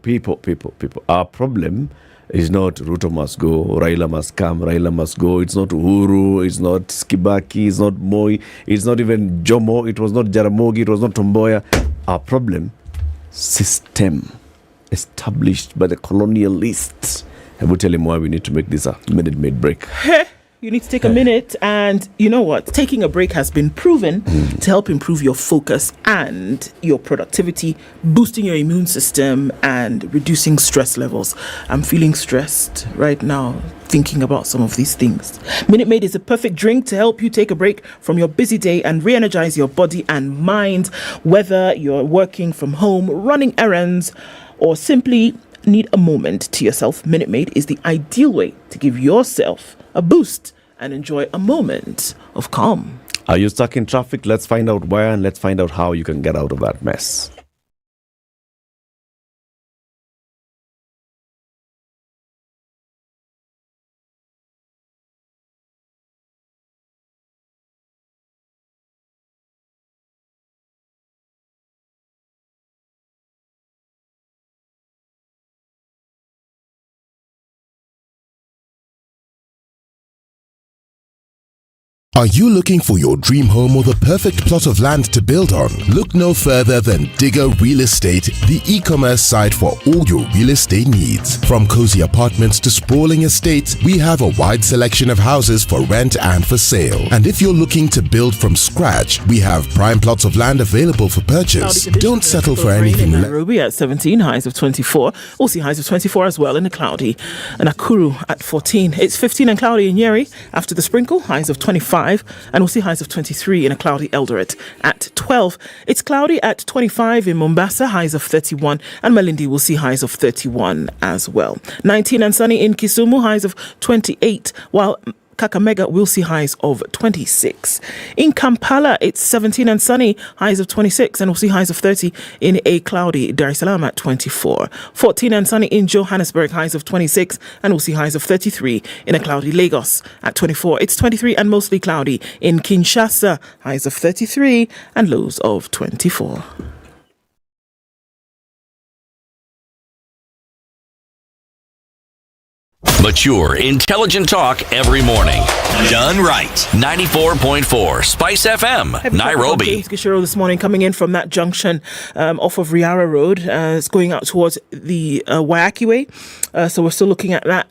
Our problem is not Ruto must go, Raila must come, Raila must go. It's not Uhuru, it's not Kibaki, it's not Moi, it's not even Jomo, it was not Jaramogi, it was not Tomboya. Our problem system established by the colonialists. I will tell him why we need to make this a minute break. You need to take a minute, and you know what? Taking a break has been proven to help improve your focus and your productivity, boosting your immune system and reducing stress levels. I'm feeling stressed right now thinking about some of these things. Minute Maid is a perfect drink to help you take a break from your busy day and re-energize your body and mind, whether you're working from home, running errands, or simply need a moment to yourself. Minute Maid is the ideal way to give yourself a boost and enjoy a moment of calm. Are you stuck in traffic? Let's find out where, and let's find out how you can get out of that mess. Are you looking for your dream home or the perfect plot of land to build on? Look no further than Digger Real Estate, the e-commerce site for all your real estate needs. From cozy apartments to sprawling estates, we have a wide selection of houses for rent and for sale. And if you're looking to build from scratch, we have prime plots of land available for purchase. Don't settle for anything less. Nairobi at 17, highs of 24. We'll see highs of 24 as well in the cloudy. And Nakuru at 14. It's 15 and cloudy in Nyeri. After the sprinkle, highs of 25. And we'll see highs of 23 in a cloudy Eldoret at 12. It's cloudy at 25 in Mombasa, highs of 31. And Malindi will see highs of 31 as well. 19 and sunny in Kisumu, highs of 28. While Kakamega will see highs of 26. In Kampala, it's 17 and sunny, highs of 26, and we'll see highs of 30 in a cloudy Dar es Salaam at 24. 14 and sunny in Johannesburg, highs of 26, and we'll see highs of 33 in a cloudy Lagos at 24. It's 23 and mostly cloudy in Kinshasa, highs of 33 and lows of 24. Mature, intelligent talk every morning. Done right. 94.4 Spice FM, Nairobi. James Gishiro this morning coming in from that junction off of Riara Road. It's going out towards the Waiaki Way. So we're still looking at that.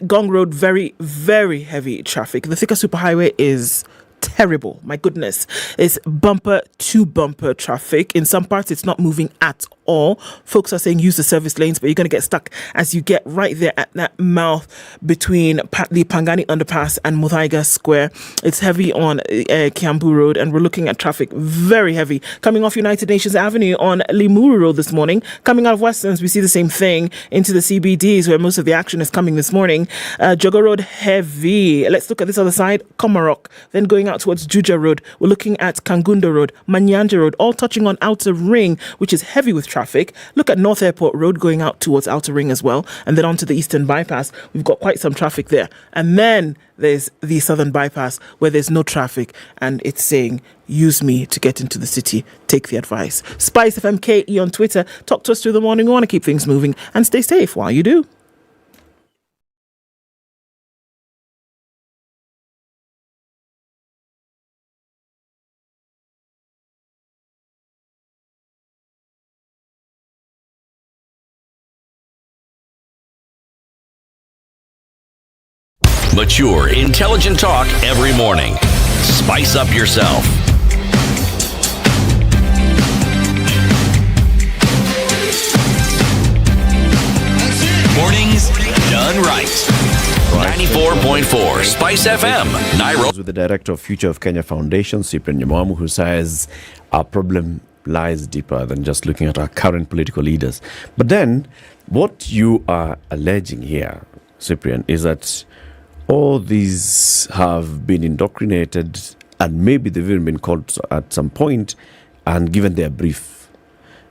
Gong Road, very, very heavy traffic. The Thika Superhighway is terrible. My goodness. It's bumper to bumper traffic. In some parts, it's not moving at all. Folks are saying use the service lanes, but you're going to get stuck as you get right there at that mouth between the Pangani Underpass and Muthaiga Square. It's heavy on Kiambu Road, and we're looking at traffic very heavy. Coming off United Nations Avenue on Limuru Road this morning. Coming out of Westlands, we see the same thing into the CBDs where most of the action is coming this morning. Jogo Road, heavy. Let's look at this other side, Komarok. Then going out towards Juja Road, we're looking at Kangundo Road, Manyanja Road, all touching on Outer Ring, which is heavy with traffic. Look at North Airport Road going out towards Outer Ring as well, and then onto the Eastern Bypass. We've got quite some traffic there. And then there's the Southern Bypass where there's no traffic, and it's saying, use me to get into the city. Take the advice. SpiceFM KE on Twitter. Talk to us through the morning. We want to keep things moving and stay safe while you do. Mature, intelligent talk every morning. Spice up yourself. Mornings done right. 94.4 Spice FM, Nairobi. With the director of Future of Kenya Foundation, Cyprian Nyamamu, who says our problem lies deeper than just looking at our current political leaders. But then, what you are alleging here, Cyprian, is that all these have been indoctrinated, and maybe they've even been called at some point and given their brief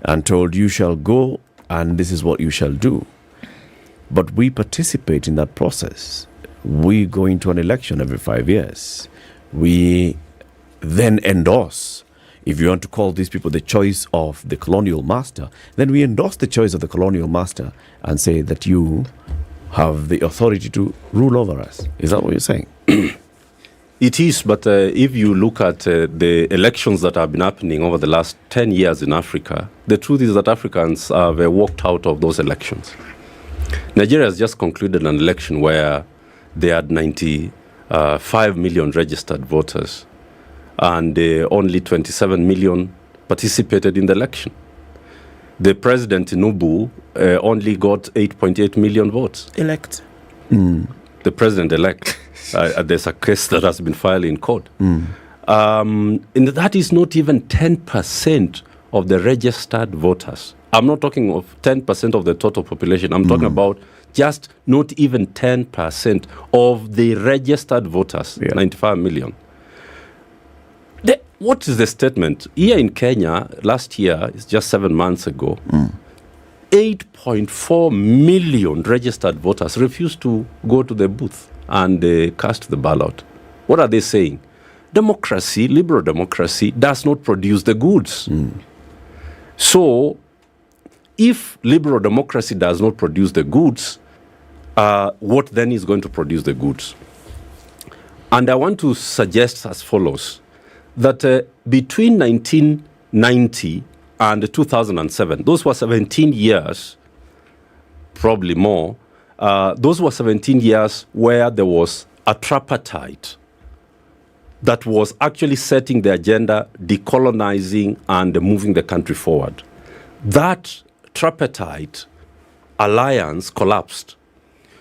and told, you shall go and this is what you shall do. But we participate in that process. We go into an election every 5 years. We then endorse. If you want to call these people the choice of the colonial master, then we endorse the choice of the colonial master and say that you have the authority to rule over us. Is that what you're saying? It is, but if you look at the elections that have been happening over the last 10 years in Africa, the truth is that Africans have walked out of those elections. Nigeria has just concluded an election where they had 95 million registered voters, and only 27 million participated in the election. The president, Tinubu, only got 8.8 million votes. Elect. The president-elect. There's a case that has been filed in court. And that is not even 10% of the registered voters. I'm not talking of 10% of the total population. I'm talking about just not even 10% of the registered voters, 95 million. What is the statement? Here in Kenya, last year, it's just 7 months ago, 8.4 million registered voters refused to go to the booth and cast the ballot. What are they saying? Democracy, liberal democracy, does not produce the goods. So, if liberal democracy does not produce the goods, what then is going to produce the goods? And I want to suggest as follows, that between 1990 and 2007, those were 17 years, probably more, those were 17 years where there was a tripartite that was actually setting the agenda, decolonizing and moving the country forward. That tripartite alliance collapsed.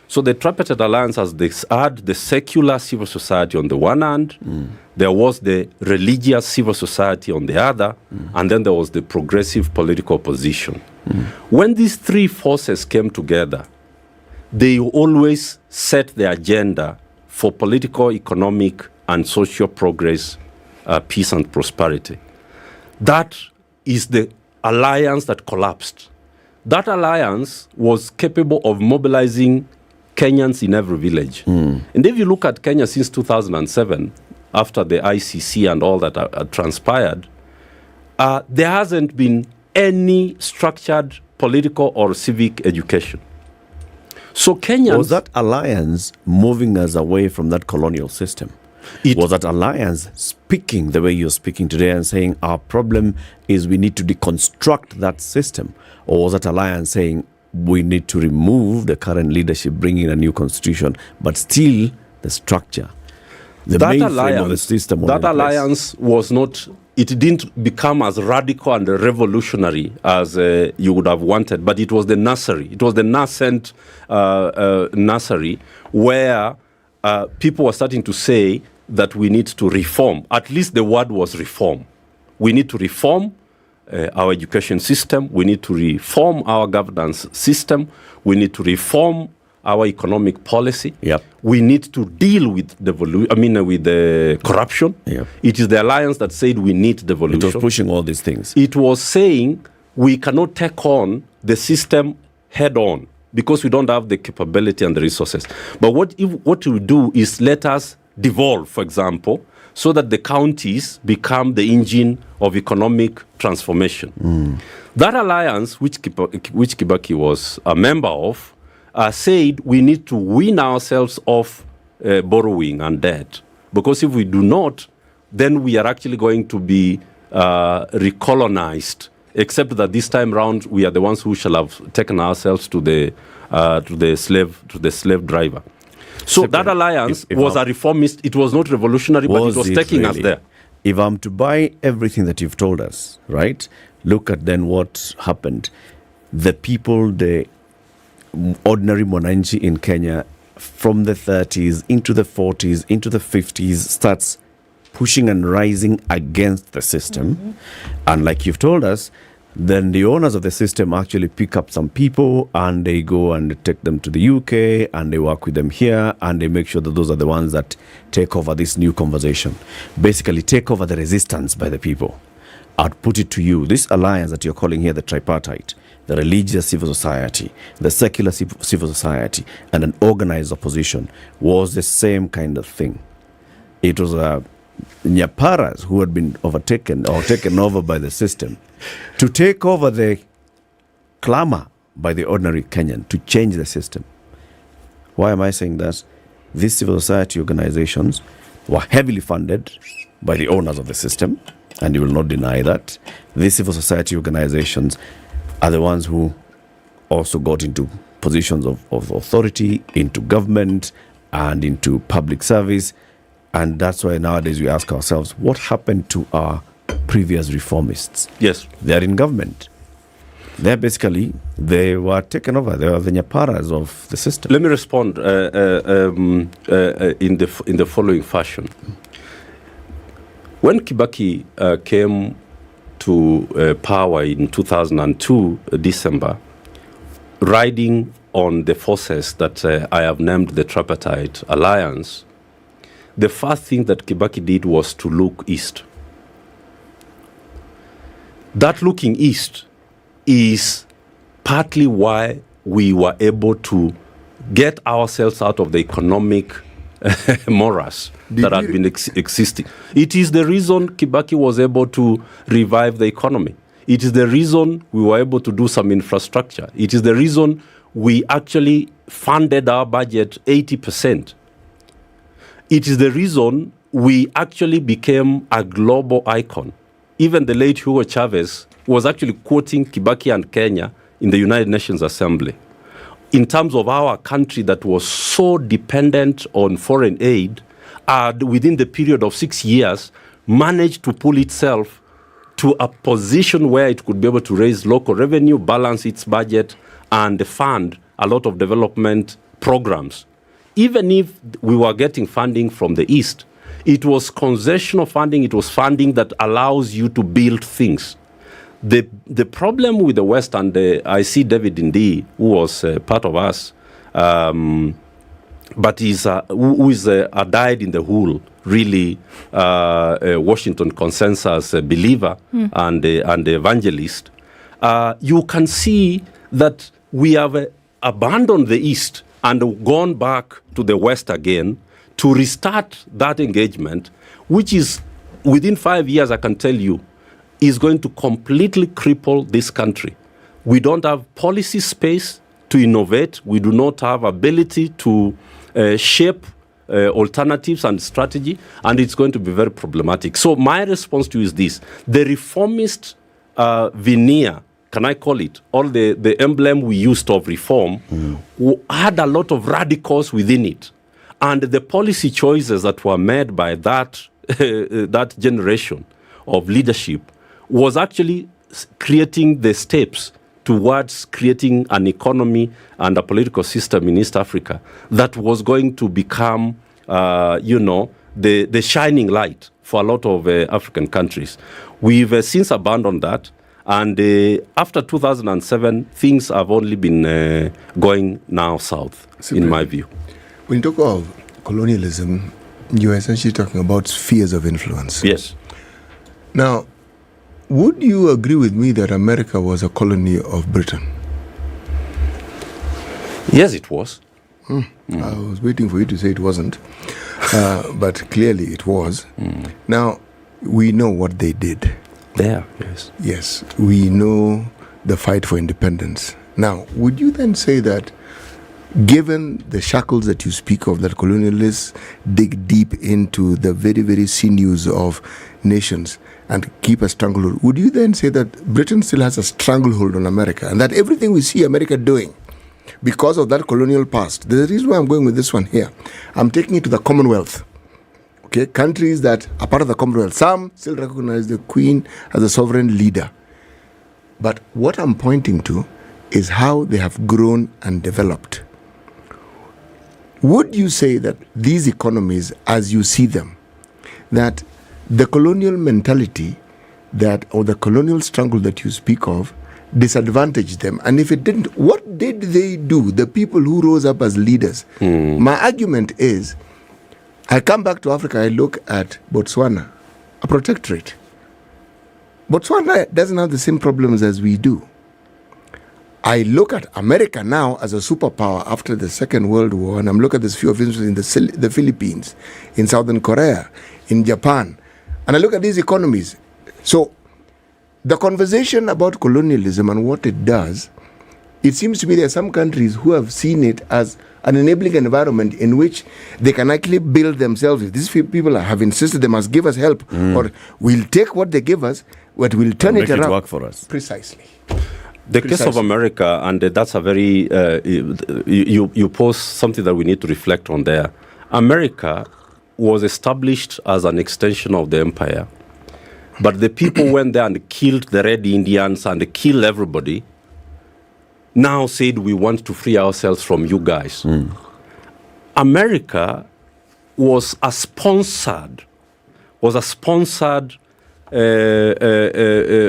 So the tripartite alliance had the secular civil society on the one hand, there was the religious civil society on the other, and then there was the progressive political opposition. When these three forces came together, they always set the agenda for political, economic, and social progress, peace and prosperity. That is the alliance that collapsed. That alliance was capable of mobilizing Kenyans in every village. And if you look at Kenya since 2007, after the ICC and all that transpired, there hasn't been any structured political or civic education. So Kenyans... Was that alliance moving us away from that colonial system? Was that alliance speaking the way you're speaking today and saying our problem is we need to deconstruct that system? Or was that alliance saying we need to remove the current leadership, bring in a new constitution, but still the structure, the mainframe of the system? That alliance was not, it didn't become as radical and revolutionary as you would have wanted, but it was the nursery. It was the nascent nursery where people were starting to say that we need to reform. At least the word was reform. We need to reform our education system. We need to reform our governance system. We need to reform our economic policy. We need to deal with the corruption. It is the alliance that said we need devolution. It was pushing all these things. It was saying we cannot take on the system head on because we don't have the capability and the resources. But what we do is let us devolve, for example, so that the counties become the engine of economic transformation. That alliance, which Kibaki was a member of, said we need to wean ourselves off borrowing and debt. Because if we do not, then we are actually going to be recolonized, except that this time round we are the ones who shall have taken ourselves to the slave driver. So that alliance was a reformist. It was not revolutionary, but it was taking us there. If I'm to buy everything that you've told us, right, look at then what happened. The people, the ordinary mwananchi in Kenya, from the 30s into the 40s, into the 50s, starts pushing and rising against the system. And like you've told us, then the owners of the system actually pick up some people and they go and take them to the UK and they work with them here and they make sure that those are the ones that take over this new conversation. Basically take over the resistance by the people. I'd put it to you, this alliance that you're calling here the tripartite, the religious civil society, the secular civil society, and an organized opposition was the same kind of thing. It was Nyaparas who had been overtaken or taken over by the system to take over the clamor by the ordinary Kenyan to change the system. Why am I saying that? These civil society organizations were heavily funded by the owners of the system, and you will not deny that. These civil society organizations are the ones who also got into positions of authority, into government, and into public service. And that's why nowadays we ask ourselves, what happened to our previous reformists? Yes. They're in government. They were taken over. They were the nyaparas of the system. Let me respond in the following fashion. When Kibaki came to power in 2002, December, riding on the forces that I have named the Tripartite Alliance, the first thing that Kibaki did was to look east. That looking east is partly why we were able to get ourselves out of the economic morass that had been existing. It is the reason Kibaki was able to revive the economy. It is the reason we were able to do some infrastructure. It is the reason we actually funded our budget 80%. It is the reason we actually became a global icon. Even the late Hugo Chavez was actually quoting Kibaki and Kenya in the United Nations Assembly. In terms of our country that was so dependent on foreign aid, within the period of 6 years, managed to pull itself to a position where it could be able to raise local revenue, balance its budget, and fund a lot of development programs. Even if we were getting funding from the East, it was concessional funding, it was funding that allows you to build things. The problem with the West, and I see David Ndii, who was part of us, but who is a dyed-in-the-wool, really Washington consensus believer and evangelist. You can see that we have abandoned the East and gone back to the West again to restart that engagement, which is, within 5 years, I can tell you, is going to completely cripple this country. We don't have policy space to innovate. We do not have ability to shape alternatives and strategy, and it's going to be very problematic. So my response to you is this. The reformist veneer, can I call it, or the emblem we used of reform, had a lot of radicals within it. And the policy choices that were made by that generation of leadership was actually creating the steps towards creating an economy and a political system in East Africa that was going to become, the shining light for a lot of African countries. We've since abandoned that. And after 2007, things have only been going now south, in my view. When you talk of colonialism, you're essentially talking about spheres of influence. Yes. Now, would you agree with me that America was a colony of Britain? Yes, it was. I was waiting for you to say it wasn't, but clearly it was. Now, we know what they did. There, yes. Yes, we know the fight for independence. Now, would you then say that, given the shackles that you speak of, that colonialists dig deep into the very, very sinews of nations and keep a stranglehold, would you then say that Britain still has a stranglehold on America, and that everything we see America doing because of that colonial past? There's a reason why I'm going with this one here. I'm taking it to the Commonwealth. Okay, countries that are part of the Commonwealth, some still recognize the Queen as a sovereign leader. But what I'm pointing to is how they have grown and developed. Would you say that these economies, as you see them, that the colonial mentality or the colonial struggle that you speak of disadvantaged them? And if it didn't, what did they do, the people who rose up as leaders? My argument is, I come back to Africa, I look at Botswana, a protectorate. Botswana doesn't have the same problems as we do. I look at America now as a superpower after the Second World War, and I'm looking at this few of influence in the Philippines, in Southern Korea, in Japan, and I look at these economies. So the conversation about colonialism and what it does, it seems to me there are some countries who have seen it as an enabling environment in which they can actually build themselves. If these people have insisted they must give us help, or we'll take what they give us, but we'll turn it around. Make it work for us. Precisely. The case of America, and that's a very, you pose something that we need to reflect on there. America was established as an extension of the empire, but the people went there and killed the Red Indians and killed everybody. Now said we want to free ourselves from you guys. America was a sponsored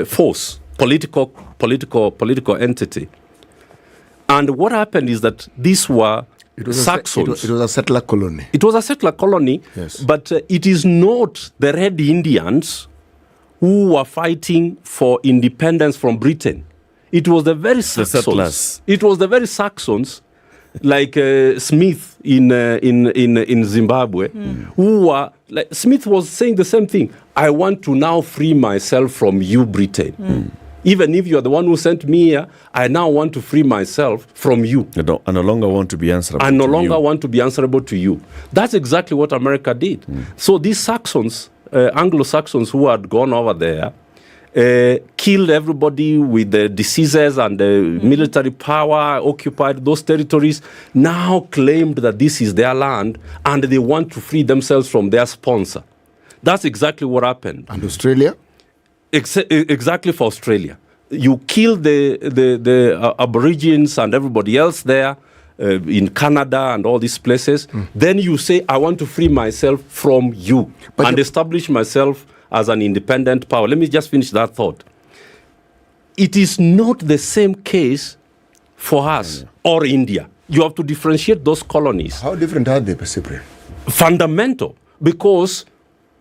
force, political entity. And what happened is that these were Saxons. It was a settler colony. It was a settler colony, yes. But it is not the Red Indians who were fighting for independence from Britain. It was the very Saxons. It was the very Saxons, like Smith in Zimbabwe, who were like Smith was saying the same thing. I want to now free myself from you, Britain. Even if you are the one who sent me here, I now want to free myself from you. I no longer want to be answerable. I no longer want to be answerable to you. That's exactly what America did. So these Saxons, Anglo-Saxons who had gone over there, killed everybody with the diseases and the military power, occupied those territories, now claimed that this is their land and they want to free themselves from their sponsor. That's exactly what happened. And Australia? Exactly for Australia. You kill the Aborigines and everybody else there in Canada and all these places. Then you say, I want to free myself from you and establish myself as an independent power. Let me just finish that thought. It is not the same case for us or India. You have to differentiate those colonies. How different are they, Cyprian? Fundamental. Because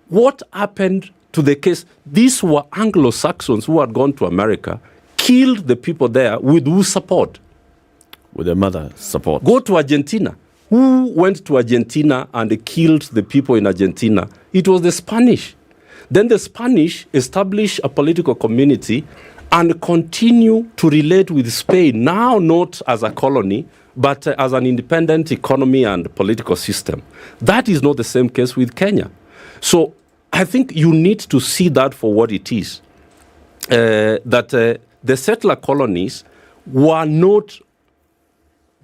what happened to the case, these were Anglo-Saxons who had gone to America, killed the people there with whose support? With their mother's support. Go to Argentina. Who went to Argentina and killed the people in Argentina? It was the Spanish. Then the Spanish established a political community and continue to relate with Spain, now not as a colony, but as an independent economy and political system. That is not the same case with Kenya. So I think you need to see that for what it is. That the settler colonies were not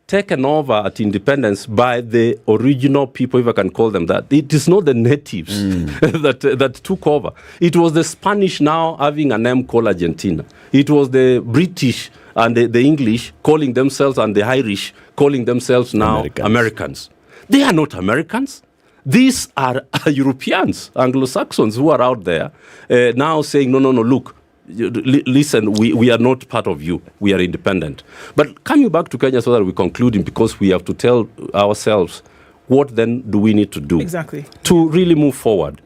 taken over at independence by the original people, if I can call them that. It is not the natives that took over. It was the Spanish now having a name called Argentina. It was the British and the English calling themselves, and the Irish calling themselves now Americans. They are not Americans. These are Europeans, Anglo-Saxons who are out there now saying, no, look, listen, we are not part of you. We are independent. But coming back to Kenya so that we conclude, because we have to tell ourselves, what then do we need to do to really move forward?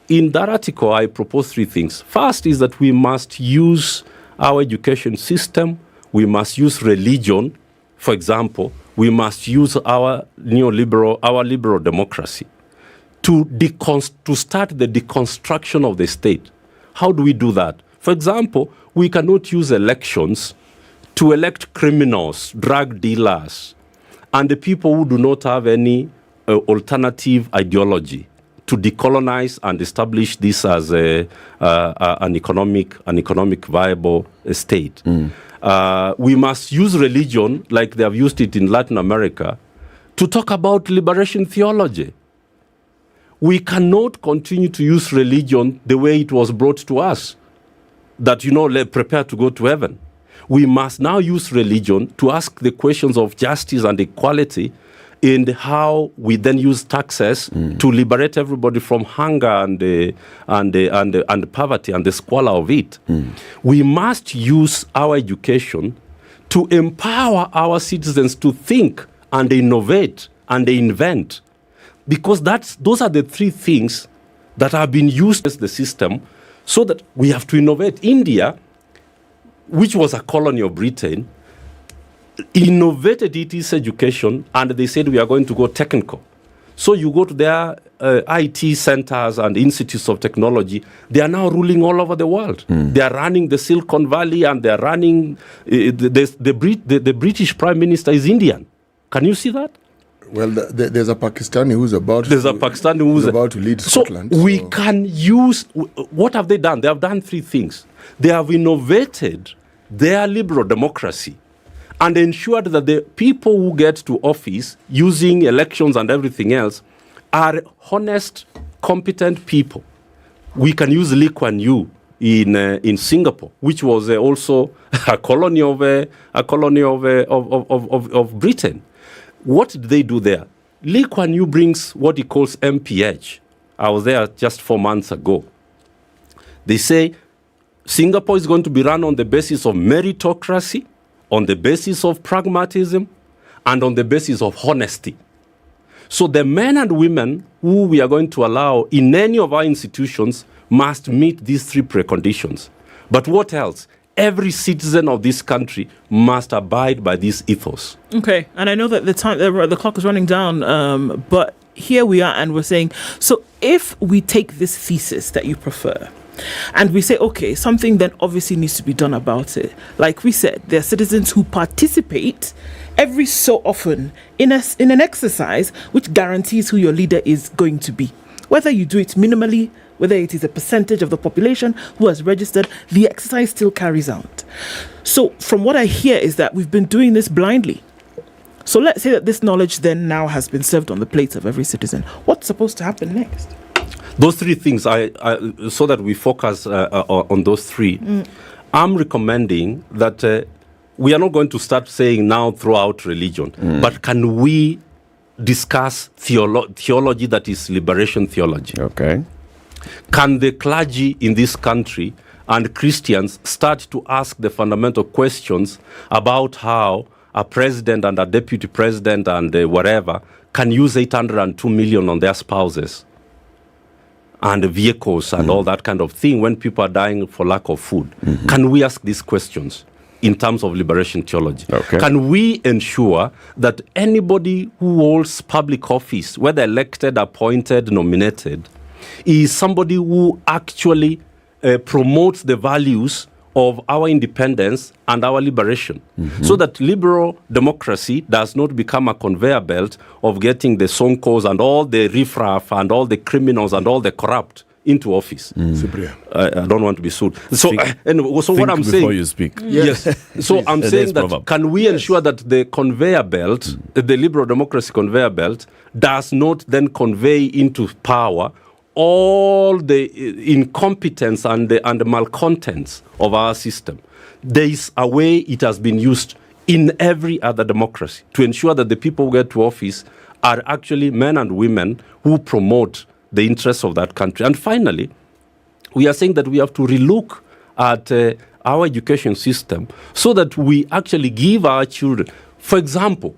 In that article, I propose three things. First is that we must use our education system. We must use religion. For example, we must use our liberal democracy to start the deconstruction of the state. How do we do that? For example, we cannot use elections to elect criminals, drug dealers, and the people who do not have any alternative ideology to decolonize and establish this as an economic viable state. We must use religion, like they have used it in Latin America, to talk about liberation theology. We cannot continue to use religion the way it was brought to us, that, prepare to go to heaven. We must now use religion to ask the questions of justice and equality, and how we then use taxes to liberate everybody from hunger and poverty and the squalor of it. We must use our education to empower our citizens to think and innovate and invent, because those are the three things that have been used as the system, so that we have to innovate. India, which was a colony of Britain, innovated its education, and they said we are going to go technical. So you go to their IT centers and institutes of technology, they are now ruling all over the world. They are running the Silicon Valley, and they are running, the British Prime Minister is Indian. Can you see that? Well, there's a Pakistani who's about to lead Scotland. So we can use, what have they done? They have done three things. They have innovated their liberal democracy and ensured that the people who get to office using elections and everything else are honest, competent people. We can use Lee Kuan Yew in Singapore, which was also a colony of Britain. What did they do there? Lee Kuan Yew brings what he calls MPH. I was there just 4 months ago. They say Singapore is going to be run on the basis of meritocracy, on the basis of pragmatism, and on the basis of honesty. So the men and women who we are going to allow in any of our institutions must meet these three preconditions. But what else? Every citizen of this country must abide by this ethos. Okay, and I know that the clock is running down, but here we are and we're saying, so if we take this thesis that you prefer, and we say, okay, something then obviously needs to be done about it. Like we said, there are citizens who participate every so often in an exercise which guarantees who your leader is going to be. Whether you do it minimally, whether it is a percentage of the population who has registered, the exercise still carries out. So from what I hear is that we've been doing this blindly. So let's say that this knowledge then now has been served on the plates of every citizen. What's supposed to happen next? Those three things, so that we focus on those three, I'm recommending that we are not going to start saying now throughout religion, but can we discuss theology that is liberation theology? Okay. Can the clergy in this country and Christians start to ask the fundamental questions about how a president and a deputy president and whatever can use 802 million on their spouses and vehicles and all that kind of thing when people are dying for lack of food? Can we ask these questions in terms of liberation theology? Okay. Can we ensure that anybody who holds public office, whether elected, appointed, nominated, is somebody who actually promotes the values of our independence and our liberation, so that liberal democracy does not become a conveyor belt of getting the Sonkos and all the riffraff and all the criminals and all the corrupt into office. I don't want to be sued. So what I'm saying, before you speak. Yes. So I'm saying that can we ensure that the conveyor belt, the liberal democracy conveyor belt, does not then convey into power all the incompetence and the malcontents of our system? There is a way it has been used in every other democracy to ensure that the people who get to office are actually men and women who promote the interests of that country. And finally, we are saying that we have to relook at our education system so that we actually give our children, for example,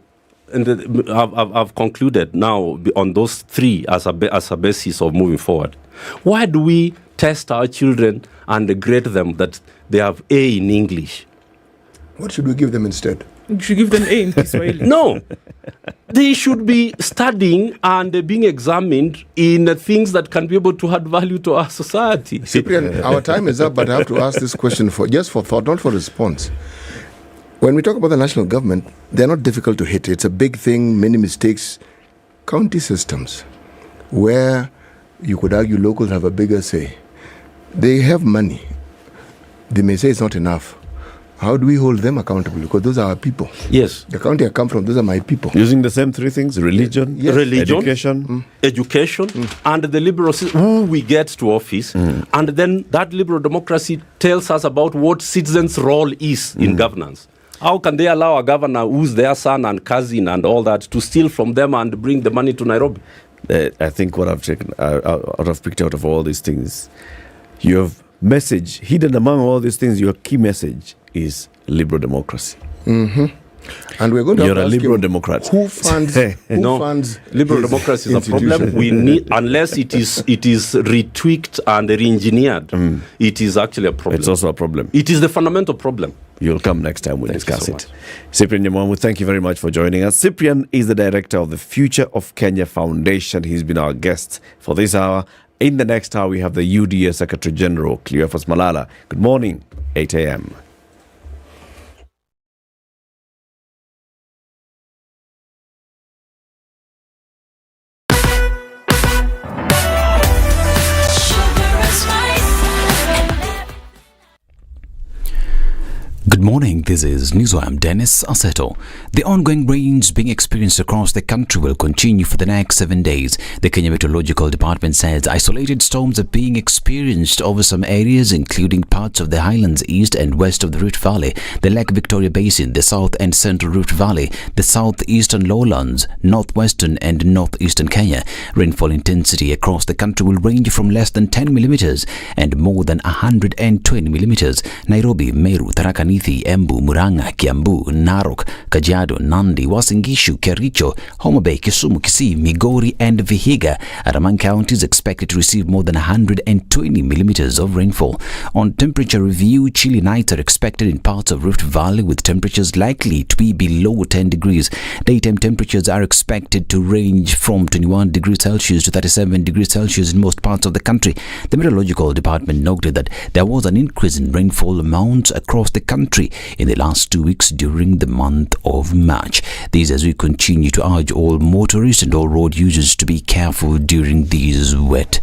and I've concluded now on those three as a basis of moving forward. Why do we test our children and grade them that they have A in English? What should we give them instead? You should give them A in Kiswahili. No. They should be studying and being examined in things that can be able to add value to our society. Cyprian, our time is up, but I have to ask this question for thought, not for response. When we talk about the national government, they're not difficult to hit. It's a big thing, many mistakes. County systems, where you could argue locals have a bigger say. They have money. They may say it's not enough. How do we hold them accountable? Because those are our people. Yes. The county I come from, those are my people. Using the same three things: religion, education, and the liberal system, who we get to office. And then that liberal democracy tells us about what citizens' role is in governance. How can they allow a governor who's their son and cousin and all that to steal from them and bring the money to Nairobi? I think what I've picked out of all these things, your message, hidden among all these things, your key message is liberal democracy. And we're going to You're a liberal Democrat. Who funds? funds liberal democracy is a problem. We need, unless it is retweaked and re-engineered, it is actually a problem. It's also a problem. It is the fundamental problem. You'll come next time we'll discuss so it. Cyprian Nyamwamu, thank you very much for joining us. Cyprian is the director of the Future of Kenya Foundation. He's been our guest for this hour. In the next hour, we have the UDA Secretary General, Cleophas Malala. Good morning, 8 a.m. morning, this is Newswire. I'm Dennis Aseto. The ongoing rains being experienced across the country will continue for the next 7 days. The Kenya Meteorological Department says isolated storms are being experienced over some areas, including parts of the highlands east and west of the Rift Valley, the Lake Victoria Basin, the south and central Rift Valley, the southeastern lowlands, northwestern and northeastern Kenya. Rainfall intensity across the country will range from less than 10 millimeters and more than 120 millimeters. Nairobi, Meru, Tharaka Nithi, Embu, Murang'a, Kiambu, Narok, Kajiado, Nandi, Uasin Gishu, Kericho, Homa Bay, Kisumu, Kisii, Migori and Vihiga are among counties expected to receive more than 120 millimeters of rainfall. On temperature review, chilly nights are expected in parts of Rift Valley with temperatures likely to be below 10 degrees. Daytime temperatures are expected to range from 21 degrees Celsius to 37 degrees Celsius in most parts of the country. The Meteorological Department noted that there was an increase in rainfall amounts across the country in the last 2 weeks during the month of March. This as we continue to urge all motorists and all road users to be careful during these wet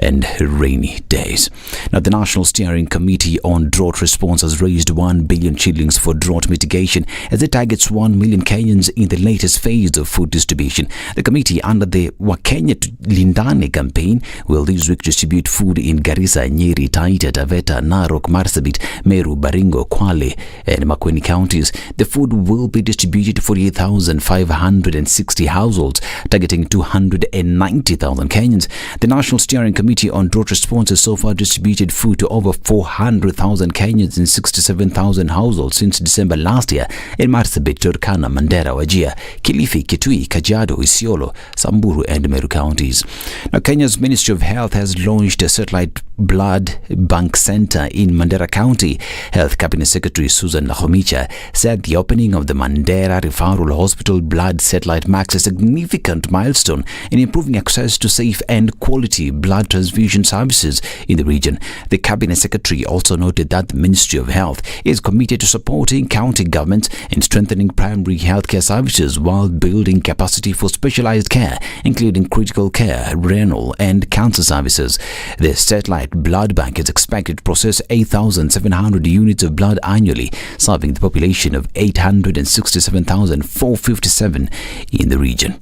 and rainy days. Now, the National Steering Committee on Drought Response has raised 1 billion shillings for drought mitigation as it targets 1 million Kenyans in the latest phase of food distribution. The committee, under the Wakenya Lindane campaign, will this week distribute food in Garissa, Nyeri, Taita, Taveta, Narok, Marsabit, Meru, Baringo, Kwale and Makueni counties. The food will be distributed to 48,560 households, targeting 290,000 Kenyans. The National Steering Committee on Drought Response has so far distributed food to over 400,000 Kenyans in 67,000 households since December last year in Marsabit, Turkana, Mandera, Wajir, Kilifi, Kitui, Kajiado, Isiolo, Samburu and Meru counties. Now, Kenya's Ministry of Health has launched a satellite blood bank center in Mandera County. Health Cabinet Secretary Susan Nakhumicha said the opening of the Mandera Referral Hospital blood satellite marks a significant milestone in improving access to safe and quality blood transfusion services in the region. The Cabinet Secretary also noted that the Ministry of Health is committed to supporting county governments in strengthening primary healthcare services while building capacity for specialized care, including critical care, renal and cancer services. The satellite blood bank is expected to process 8,700 units of blood annually, serving the population of 867,457 in the region.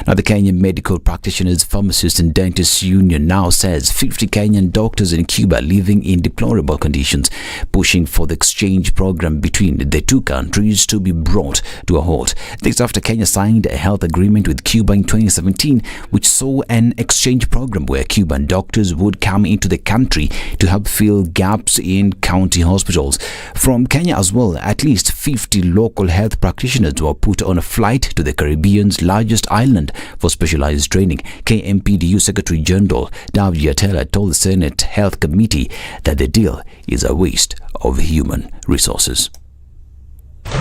Now, the Kenyan Medical Practitioners, Pharmacists and Dentists Union now says 50 Kenyan doctors in Cuba living in deplorable conditions, pushing for the exchange program between the two countries to be brought to a halt. This after Kenya signed a health agreement with Cuba in 2017, which saw an exchange program where Cuban doctors would come into the country to help fill gaps in county hospitals. From Kenya as well, at least 50 local health practitioners were put on a flight to the Caribbean's largest island for specialized training. KMPDU Secretary General Davji Atela told the Senate Health Committee that the deal is a waste of human resources.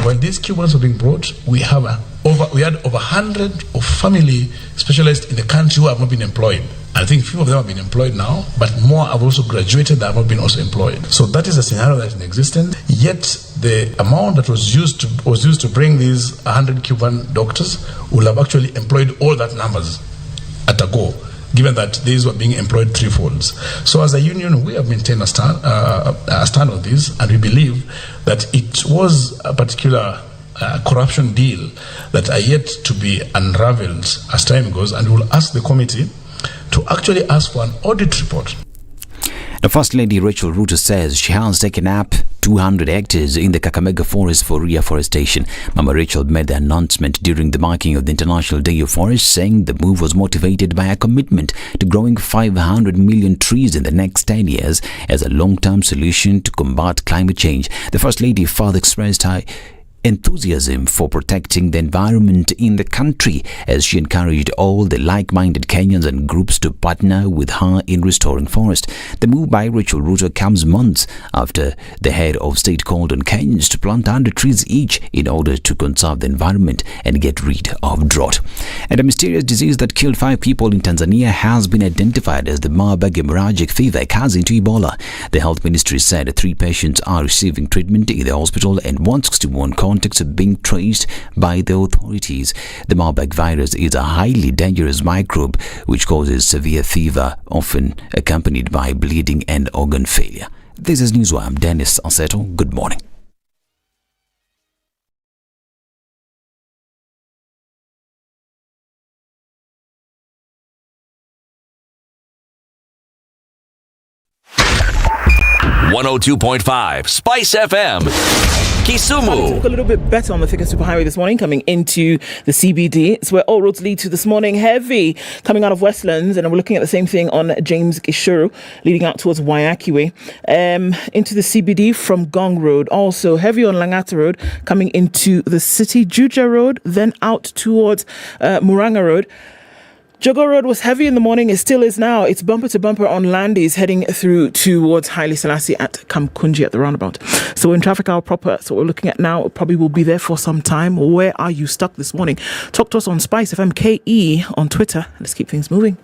When these Cubans were being brought, we had over 100 of family specialists in the country who have not been employed. I think few of them have been employed now, but more have also graduated that have not been also employed. So that is a scenario that is existent. Yet the amount that was used to bring these 100 Cuban doctors will have actually employed all that numbers at a go, given that these were being employed threefolds. So as a union, we have maintained a stand on this, and we believe that it was a particular corruption deal that are yet to be unraveled as time goes, and we will ask the committee to actually ask for an audit report. The First Lady Rachel Ruto says she has taken up 200 hectares in the Kakamega forest for reforestation. Mama Rachel made the announcement during the marking of the International Day of Forests, saying the move was motivated by a commitment to growing 500 million trees in the next 10 years as a long-term solution to combat climate change. The First Lady further expressed her enthusiasm for protecting the environment in the country as she encouraged all the like-minded Kenyans and groups to partner with her in restoring forest. The move by Rachel Ruto comes months after the head of state called on Kenyans to plant 100 trees each in order to conserve the environment and get rid of drought. And a mysterious disease that killed 5 people in Tanzania has been identified as the Marburg hemorrhagic fever, cousin to Ebola. The health ministry said 3 patients are receiving treatment in the hospital and 161 contacts are being traced by the authorities. The Marburg virus is a highly dangerous microbe which causes severe fever, often accompanied by bleeding and organ failure. This is Newswire. I'm Dennis Aseto. Good morning. 102.5 Spice FM. Kisumu. Look a little bit better on the Thika Superhighway this morning, coming into the CBD. It's where all roads lead to this morning. Heavy coming out of Westlands, and we're looking at the same thing on James Gishuru, leading out towards Waiakiwe. Into the CBD from Gong Road. Also heavy on Langata Road, coming into the city. Juja Road, then out towards Muranga Road. Jogo Road was heavy in the morning. It still is now. It's bumper to bumper on Landis heading through towards Haile Selassie at Kamkunji at the roundabout. So in traffic hour proper, so we're looking at now, probably will be there for some time. Where are you stuck this morning? Talk to us on SpiceFM KE on Twitter. Let's keep things moving.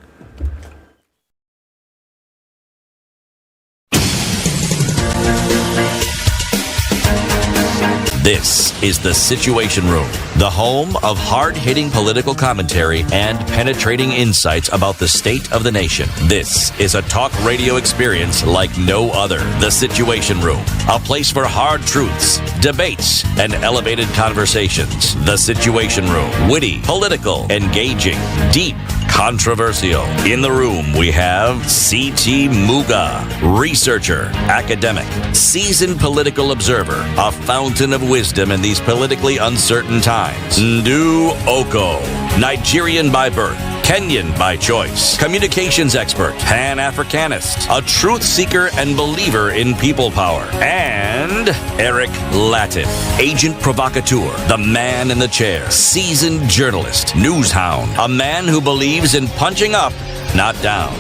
This is The Situation Room, the home of hard-hitting political commentary and penetrating insights about the state of the nation. This is a talk radio experience like no other. The Situation Room, a place for hard truths, debates, and elevated conversations. The Situation Room, witty, political, engaging, deep, controversial. In the room, we have C.T. Muga, researcher, academic, seasoned political observer, a fountain of wisdom in these politically uncertain times. Ndu Oko, Nigerian by birth, Kenyan by choice, communications expert, Pan-Africanist, a truth seeker and believer in people power, and Eric Latin, agent provocateur, the man in the chair, seasoned journalist, news hound, a man who believes in punching up, not down.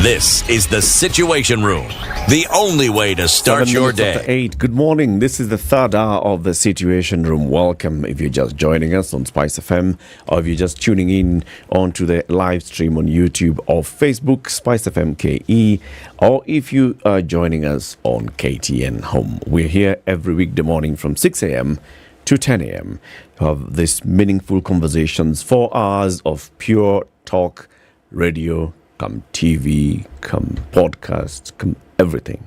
This is The Situation Room, the only way to start your day. 8. Good morning. This is the third hour of The Situation Room. Welcome if you're just joining us on Spice FM, or if you're just tuning in onto the live stream on YouTube or Facebook, Spice FM KE, or if you are joining us on KTN Home. We're here every weekday morning from 6 a.m. to 10 a.m. to have these meaningful conversations, 4 hours of pure talk radio, come TV, come podcast, come everything.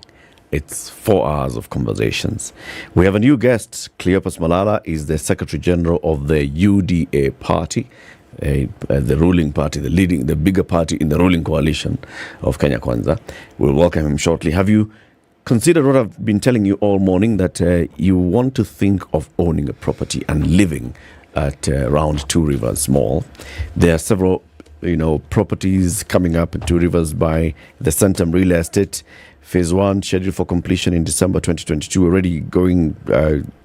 It's 4 hours of conversations. We have a new guest. Cleopas Malala is the Secretary General of the UDA party, the ruling party, the bigger party in the ruling coalition of Kenya Kwanza. We'll welcome him shortly. Have you considered what I've been telling you all morning, that you want to think of owning a property and living at around Two Rivers Mall? There are several properties coming up in Two Rivers by the Centum Real Estate. Phase 1 scheduled for completion in December 2022, already going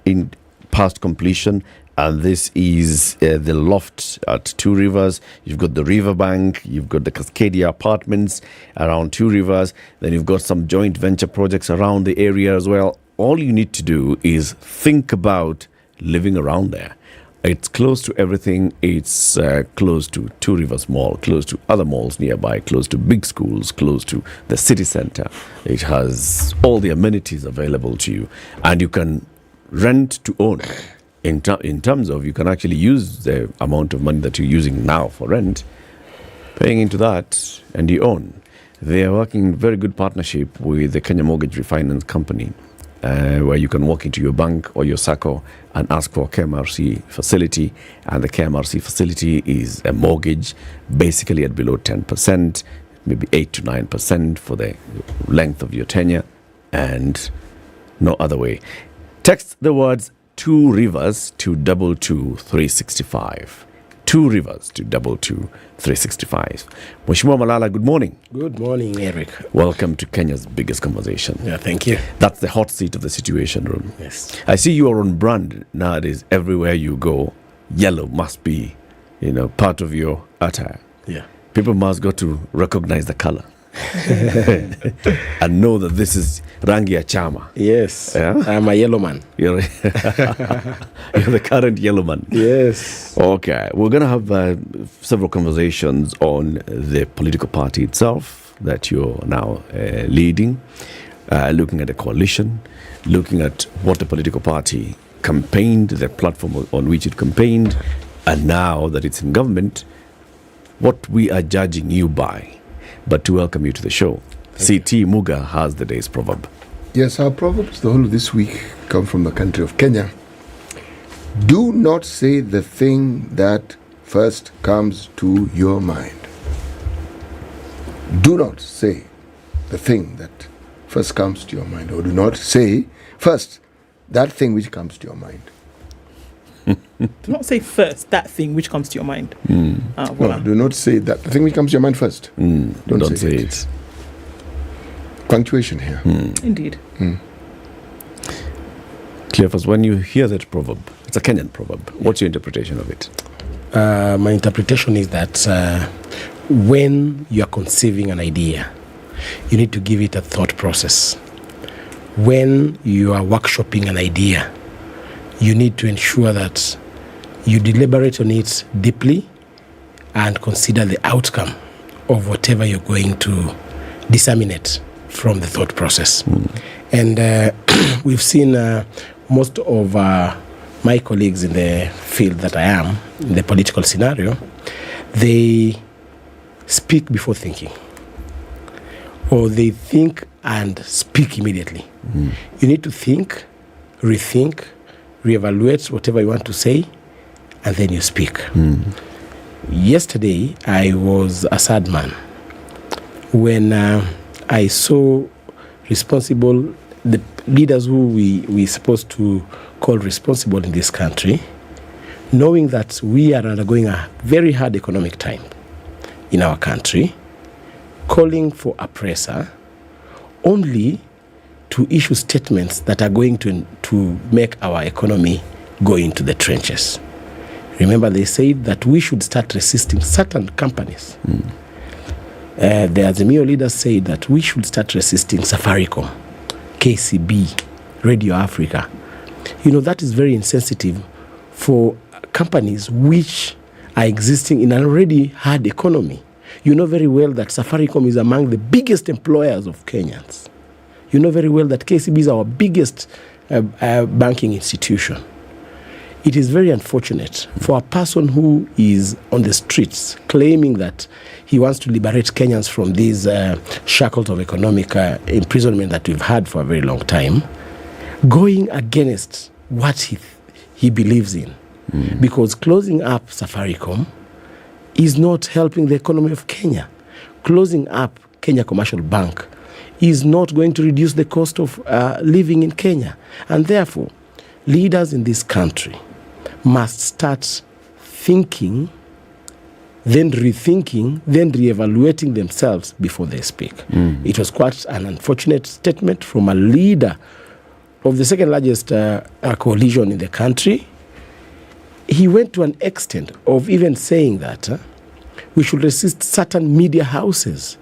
in past completion. And this is the loft at Two Rivers. You've got the Riverbank, you've got the Cascadia apartments around Two Rivers. Then you've got some joint venture projects around the area as well. All you need to do is think about living around there. It's close to everything. It's close to Two Rivers Mall, close to other malls nearby, close to big schools, close to the city center. It has all the amenities available to you, and you can rent to own. In terms of, you can actually use the amount of money that you're using now for rent, paying into that, and you own. They are working in very good partnership with the Kenya Mortgage Refinance Company, where you can walk into your bank or your SACCO and ask for a KMRC facility. And the KMRC facility is a mortgage basically at below 10%, maybe 8 to 9% for the length of your tenure, and no other way. Text the words Two Rivers to 22365. Two Rivers to 22365. Mheshimiwa Malala, good morning. Good morning, Eric. Welcome to Kenya's biggest conversation. Yeah, thank you. That's the hot seat of The Situation Room. Yes. I see you are on brand nowadays. Everywhere you go, yellow must be, part of your attire. Yeah. People must go to recognize the color and know that this is rangi ya chama. Yes. Yeah? I'm a yellow man. You're the current yellow man. Yes. Okay. We're going to have several conversations on the political party itself that you're now leading, looking at the coalition, looking at what the political party campaigned, the platform on which it campaigned, and now that it's in government, what we are judging you by. But to welcome you to the show, C.T. Muga has the day's proverb. Yes, our proverbs the whole of this week come from the country of Kenya. Do not say the thing that first comes to your mind. Do not say the thing that first comes to your mind, or do not say first that thing which comes to your mind. Do not say first that thing which comes to your mind. No, do not say that the thing which comes to your mind first. Don't say it. Punctuation here. Indeed. Cleophas, when you hear that proverb, it's a Kenyan proverb. What's your interpretation of it? My interpretation is that when you are conceiving an idea, you need to give it a thought process. When you are workshopping an idea, you need to ensure that you deliberate on it deeply and consider the outcome of whatever you're going to disseminate from the thought process. And we've seen most of my colleagues in the field that I am, in the political scenario, they speak before thinking, or they think and speak immediately. You need to think, rethink, reevaluate whatever you want to say, and then you speak. Yesterday, I was a sad man when I saw the leaders who we supposed to call responsible in this country, knowing that we are undergoing a very hard economic time in our country, calling for a presser only to issue statements that are going to make our economy go into the trenches. Remember, they said that we should start resisting certain companies. The Azimio leaders said that we should start resisting Safaricom, KCB, Radio Africa. That is very insensitive for companies which are existing in an already hard economy. You know very well that Safaricom is among the biggest employers of Kenyans. You know very well that KCB is our biggest banking institution. It is very unfortunate for a person who is on the streets claiming that he wants to liberate Kenyans from these shackles of economic imprisonment that we've had for a very long time, going against what he believes in. Because closing up Safaricom is not helping the economy of Kenya. Closing up Kenya Commercial Bank is not going to reduce the cost of living in Kenya. And therefore, leaders in this country must start thinking, then rethinking, then reevaluating themselves before they speak. It was quite an unfortunate statement from a leader of the second largest coalition in the country. He went to an extent of even saying that we should resist certain media houses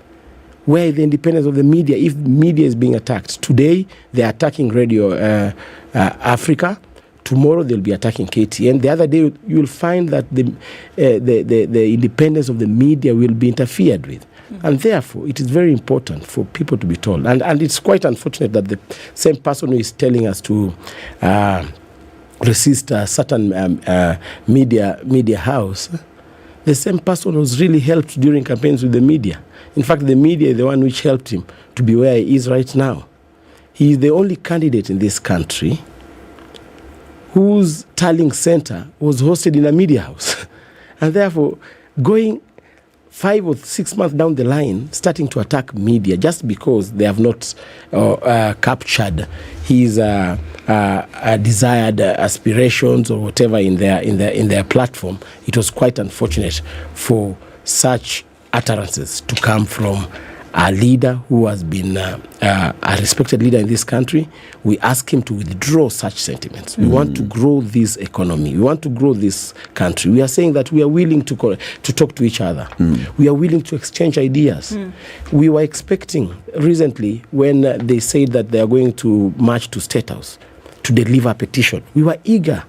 where the independence of the media, if media is being attacked. Today, they're attacking Radio Africa. Tomorrow, they'll be attacking KTN. The other day, you'll find that the independence of the media will be interfered with. And therefore, it is very important for people to be told. And it's quite unfortunate that the same person who is telling us to resist a certain media house, the same person was really helped during campaigns with the media. In fact, the media is the one which helped him to be where he is right now. He is the only candidate in this country whose tallying center was hosted in a media house. And therefore, going 5 or 6 months down the line, starting to attack media just because they have not captured his desired aspirations or whatever in their platform, it was quite unfortunate for such utterances to come from a leader who has been a respected leader in this country. We ask him to withdraw such sentiments. We want to grow this economy. We want to grow this country. We are saying that we are willing to talk to each other. We are willing to exchange ideas. We were expecting recently when they said that they are going to march to State House to deliver a petition. We were eager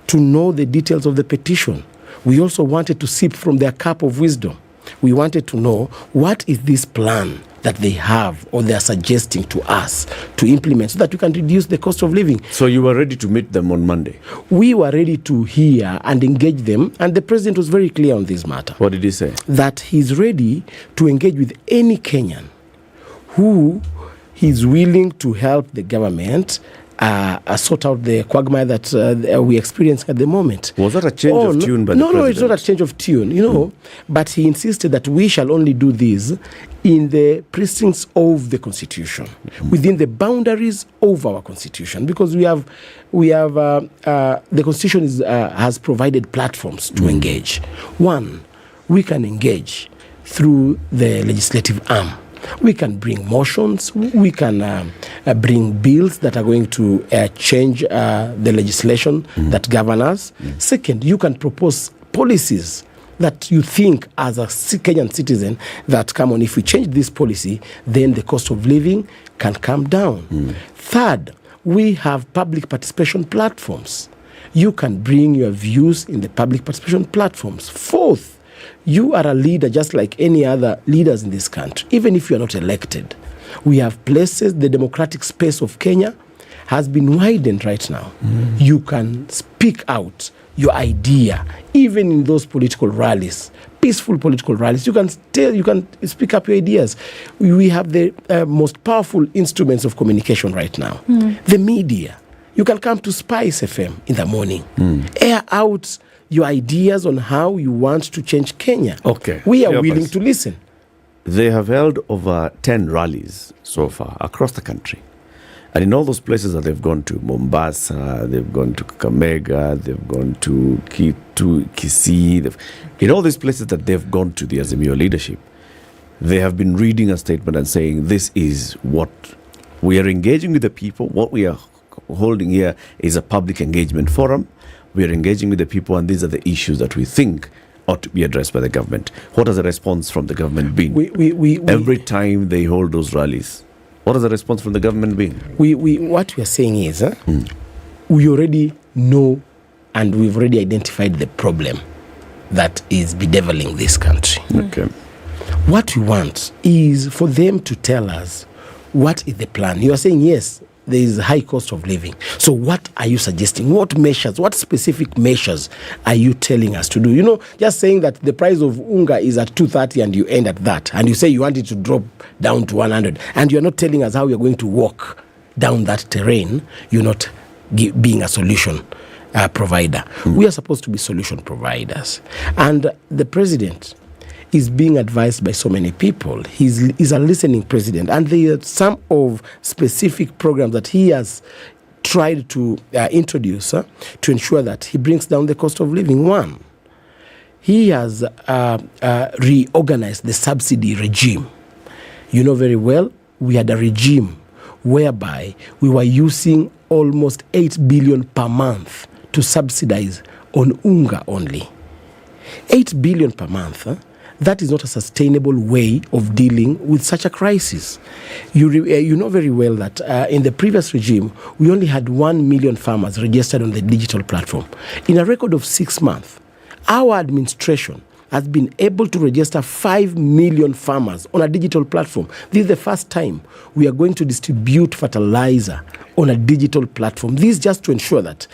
to know the details of the petition. We also wanted to sip from their cup of wisdom. We wanted to know what is this plan that they have or they are suggesting to us to implement so that we can reduce the cost of living. So you were ready to meet them on Monday? We were ready to hear and engage them, and the president was very clear on this matter. What did he say? That he's ready to engage with any Kenyan who is willing to help the government sort out the quagmire that we're experiencing at the moment. Was that a change of tune by the president? No, it's not a change of tune, but he insisted that we shall only do this in the precincts of the Constitution, within the boundaries of our Constitution, because we have the Constitution has provided platforms to engage. One, we can engage through the legislative arm. We can bring motions, we can bring bills that are going to change the legislation that govern us. Second, you can propose policies that you think as a Kenyan citizen that, come on, if we change this policy, then the cost of living can come down. Third, we have public participation platforms. You can bring your views in the public participation platforms. Fourth, you are a leader just like any other leaders in this country, even if you are not elected. We have places, the democratic space of Kenya has been widened right now. You can speak out your idea, even in those political rallies, peaceful political rallies. You can speak up your ideas. We have the most powerful instruments of communication right now. The media. You can come to SpiceFM in the morning, air out your ideas on how you want to change Kenya. Okay. We are willing to listen. They have held over 10 rallies so far across the country. And in all those places that they've gone to, Mombasa, they've gone to Kakamega, they've gone to Kisii, in all these places that they've gone to, the Azimio leadership, they have been reading a statement and saying, this is what we are engaging with the people. What we are holding here is a public engagement forum. We are engaging with the people, and these are the issues that we think ought to be addressed by the government. What has the response from the government been? Every time they hold those rallies, what has the response from the government been? What we are saying is, we already know and we've already identified the problem that is bedeviling this country. Okay. What we want is for them to tell us what is the plan. You are saying, yes, there is a high cost of living. So what are you suggesting? What measures, what specific measures are you telling us to do? Just saying that the price of unga is at 230 and you end at that, and you say you want it to drop down to 100, and you're not telling us how you're going to walk down that terrain, you're not being a solution provider. We are supposed to be solution providers. And the president is being advised by so many people. He's a listening president, and there are some of specific programs that he has tried to introduce to ensure that he brings down the cost of living. One, he has reorganized the subsidy regime. You know very well, we had a regime whereby we were using almost 8 billion per month to subsidize on unga only. 8 billion per month, that is not a sustainable way of dealing with such a crisis. You know very well that in the previous regime, we only had 1 million farmers registered on the digital platform. In a record of 6 months, our administration has been able to register 5 million farmers on a digital platform. This is the first time we are going to distribute fertilizer on a digital platform. This is just to ensure that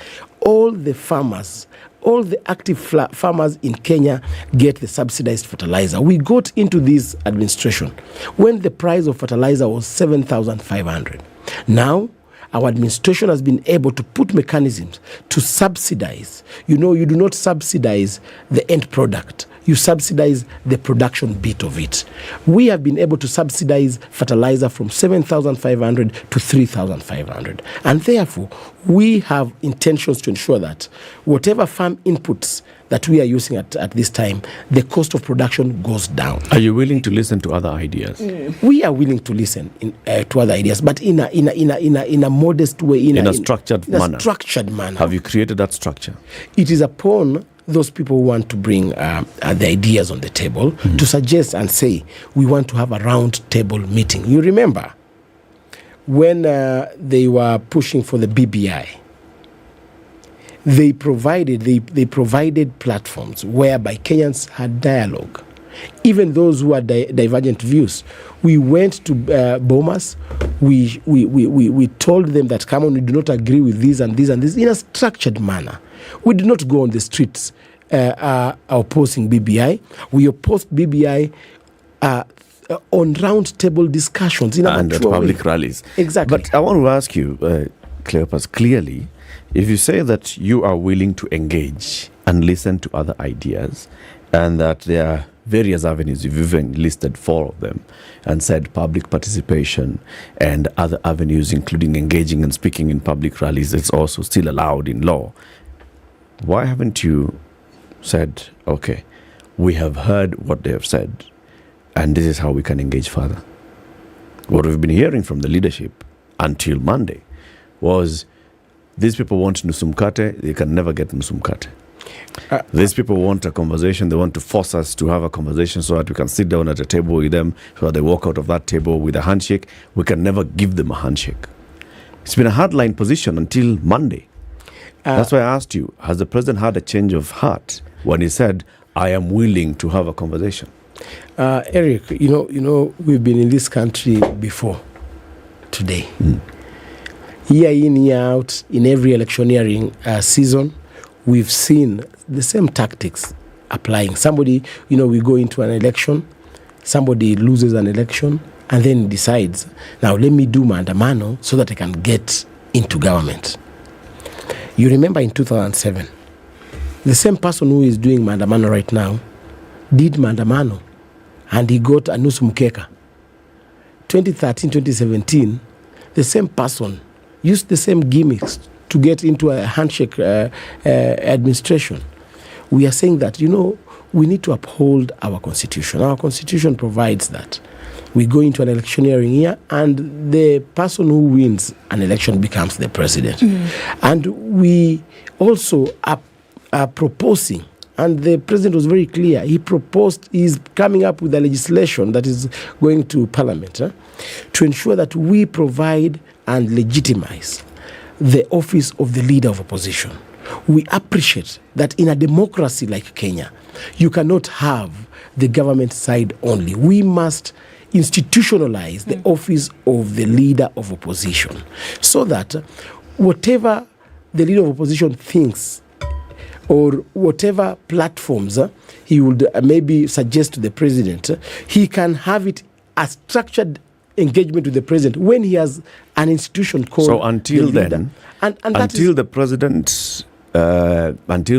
all the farmers, all the active farmers in Kenya get the subsidized fertilizer. We got into this administration when the price of fertilizer was 7,500. Now, our administration has been able to put mechanisms to subsidize. You do not subsidize the end product. You subsidize the production bit of it. We have been able to subsidize fertilizer from 7,500 to 3,500. And therefore, we have intentions to ensure that whatever farm inputs that we are using at this time, the cost of production goes down. Are you willing to listen to other ideas? We are willing to listen to other ideas, but in a modest way, in a structured manner. Have you created that structure? It is upon those people who want to bring the ideas on the table to suggest and say, we want to have a round table meeting. You remember when they were pushing for the BBI, they provided platforms whereby Kenyans had dialogue. Even those who had divergent views, we went to Bomas. We told them that, come on, we do not agree with this and this and this in a structured manner. We did not go on the streets opposing BBI. We opposed BBI on round table discussions in a and at public rallies. Exactly. But I want to ask you, Cleopas, clearly, if you say that you are willing to engage and listen to other ideas, and that there are various avenues, you've even listed 4 of them, and said public participation and other avenues, including engaging and speaking in public rallies, it's also still allowed in law. Why haven't you said, okay, we have heard what they have said, and this is how we can engage further? What we've been hearing from the leadership until Monday was, these people want nusumkate, they can never get nusumkate. These people want a conversation, they want to force us to have a conversation so that we can sit down at a table with them, so that they walk out of that table with a handshake. We can never give them a handshake. It's been a hardline position until Monday. That's why I asked you, has the president had a change of heart when he said, I am willing to have a conversation? Eric, you know, we've been in this country before today. Year in, year out, in every electioneering season, we've seen the same tactics applying. Somebody, we go into an election, somebody loses an election, and then decides, now let me do maandamano so that I can get into government. You remember in 2007, the same person who is doing maandamano right now did maandamano, and he got a nusu mkeka. 2013, 2017, the same person used the same gimmicks to get into a handshake administration. We are saying that, we need to uphold our constitution. Our constitution provides that. We go into an electioneering year, and the person who wins an election becomes the president. And we also are proposing, and the president was very clear, he's coming up with a legislation that is going to parliament to ensure that we provide and legitimize the office of the leader of opposition. We appreciate that in a democracy like Kenya, you cannot have the government side only. We must institutionalize the office of the leader of opposition, so that whatever the leader of opposition thinks, or whatever platforms he would maybe suggest to the president, he can have it a structured engagement with the president when he has an institution called. So until the then, until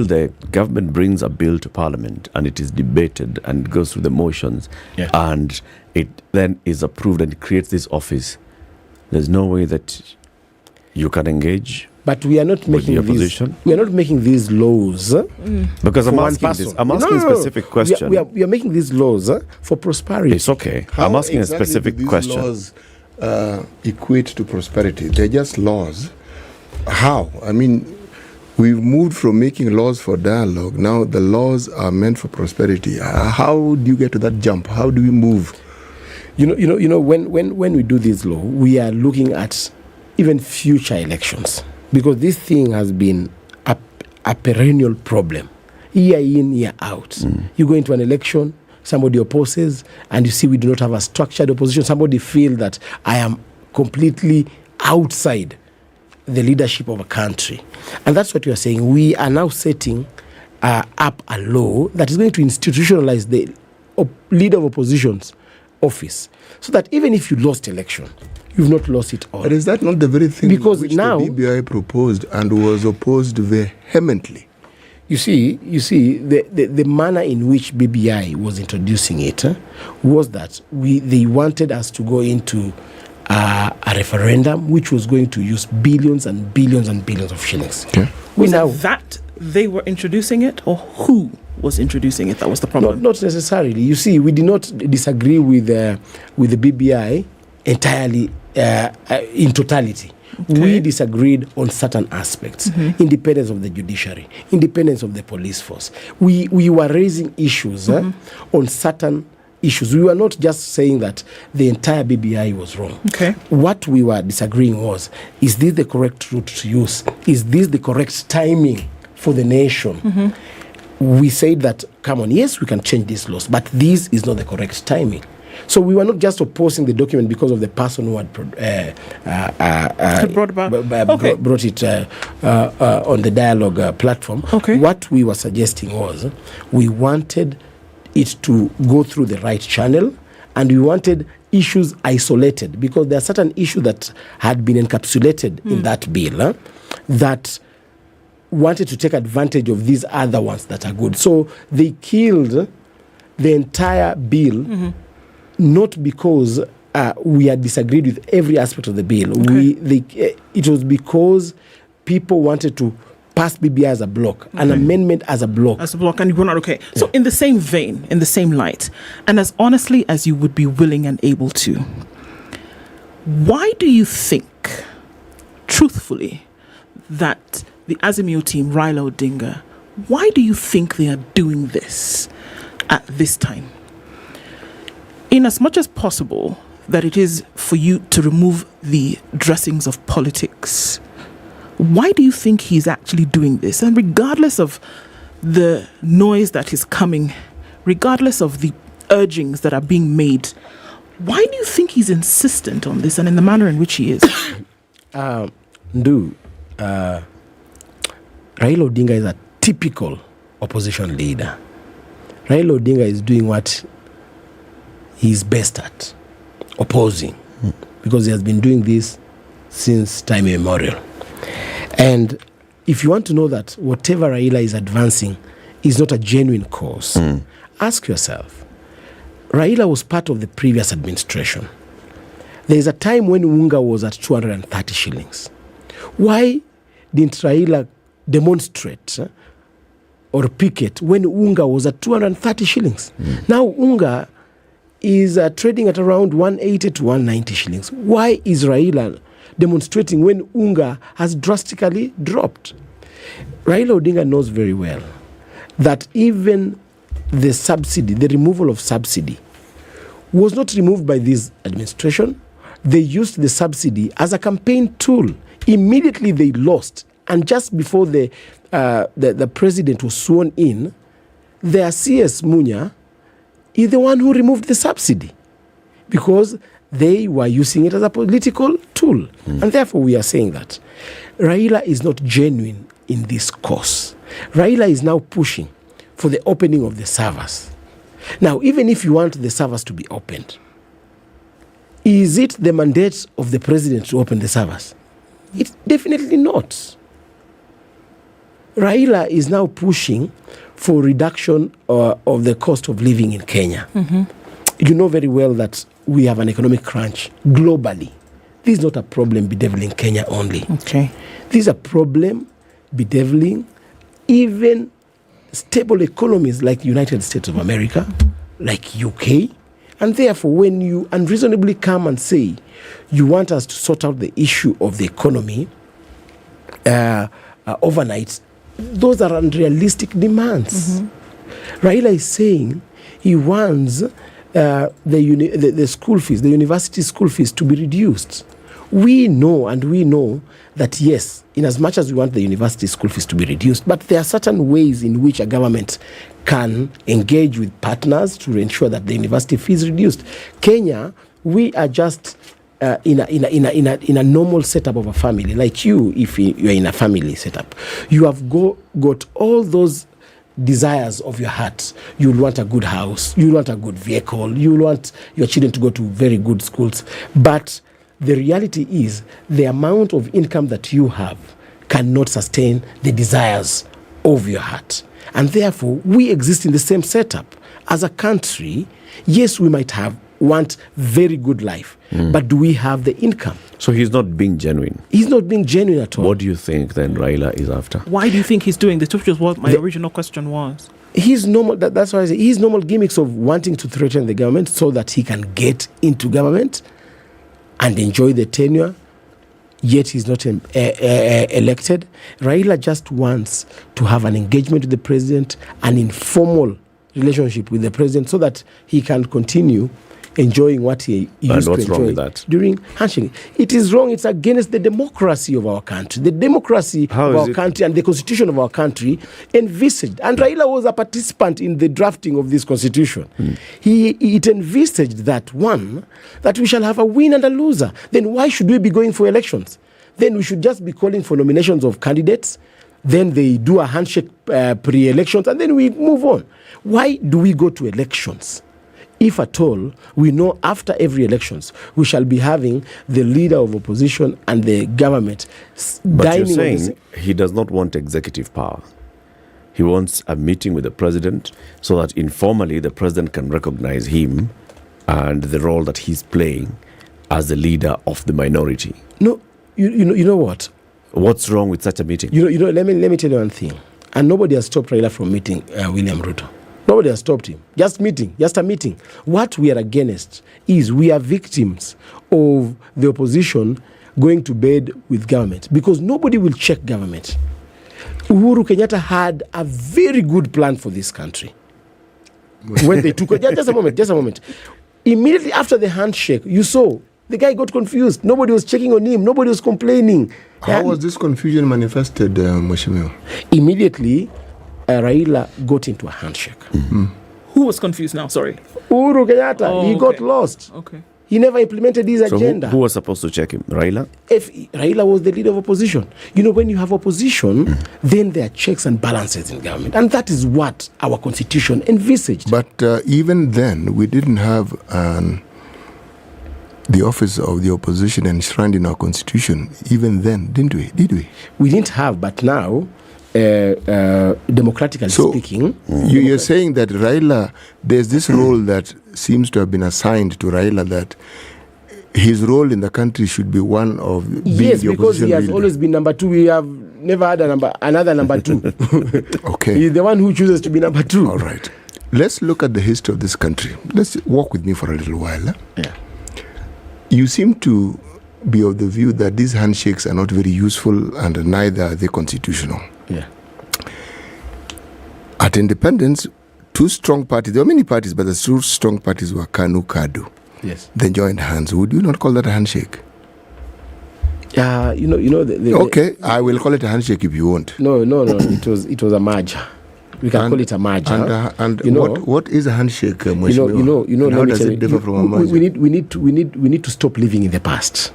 the government brings a bill to parliament and it is debated and goes through the motions, and it then is approved and it creates this office, there's no way that you can engage. But we are not making these laws. Because I'm asking a specific question. We are making these laws for prosperity. It's okay. I'm asking a specific question. Laws equate to prosperity. They're just laws. How? I mean, we've moved from making laws for dialogue. Now the laws are meant for prosperity. How do you get to that jump? How do we move? When we do this law, we are looking at even future elections. Because this thing has been a perennial problem, year in, year out. You go into an election, somebody opposes, and you see we do not have a structured opposition. Somebody feels that I am completely outside the leadership of a country. And that's what you are saying. We are now setting up a law that is going to institutionalize the leader of opposition's office, so that even if you lost election, you've not lost it all. But is that not the very thing because which now the BBI proposed and was opposed vehemently? You see, the manner in which BBI was introducing it was that they wanted us to go into a referendum which was going to use billions and billions and billions of shillings. Okay. Was it that they were introducing it, or who was introducing it? That was the problem. Not necessarily. You see, we did not disagree with the BBI entirely in totality. Okay. We disagreed on certain aspects. Independence of the judiciary, independence of the police force. We were raising issues on certain issues. We were not just saying that the entire BBI was wrong. Okay. What we were disagreeing was, is this the correct route to use? Is this the correct timing for the nation? We said that, come on, yes, we can change these laws, but this is not the correct timing. So we were not just opposing the document because of the person who had brought it on the dialogue platform. Okay. What we were suggesting was, we wanted it to go through the right channel, and we wanted issues isolated, because there are certain issues that had been encapsulated in that bill that wanted to take advantage of these other ones that are good. So they killed the entire bill, not because we had disagreed with every aspect of the bill. It was because people wanted to pass BBI as a block, an amendment as a block. As a block, and you were not okay. So in the same vein, in the same light, and as honestly as you would be willing and able to, why do you think, truthfully, that the Azimio team, Raila Odinga, why do you think they are doing this at this time? In as much as possible, that it is for you to remove the dressings of politics, why do you think he's actually doing this? And regardless of the noise that is coming, regardless of the urgings that are being made, why do you think he's insistent on this and in the manner in which he is? Raila Odinga is a typical opposition leader. Raila Odinga is doing what he's best at, opposing, because he has been doing this since time immemorial. And if you want to know that whatever Raila is advancing is not a genuine cause, ask yourself, Raila was part of the previous administration. There is a time when unga was at 230 shillings. Why didn't Raila demonstrate or picket when unga was at 230 shillings? Now unga is trading at around 180 to 190 shillings. Why is Raila demonstrating when unga has drastically dropped? Raila Odinga knows very well that even the subsidy, the removal of subsidy, was not removed by this administration. They used the subsidy as a campaign tool. Immediately they lost, and just before the president was sworn in, their CS Munya is the one who removed the subsidy, because they were using it as a political tool. And therefore we are saying that Raila is not genuine in this cause. Raila is now pushing for the opening of the servers. Now, even if you want the servers to be opened, is it the mandate of the president to open the servers? It's definitely not. Raila is now pushing for reduction of the cost of living in Kenya. You know very well that we have an economic crunch globally. This is not a problem bedeviling Kenya only. Okay. This is a problem bedeviling even stable economies like the United States of America, like UK. And therefore, when you unreasonably come and say you want us to sort out the issue of the economy overnight, those are unrealistic demands. Raila is saying he wants the school fees, the university school fees, to be reduced. We know that yes, in as much as we want the university school fees to be reduced, but there are certain ways in which a government can engage with partners to ensure that the university fees is reduced. Kenya, we are just in a normal setup of a family. Like you, if you are in a family setup, you have got all those desires of your heart. You want a good house, you want a good vehicle, you want your children to go to very good schools. But the reality is the amount of income that you have cannot sustain the desires of your heart. And therefore, we exist in the same setup. As a country, yes, we might want very good life, but do we have the income? So he's not being genuine. He's not being genuine at all. What do you think then Raila is after? Why do you think he's doing this? Which is what my original question was. His normal, that's why I say his normal gimmicks of wanting to threaten the government so that he can get into government and enjoy the tenure, yet he's not elected. Raila just wants to have an engagement with the president, an informal relationship with the president, so that he can continue enjoying what he used to enjoy during Handshake. It is wrong. It's against the democracy of our country. The democracy of our country and the constitution of our country envisaged. And Raila was a participant in the drafting of this constitution. It envisaged that, one, that we shall have a winner and a loser. Then why should we be going for elections? Then we should just be calling for nominations of candidates. Then they do a handshake pre-elections, and then we move on. Why do we go to elections if at all, we know after every elections, we shall be having the leader of opposition and the government But you're dining saying he does not want executive power. He wants a meeting with the president so that informally the president can recognize him and the role that he's playing as the leader of the minority. No, you know what? What's wrong with such a meeting? Let me tell you one thing. And nobody has stopped Raila from meeting William Ruto. Nobody has stopped him. Just a meeting. What we are against is we are victims of the opposition going to bed with government because nobody will check government. Uhuru Kenyatta had a very good plan for this country. When they took just a moment. Immediately after the handshake, you saw the guy got confused. Nobody was checking on him. Nobody was complaining. How was this confusion manifested, Mheshimiwa? Immediately, Raila got into a handshake. Mm-hmm. Who was confused now? Sorry. Uhuru Kenyatta. He got lost. Okay. He never implemented his agenda. Who was supposed to check him? Raila? If Raila was the leader of opposition. When you have opposition, then there are checks and balances in government. And that is what our constitution envisaged. But even then, we didn't have the office of the opposition enshrined in our constitution. Even then, didn't we? Did we? We didn't have, but now, democratically speaking... You're saying that Raila, there's this role that seems to have been assigned to Raila, that his role in the country should be one of being the opposition because he has leader. always been number two. We have never had another number two. Okay. He's the one who chooses to be number two. All right. Let's look at the history of this country. Let's walk with me for a little while. Yeah. You seem to be of the view that these handshakes are not very useful and neither are they constitutional. Yeah. At independence, two strong parties, there were many parties, but the two strong parties were KANU, KADU. Yes. They joined hands. Would you not call that a handshake? Okay, I will call it a handshake if you want. No. It was a merger. We can call it a merger. And what is a handshake, Mheshimiwa? And how does it differ from a merger? We need to stop living in the past.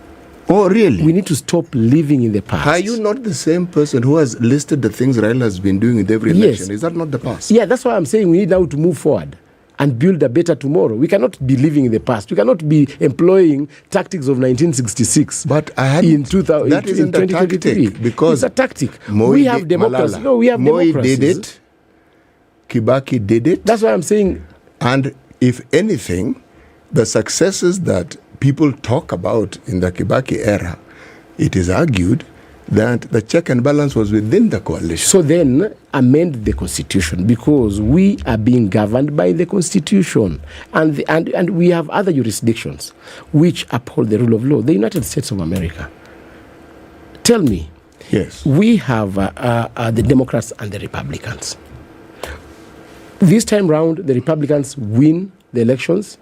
Oh, really? We need to stop living in the past. Are you not the same person who has listed the things Raila has been doing with every election? Yes. Is that not the past? Yeah, that's why I'm saying we need now to move forward and build a better tomorrow. We cannot be living in the past. We cannot be employing tactics of 1966. But in 2000, that isn't a tactic, because it's a tactic. We have democracy. No, we have democracy. Moi did it. Kibaki did it. That's why I'm saying. And if anything, the successes that people talk about in the Kibaki era, it is argued that the check and balance was within the coalition. So then amend the constitution, because we are being governed by the constitution, and we have other jurisdictions which uphold the rule of law. The United States of America. Tell me. Yes. We have the Democrats and the Republicans. This time round, the Republicans win the elections.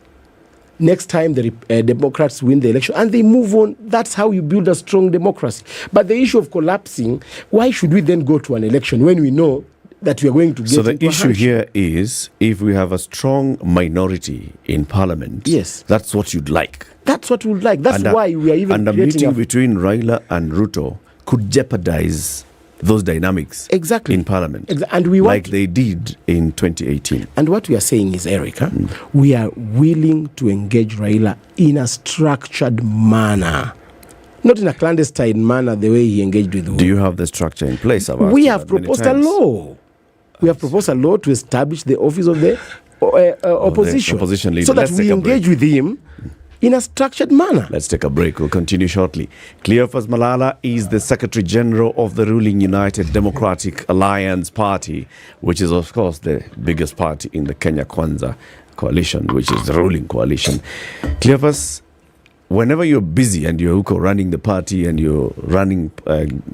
Next time, the Democrats win the election, and they move on. That's how you build a strong democracy. But the issue of collapsing, why should we then go to an election when we know that we are going to get So the into a issue handshake? here is, if we have a strong minority in parliament, yes, that's what you'd like. That's what we would like. That's why we are even and a creating meeting between Raila and Ruto could jeopardize those dynamics in parliament, and we want like they did in 2018. And what we are saying is, Erica, we are willing to engage Raila in a structured manner, not in a clandestine manner the way he engaged with Uhuru. Do you have the structure in place? We have proposed a law. We have proposed a law to establish the office of the opposition leader. so that we engage with him in a structured manner. Let's take a break. We'll continue shortly. Cleophas Malala is the Secretary General of the ruling United Democratic Alliance Party, which is, of course, the biggest party in the Kenya Kwanza coalition, which is the ruling coalition. Cleophas, whenever you're busy and you're running the party and you're running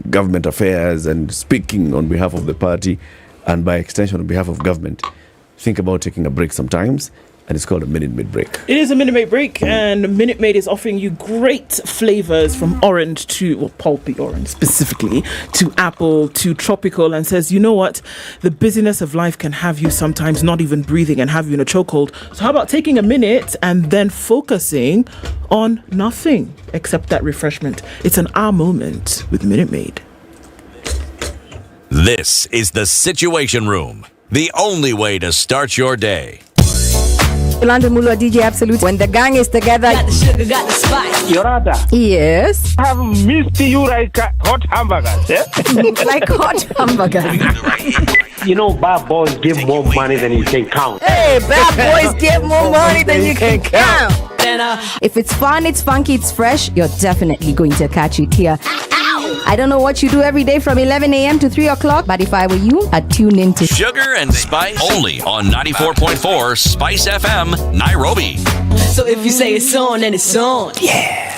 government affairs and speaking on behalf of the party and by extension on behalf of government, think about taking a break sometimes. And it's called a Minute Maid break. It is a Minute Maid break, and Minute Maid is offering you great flavors from orange to, pulpy orange specifically, to apple, to tropical, and says, you know what? The busyness of life can have you sometimes not even breathing and have you in a chokehold. So how about taking a minute and then focusing on nothing except that refreshment? It's an our moment with Minute Maid. This is the Situation Room, the only way to start your day. London Mulwa DJ Absolute. When the gang is together. Got the sugar, got the spice. Yorada. Yes. I have missed you like hot hamburgers. Eh? Like hot hamburgers. You know, bad boys give more money than you can count. Hey, bad boys give more money than you can count. If it's fun, it's funky, it's fresh, you're definitely going to catch it here. I don't know what you do every day from 11 a.m. to 3 o'clock, but if I were you, I'd tune in to Sugar and Spice only on 94.4 Spice FM, Nairobi. So if you say it's on, then it's on. Yeah.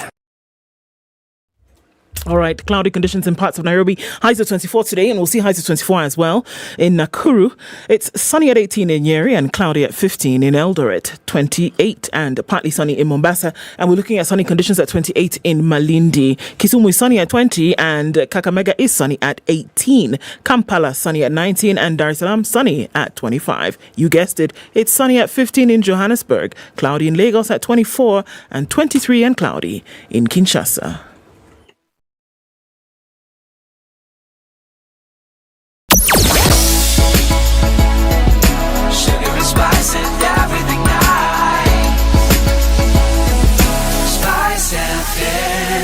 All right, cloudy conditions in parts of Nairobi. Highs of 24 today, and we'll see highs of 24 as well in Nakuru. It's sunny at 18 in Nyeri and cloudy at 15 in Eldoret, 28 and partly sunny in Mombasa. And we're looking at sunny conditions at 28 in Malindi. Kisumu is sunny at 20 and Kakamega is sunny at 18. Kampala sunny at 19 and Dar es Salaam sunny at 25. You guessed it, it's sunny at 15 in Johannesburg, cloudy in Lagos at 24 and 23 and cloudy in Kinshasa.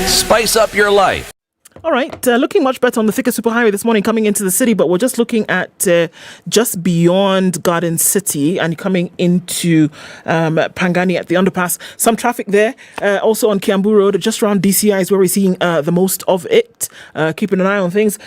Spice up your life. All right, looking much better on the Thika Superhighway this morning coming into the city, but we're just looking at just beyond Garden City and coming into Pangani at the underpass. Some traffic there. Also on Kiambu Road, just around DCI is where we're seeing the most of it. Keeping an eye on things.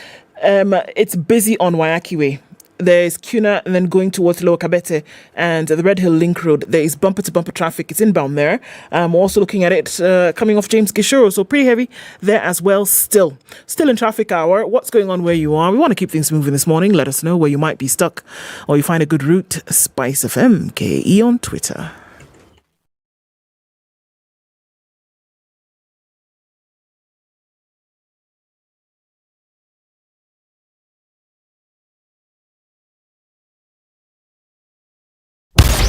It's busy on Wayaki Way. There's Kuna and then going towards Lower Kabete and the Red Hill Link Road. There is bumper-to-bumper traffic. It's inbound there. We're also looking at it coming off James Gishoro, so pretty heavy there as well still. Still in traffic hour. What's going on where you are? We want to keep things moving this morning. Let us know where you might be stuck or you find a good route. SpiceFM, KE on Twitter.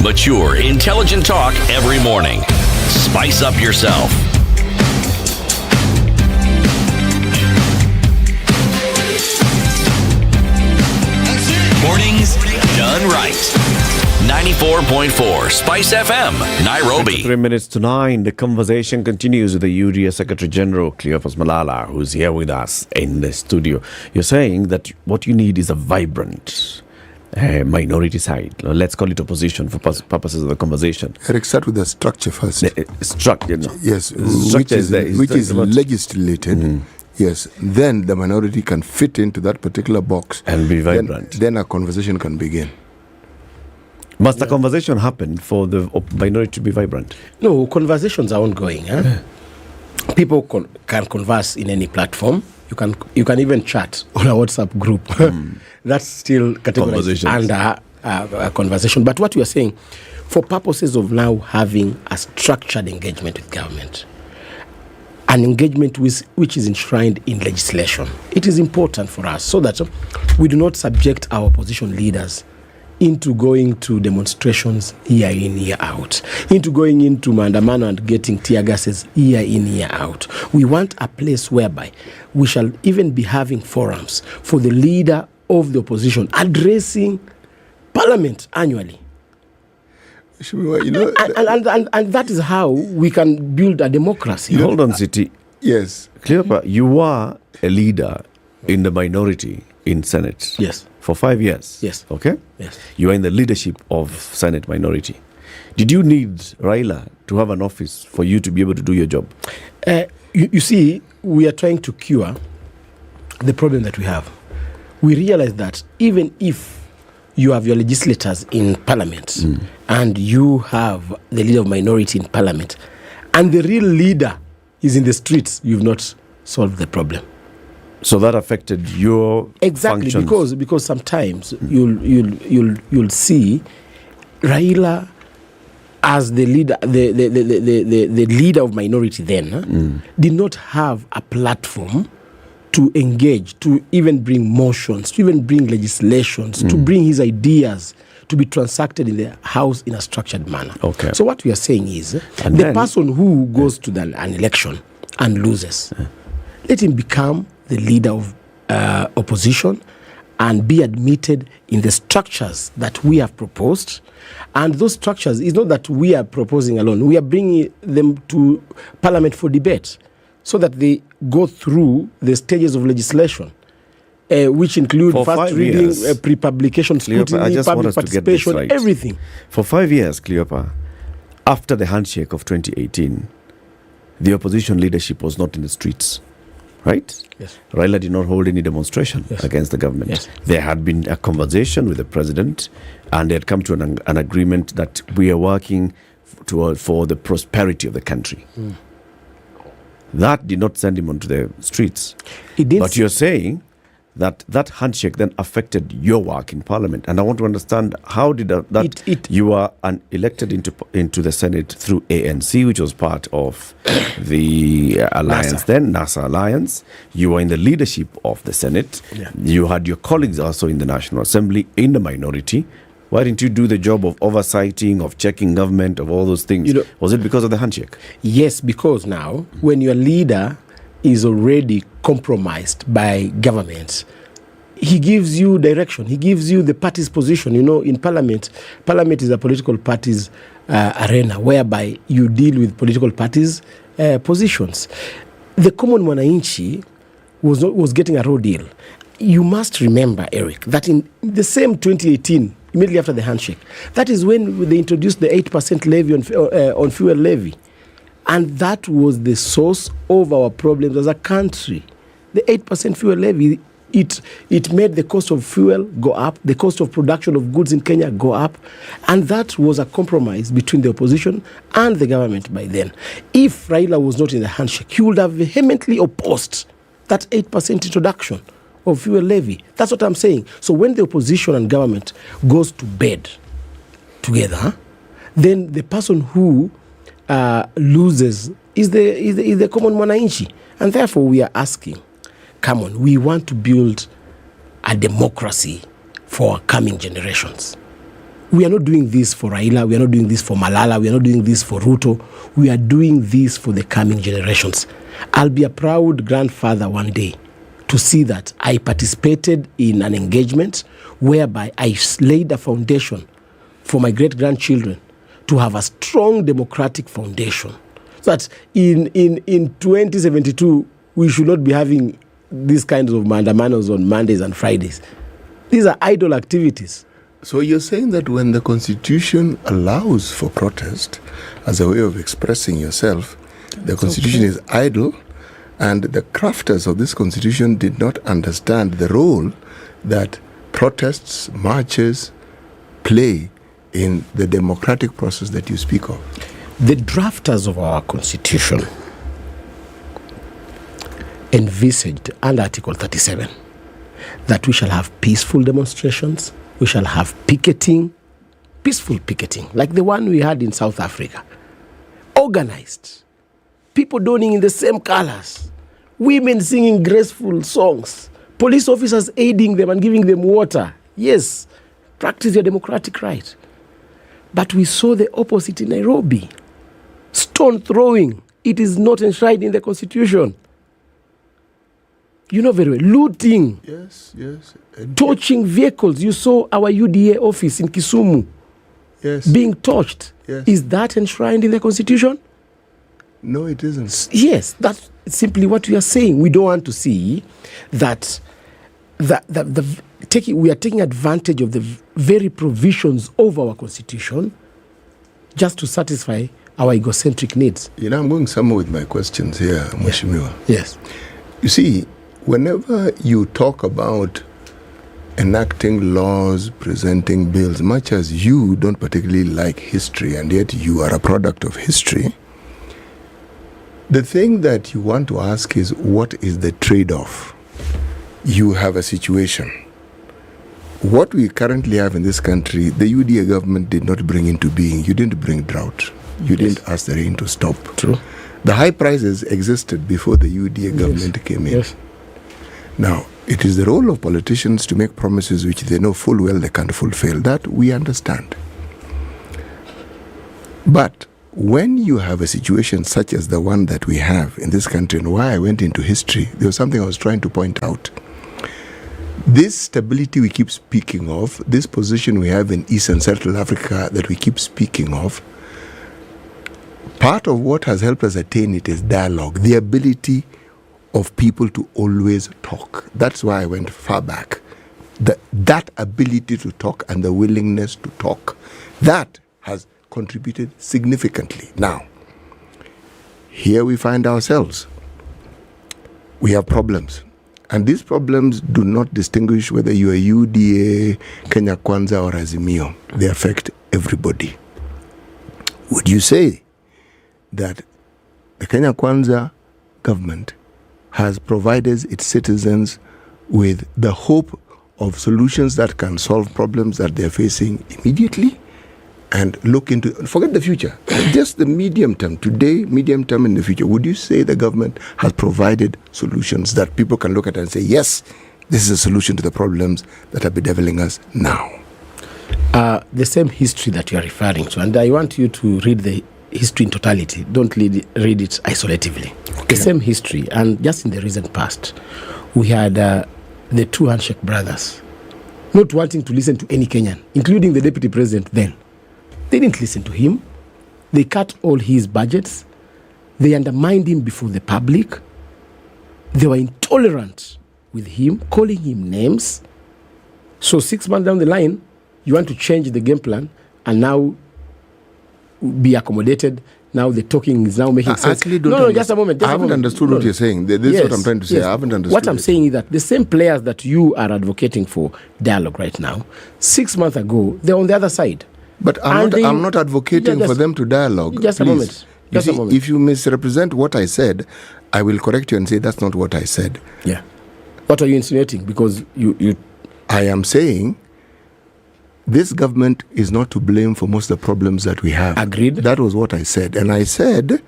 Mature, intelligent talk every morning. Spice up yourself. Mornings done right. 94.4 Spice FM, Nairobi. 3 minutes to 9. The conversation continues with the UDA Secretary General, Cleophas Malala, who's here with us in the studio. You're saying that what you need is a vibrant minority side. Let's call it opposition for purposes of the conversation. Eric, start with the structure first. Structure, no. Yes, Structure which is legislated. Mm-hmm. Yes, then the minority can fit into that particular box and be vibrant. Then a conversation can begin. Must a conversation happen for the minority to be vibrant? No, conversations are ongoing. People can converse in any platform. You can even chat on a WhatsApp group. That's still categorized under a conversation. But what we are saying, for purposes of now having a structured engagement with government, an engagement which is enshrined in legislation, it is important for us so that we do not subject our opposition leaders into going to demonstrations year in, year out, into going into maandamano and getting tear gases year in, year out. We want a place whereby we shall even be having forums for the leader of the opposition addressing Parliament annually. You know, and that is how we can build a democracy. Hold on, City. Yes. Cleopa, you are a leader in the minority in Senate. Yes. For 5 years. Yes. Okay? Yes. You are in the leadership of Senate minority. Did you need Raila to have an office for you to be able to do your job? You see, we are trying to cure the problem that we have. We realize that even if you have your legislators in Parliament and you have the leader of minority in Parliament and the real leader is in the streets, you've not solved the problem. So that affected your exactly functions. because sometimes you'll see Raila as the leader, the leader of minority then did not have a platform to engage, to even bring motions, to even bring legislations, to bring his ideas to be transacted in the House in a structured manner. Okay. So what we are saying is the person who goes to an election and loses, let him become the leader of opposition and be admitted in the structures that we have proposed. And those structures is not that we are proposing alone. We are bringing them to Parliament for debate so that they go through the stages of legislation, which include For first 5 reading, years, pre-publication scrutiny, I just want public us to get this participation, right. everything. For 5 years, Cleopa, after the handshake of 2018, the opposition leadership was not in the streets, right? Yes. Raila did not hold any demonstration against the government. Yes. There had been a conversation with the president, and they had come to an agreement that we are working for the prosperity of the country. That did not send him onto the streets. But you're saying that handshake then affected your work in Parliament, and I want to understand how did you were elected into the Senate through ANC, which was part of the alliance then, NASA alliance. You were in the leadership of the Senate. Yeah. You had your colleagues also in the National Assembly in the minority. Why didn't you do the job of oversighting, of checking government, of all those things? Was it because of the handshake? Yes, because now when your leader is already compromised by government, he gives you direction. He gives you the party's position. In Parliament is a political party's arena whereby you deal with political parties' positions. The common mwananchi was getting a raw deal. You must remember, Eric, that in the same 2018, immediately after the handshake, that is when they introduced the 8% levy on fuel levy. And that was the source of our problems as a country. The 8% fuel levy, it made the cost of fuel go up, the cost of production of goods in Kenya go up, and that was a compromise between the opposition and the government by then. If Raila was not in the handshake, he would have vehemently opposed that 8% introduction of fuel levy. That's what I'm saying. So when the opposition and government goes to bed together, then the person who loses is the common mwananchi. And therefore we are asking, come on, we want to build a democracy for our coming generations. We are not doing this for Raila, we are not doing this for Malala, we are not doing this for Ruto. We are doing this for the coming generations. I'll be a proud grandfather one day to see that I participated in an engagement whereby I laid a foundation for my great-grandchildren to have a strong democratic foundation. So that in 2072, we should not be having these kinds of mandamanos on Mondays and Fridays. These are idle activities. So you're saying that when the Constitution allows for protest as a way of expressing yourself, the Constitution is idle, and the crafters of this Constitution did not understand the role that protests, marches play in the democratic process that you speak of. The drafters of our Constitution envisaged under Article 37 that we shall have peaceful demonstrations, we shall have picketing, peaceful picketing, like the one we had in South Africa. Organized. People donning in the same colors. Women singing graceful songs. Police officers aiding them and giving them water. Yes, practice your democratic right. But we saw the opposite in Nairobi. Stone throwing. It is not enshrined in the Constitution. You know very well. Looting. Yes. Torching vehicles. You saw our UDA office in Kisumu. Yes. Being torched. Yes. Is that enshrined in the Constitution? No, it isn't. Yes, that's simply what we are saying. We don't want to see that we are taking advantage of the very provisions of our Constitution just to satisfy our egocentric needs. I'm going somewhere with my questions here, Mheshimiwa. Yes. You see, whenever you talk about enacting laws, presenting bills, much as you don't particularly like history, and yet you are a product of history, the thing that you want to ask is, what is the trade-off? You have a situation. What we currently have in this country, the UDA government did not bring into being. You didn't bring drought. You didn't ask the rain to stop. True. The high prices existed before the UDA government came in. Yes. Now, it is the role of politicians to make promises which they know full well they can't fulfill. That we understand. But when you have a situation such as the one that we have in this country, and why I went into history, there was something I was trying to point out. This stability we keep speaking of, this position we have in East and Central Africa that we keep speaking of, part of what has helped us attain it is dialogue, the ability of people to always talk. That's why I went far back. That ability to talk and the willingness to talk, that has contributed significantly. Now, here we find ourselves. We have problems. And these problems do not distinguish whether you are UDA, Kenya Kwanza, or Azimio. They affect everybody. Would you say that the Kenya Kwanza government has provided its citizens with the hope of solutions that can solve problems that they're facing immediately and look into, forget the future, just the medium term, today, medium term, in the future? Would you say the government has provided solutions that people can look at and say, yes, this is a solution to the problems that are bedeviling us now? The same history that you are referring to, and I want you to read the history in totality. Don't read it isolatively. Okay. The same history, and just in the recent past, we had the two Handshake brothers not wanting to listen to any Kenyan, including the deputy president then. They didn't listen to him. They cut all his budgets. They undermined him before the public. They were intolerant with him, calling him names. So 6 months down the line, you want to change the game plan and now be accommodated. Now the talking is now making sense. No, just a moment. I haven't understood what you're saying. This is what I'm trying to say. I haven't understood. What I'm saying is that the same players that you are advocating for dialogue right now, 6 months ago, they're on the other side. But I'm not advocating for them to dialogue. Just please. a moment. Just a moment. If you misrepresent what I said, I will correct you and say that's not what I said. Yeah. What are you insinuating? Because I am saying this government is not to blame for most of the problems that we have. Agreed. That was what I said. And I said,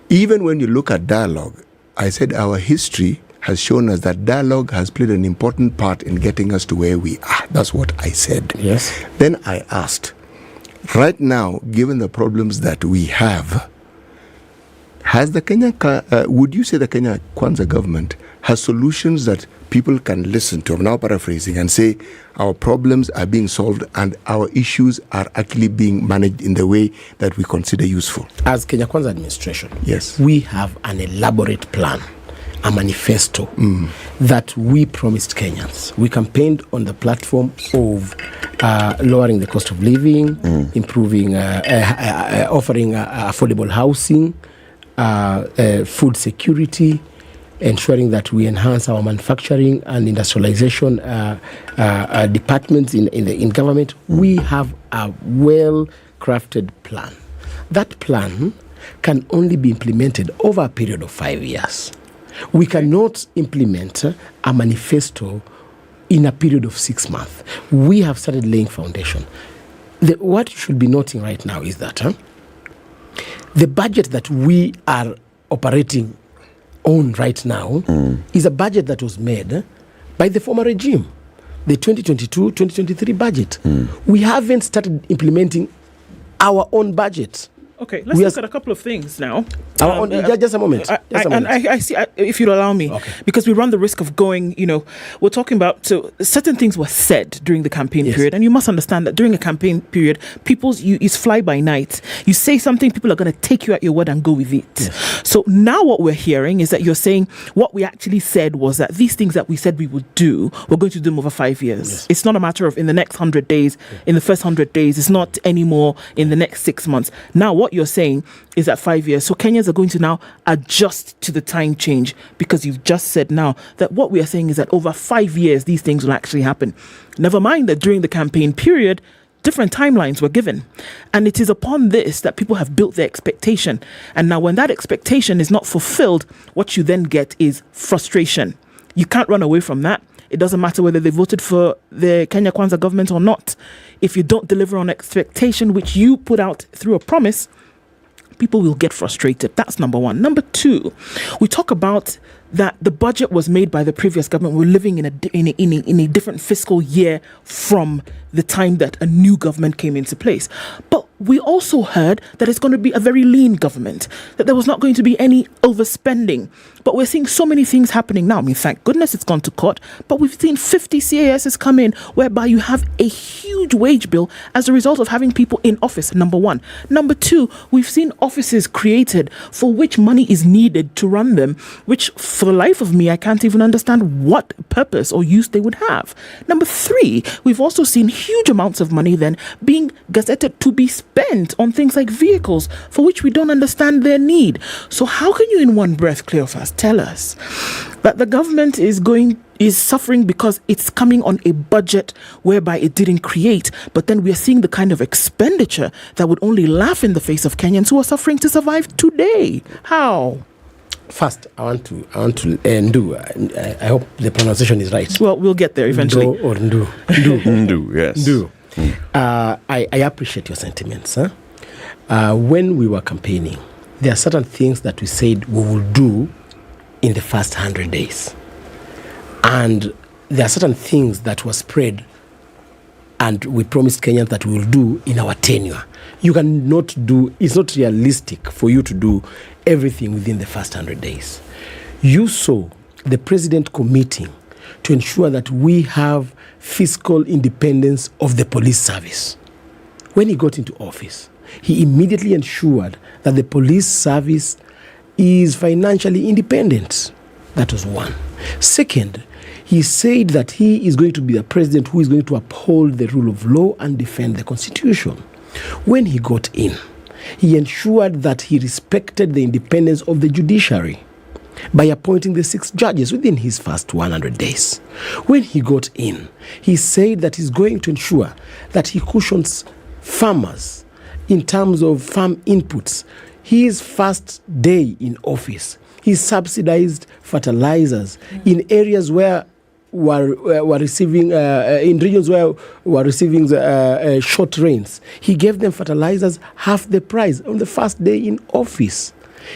even when you look at dialogue, I said our history has shown us that dialogue has played an important part in getting us to where we are. That's what I said. Yes. Then I asked, right now, given the problems that we have, would you say the Kenya Kwanza government has solutions that people can listen to? I'm now paraphrasing and say our problems are being solved and our issues are actually being managed in the way that we consider useful. As Kenya Kwanza administration, yes, we have an elaborate plan, a manifesto that we promised Kenyans. We campaigned on the platform of lowering the cost of living, improving, offering affordable housing, food security, ensuring that we enhance our manufacturing and industrialization departments in government. We have a well-crafted plan. That plan can only be implemented over a period of 5 years. We cannot implement a manifesto in a period of 6 months. We have started laying foundation. What you should be noting right now is that the budget that we are operating on right now is a budget that was made by the former regime, the 2022-2023 budget. We haven't started implementing our own budget. Okay, let's look at a couple of things now. Just a moment. I see, if you'll allow me, because we run the risk of going, we're talking about, so certain things were said during the campaign period, and you must understand that during a campaign period, it's fly by night. You say something, people are going to take you at your word and go with it. Yes. So now what we're hearing is that you're saying what we actually said was that these things that we said we would do, we're going to do them over 5 years. Yes. It's not a matter of in the next 100 days, in the first 100 days, it's not anymore in the next 6 months. Now what you're saying is that 5 years. So Kenyans are going to now adjust to the time change, because you've just said now that what we are saying is that over 5 years, these things will actually happen. Never mind that during the campaign period, different timelines were given. And it is upon this that people have built their expectation. And now when that expectation is not fulfilled, what you then get is frustration. You can't run away from that. It doesn't matter whether they voted for the Kenya Kwanza government or not. If you don't deliver on expectation, which you put out through a promise, people will get frustrated. That's number one. Number two, we talk about that the budget was made by the previous government. We're living in a different fiscal year from the time that a new government came into place. But we also heard that it's going to be a very lean government, that there was not going to be any overspending. But we're seeing so many things happening now. I mean, thank goodness it's gone to court, but we've seen 50 CASs come in whereby you have a huge wage bill as a result of having people in office, number one. Number two, we've seen offices created for which money is needed to run them, which for the life of me, I can't even understand what purpose or use they would have. Number three, we've also seen huge amounts of money then being gazetted to be spent on things like vehicles for which we don't understand their need. So how can you in one breath, Cleophas, tell us that the government is suffering because it's coming on a budget whereby it didn't create, but then we're seeing the kind of expenditure that would only laugh in the face of Kenyans who are suffering to survive today? How? First, I want to Ndu. I hope the pronunciation is right. Well, we'll get there eventually. Ndu or Ndu. Ndu, yes. Ndu. I appreciate your sentiments. When we were campaigning, there are certain things that we said we will do in the first 100 days. And there are certain things that were spread and we promised Kenyans that we will do in our tenure. You cannot do, it's not realistic for you to do everything within the first 100 days. You saw the president committing to ensure that we have fiscal independence of the police service. When he got into office, he immediately ensured that the police service is financially independent. That was one. Second, he said that he is going to be the president who is going to uphold the rule of law and defend the constitution. When he got in, he ensured that he respected the independence of the judiciary by appointing the 6 judges within his first 100 days. When he got in, he said that he's going to ensure that he cushions farmers in terms of farm inputs. His first day in office, he subsidized fertilizers in areas where were receiving, in regions where were receiving short rains. He gave them fertilizers half the price on the first day in office.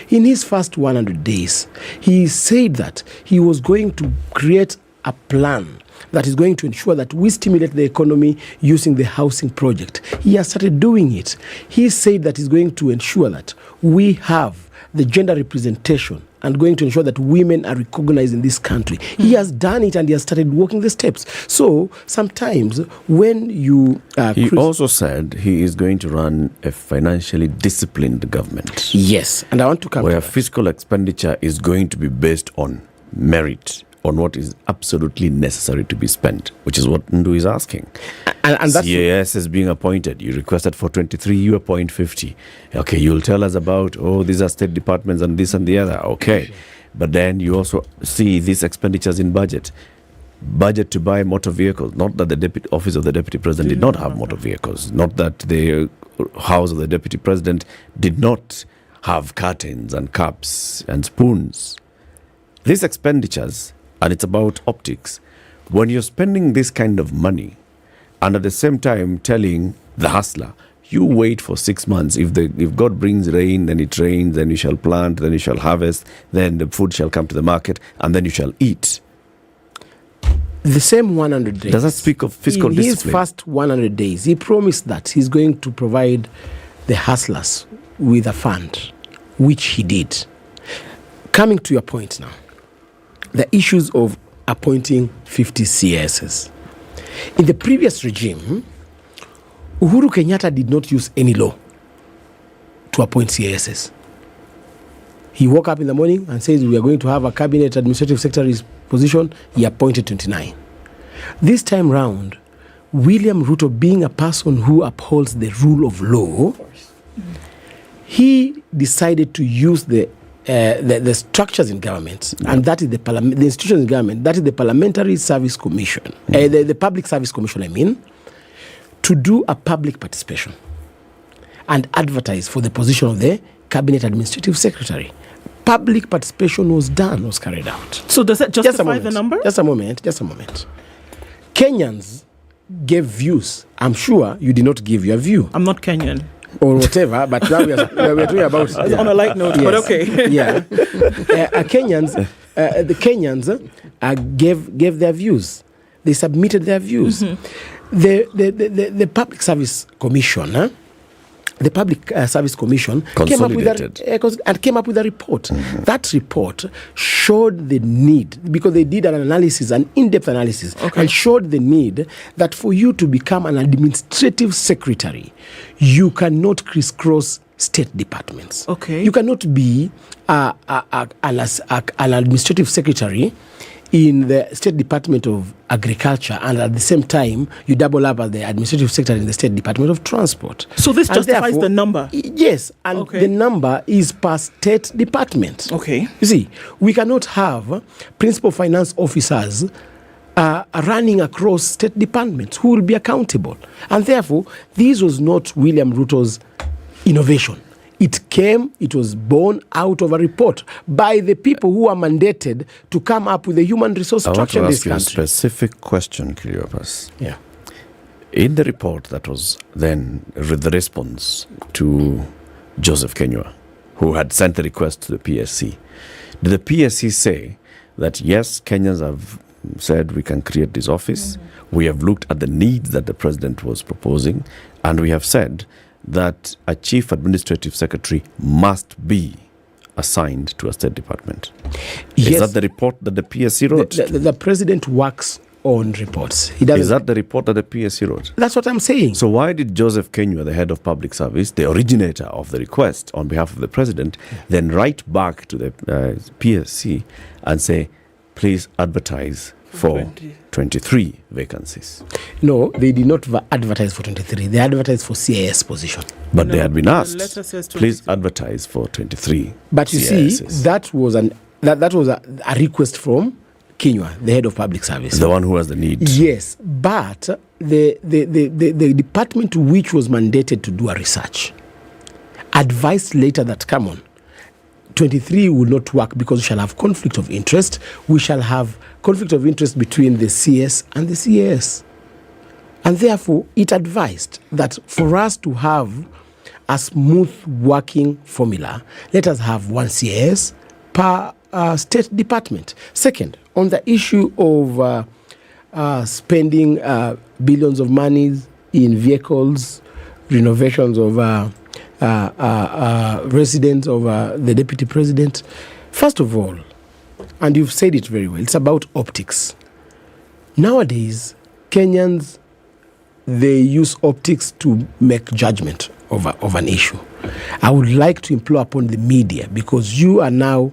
In his first 100 days, he said that he was going to create a plan that is going to ensure that we stimulate the economy using the housing project. He has started doing it. He said that he's going to ensure that we have the gender representation and going to ensure that women are recognized in this country. He has done it and he has started walking the steps. So sometimes when you... he also said he is going to run a financially disciplined government. Yes, and I want to come where fiscal expenditure is going to be based on merit, on what is absolutely necessary to be spent, which is what Ndu is asking. And that's CAS is being appointed. You requested for 23, you appoint 50. Okay, you'll tell us about, these are state departments and this and the other. Okay. But then you also see these expenditures in budget. Budget to buy motor vehicles. Not that the office of the deputy president did not have motor vehicles. Not that the house of the deputy president did not have curtains and cups and spoons. These expenditures, and it's about optics. When you're spending this kind of money, and at the same time telling the hustler, you wait for 6 months. If God brings rain, then it rains, then you shall plant, then you shall harvest, then the food shall come to the market, and then you shall eat. The same 100 days. Does that speak of fiscal discipline? In his first 100 days, he promised that he's going to provide the hustlers with a fund, which he did. Coming to your point now, the issues of appointing 50 CSs. In the previous regime, Uhuru Kenyatta did not use any law to appoint CSs. He woke up in the morning and says we are going to have a cabinet administrative secretary's position. He appointed 29. This time round, William Ruto, being a person who upholds the rule of law, he decided to use the structures in government, and that is the institutions in government, that is the Parliamentary Service Commission, the Public Service Commission, I mean, to do a public participation and advertise for the position of the Cabinet Administrative Secretary. Public participation was carried out. So does that justify the number? Just a moment. Kenyans gave views. I'm sure you did not give your view. I'm not Kenyan. Or whatever, but now we're talking about... On a light note, yes. But okay. Yeah. The Kenyans gave their views. They submitted their views. Mm-hmm. The Public Service Commission the Public Service Commission came up with a report. That report showed the need, because they did an analysis, an in-depth analysis, and showed the need that for you to become an administrative secretary, you cannot crisscross state departments. You cannot be an administrative secretary in the State Department of Agriculture, and at the same time you double up as the administrative secretary in the State Department of Transport. So this justifies the number? Yes, and the number is per state department. You see, we cannot have principal finance officers running across state departments who will be accountable. And therefore, this was not William Ruto's innovation. It was born out of a report by the people who are mandated to come up with a human resource structure in this country. I want to ask you a specific question, Cleopas. Yeah. In the report that was then the response to Joseph Kenya, who had sent the request to the PSC, did the PSC say that yes, Kenyans have said we can create this office, we have looked at the needs that the president was proposing, and we have said that a chief administrative secretary must be assigned to a state department? Yes. Is that the report that the PSC wrote? The president works on reports. Is that the report that the PSC wrote? That's what I'm saying. So why did Joseph Kenya, the head of public service, the originator of the request on behalf of the president, then write back to the PSC and say, please advertise for 23 vacancies? No, they did not advertise for 23. They advertised for CIS position. But they had been asked, please advertise for 23. But you see, that was a request from Kenya, the head of public service. The one who has the need. Yes, but the department which was mandated to do a research advised later that, come on, 23 will not work because we shall have conflict of interest. We shall have conflict of interest between the CS and the CAS. And therefore, it advised that for us to have a smooth working formula, let us have one CAS per state department. Second, on the issue of spending billions of monies in vehicles, renovations of residence of the deputy president. First of all, and you've said it very well, it's about optics. Nowadays, Kenyans, they use optics to make judgment of an issue. I would like to implore upon the media, because you are now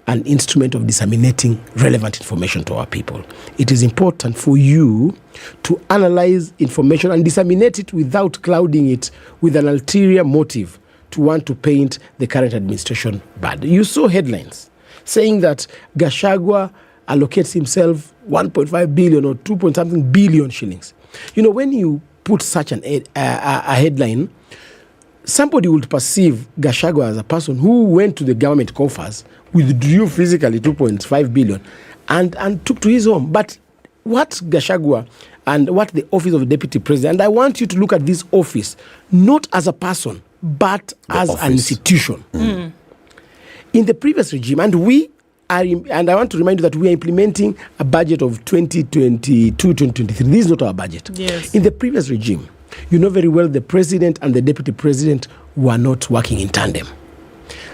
an instrument of disseminating relevant information to our people. It is important for you to analyze information and disseminate it without clouding it with an ulterior motive to want to paint the current administration bad. You saw headlines saying that Gachagua allocates himself 1.5 billion or 2-point-something billion shillings. You know, when you put such a headline, somebody would perceive Gachagua as a person who went to the government coffers, withdrew physically 2.5 billion and took to his home. But what Gachagua and what the office of the deputy president, and I want you to look at this office not as a person, but as an institution. In the previous regime, and I want to remind you that we are implementing a budget of 2022-2023. This is not our budget. Yes. In the previous regime, you know very well the president and the deputy president were not working in tandem.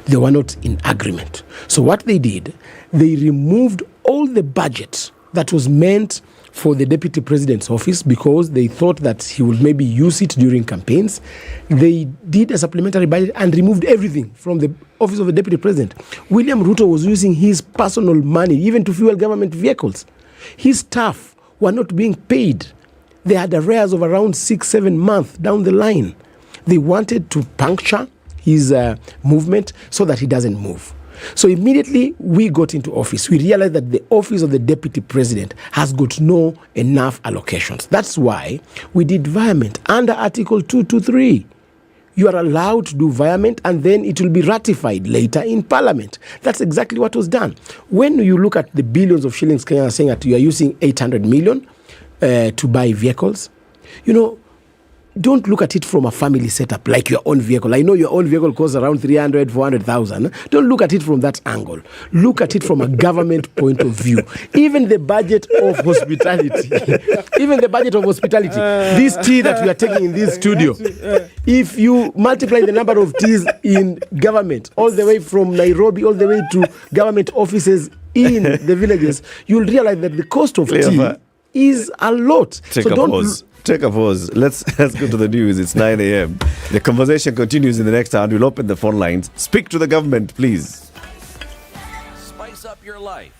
They were not in agreement. So what they did, they removed all the budget that was meant for the deputy president's office because they thought that he would maybe use it during campaigns. They did a supplementary budget and removed everything from the office of the deputy president. William Ruto was using his personal money even to fuel government vehicles. His staff were not being paid. They had arrears of around 6-7 months down the line. They wanted to puncture his movement so that he doesn't move. So immediately we got into office, we realized that the office of the deputy president has got no enough allocations. That's why we did virement under Article 223. You are allowed to do virement and then it will be ratified later in Parliament. That's exactly what was done. When you look at the billions of shillings Kenya are saying that you are using 800 million to buy vehicles, you know, don't look at it from a family setup like your own vehicle. I know your own vehicle costs around 300, 400,000. Don't look at it from that angle. Look at it from a government point of view. Even the budget of hospitality, this tea that we are taking in this studio, if you multiply the number of teas in government, all the way from Nairobi, all the way to government offices in the villages, you'll realize that the cost of tea is a lot. Take a pause. Let's go to the news. It's 9 a.m. The conversation continues in the next hour. We'll open the phone lines. Speak to the government, please. Spice up your life.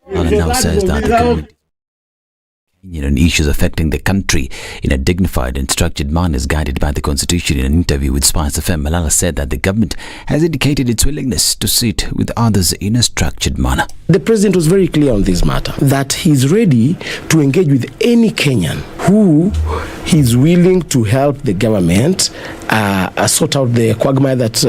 Now says that the government on issues affecting the country in a dignified and structured manner is guided by the Constitution. In an interview with SpiceFM, Malala said that the government has indicated its willingness to sit with others in a structured manner. The president was very clear on this matter, that he's ready to engage with any Kenyan who is willing to help the government sort out the quagmire that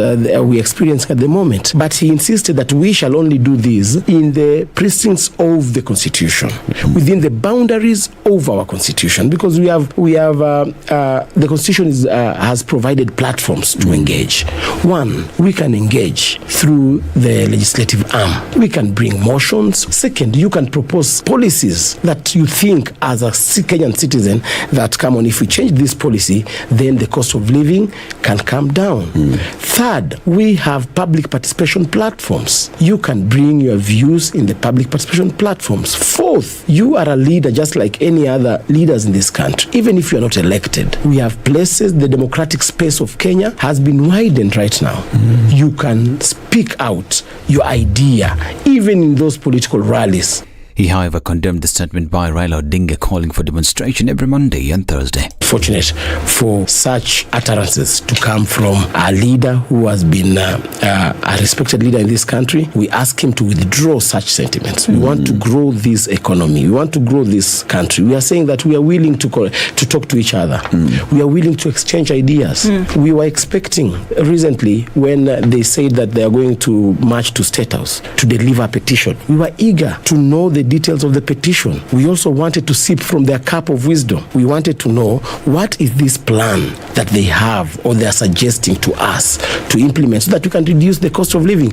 we experience at the moment. But he insisted that we shall only do this in the precincts of the Constitution, within the boundaries of our Constitution, because we have the Constitution has provided platforms to engage. One, we can engage through the legislative arm. We can bring motions. Second, you can propose policies that you think as a Kenyan citizen that, come on, if we change this policy, then the cost of living can come down. Third, we have public participation platforms. You can bring your views in the public participation platforms. Fourth, you are a leader just like any other leaders in this country, even if you are not elected. We have places, the democratic space of Kenya has been widened right now. You can speak out your idea, even in those political rallies. He, however, condemned the statement by Raila Odinga calling for demonstration every Monday and Thursday. Fortunate for such utterances to come from a leader who has been a respected leader in this country. We ask him to withdraw such sentiments. We want to grow this economy. We want to grow this country. We are saying that we are willing to talk to each other. We are willing to exchange ideas. We were expecting recently when they said that they are going to march to State House to deliver a petition. We were eager to know the details of the petition. We also wanted to sip from their cup of wisdom. We wanted to know what is this plan that they have or they are suggesting to us to implement so that we can reduce the cost of living.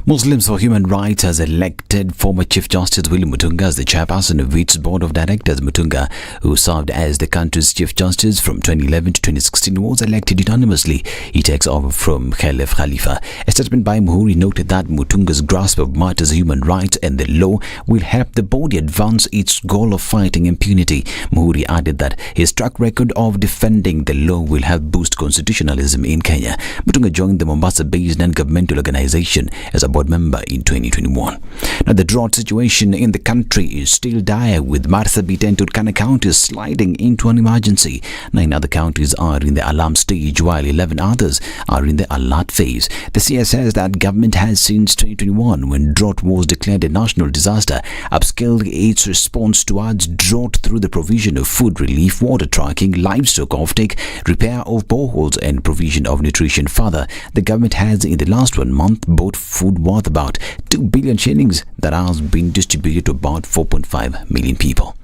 Muslims for Human Rights has elected former Chief Justice William Mutunga as the chairperson of its board of directors. Mutunga, who served as the country's Chief Justice from 2011 to 2016, was elected unanimously. He takes over from Khalif Khalifa. A statement by Muhuri noted that Mutunga's grasp of matters of human rights and the law will help the body advance its goal of fighting impunity. Muhuri added that his track record of defending the law will help boost constitutionalism in Kenya. Mutunga joined the Mombasa-based non-governmental organization as a board member in 2021. Now, the drought situation in the country is still dire, with Marsabit and Turkana counties sliding into an emergency. 9 other counties are in the alarm stage, while 11 others are in the alert phase. The CS says that government has since 2021, when drought was declared a national disaster, upscaled its response towards drought through the provision of food relief, water tracking, livestock offtake, repair of boreholes and provision of nutrition. Further, the government has in the last 1 month bought food worth about 2 billion shillings that has been distributed to about 4.5 million people.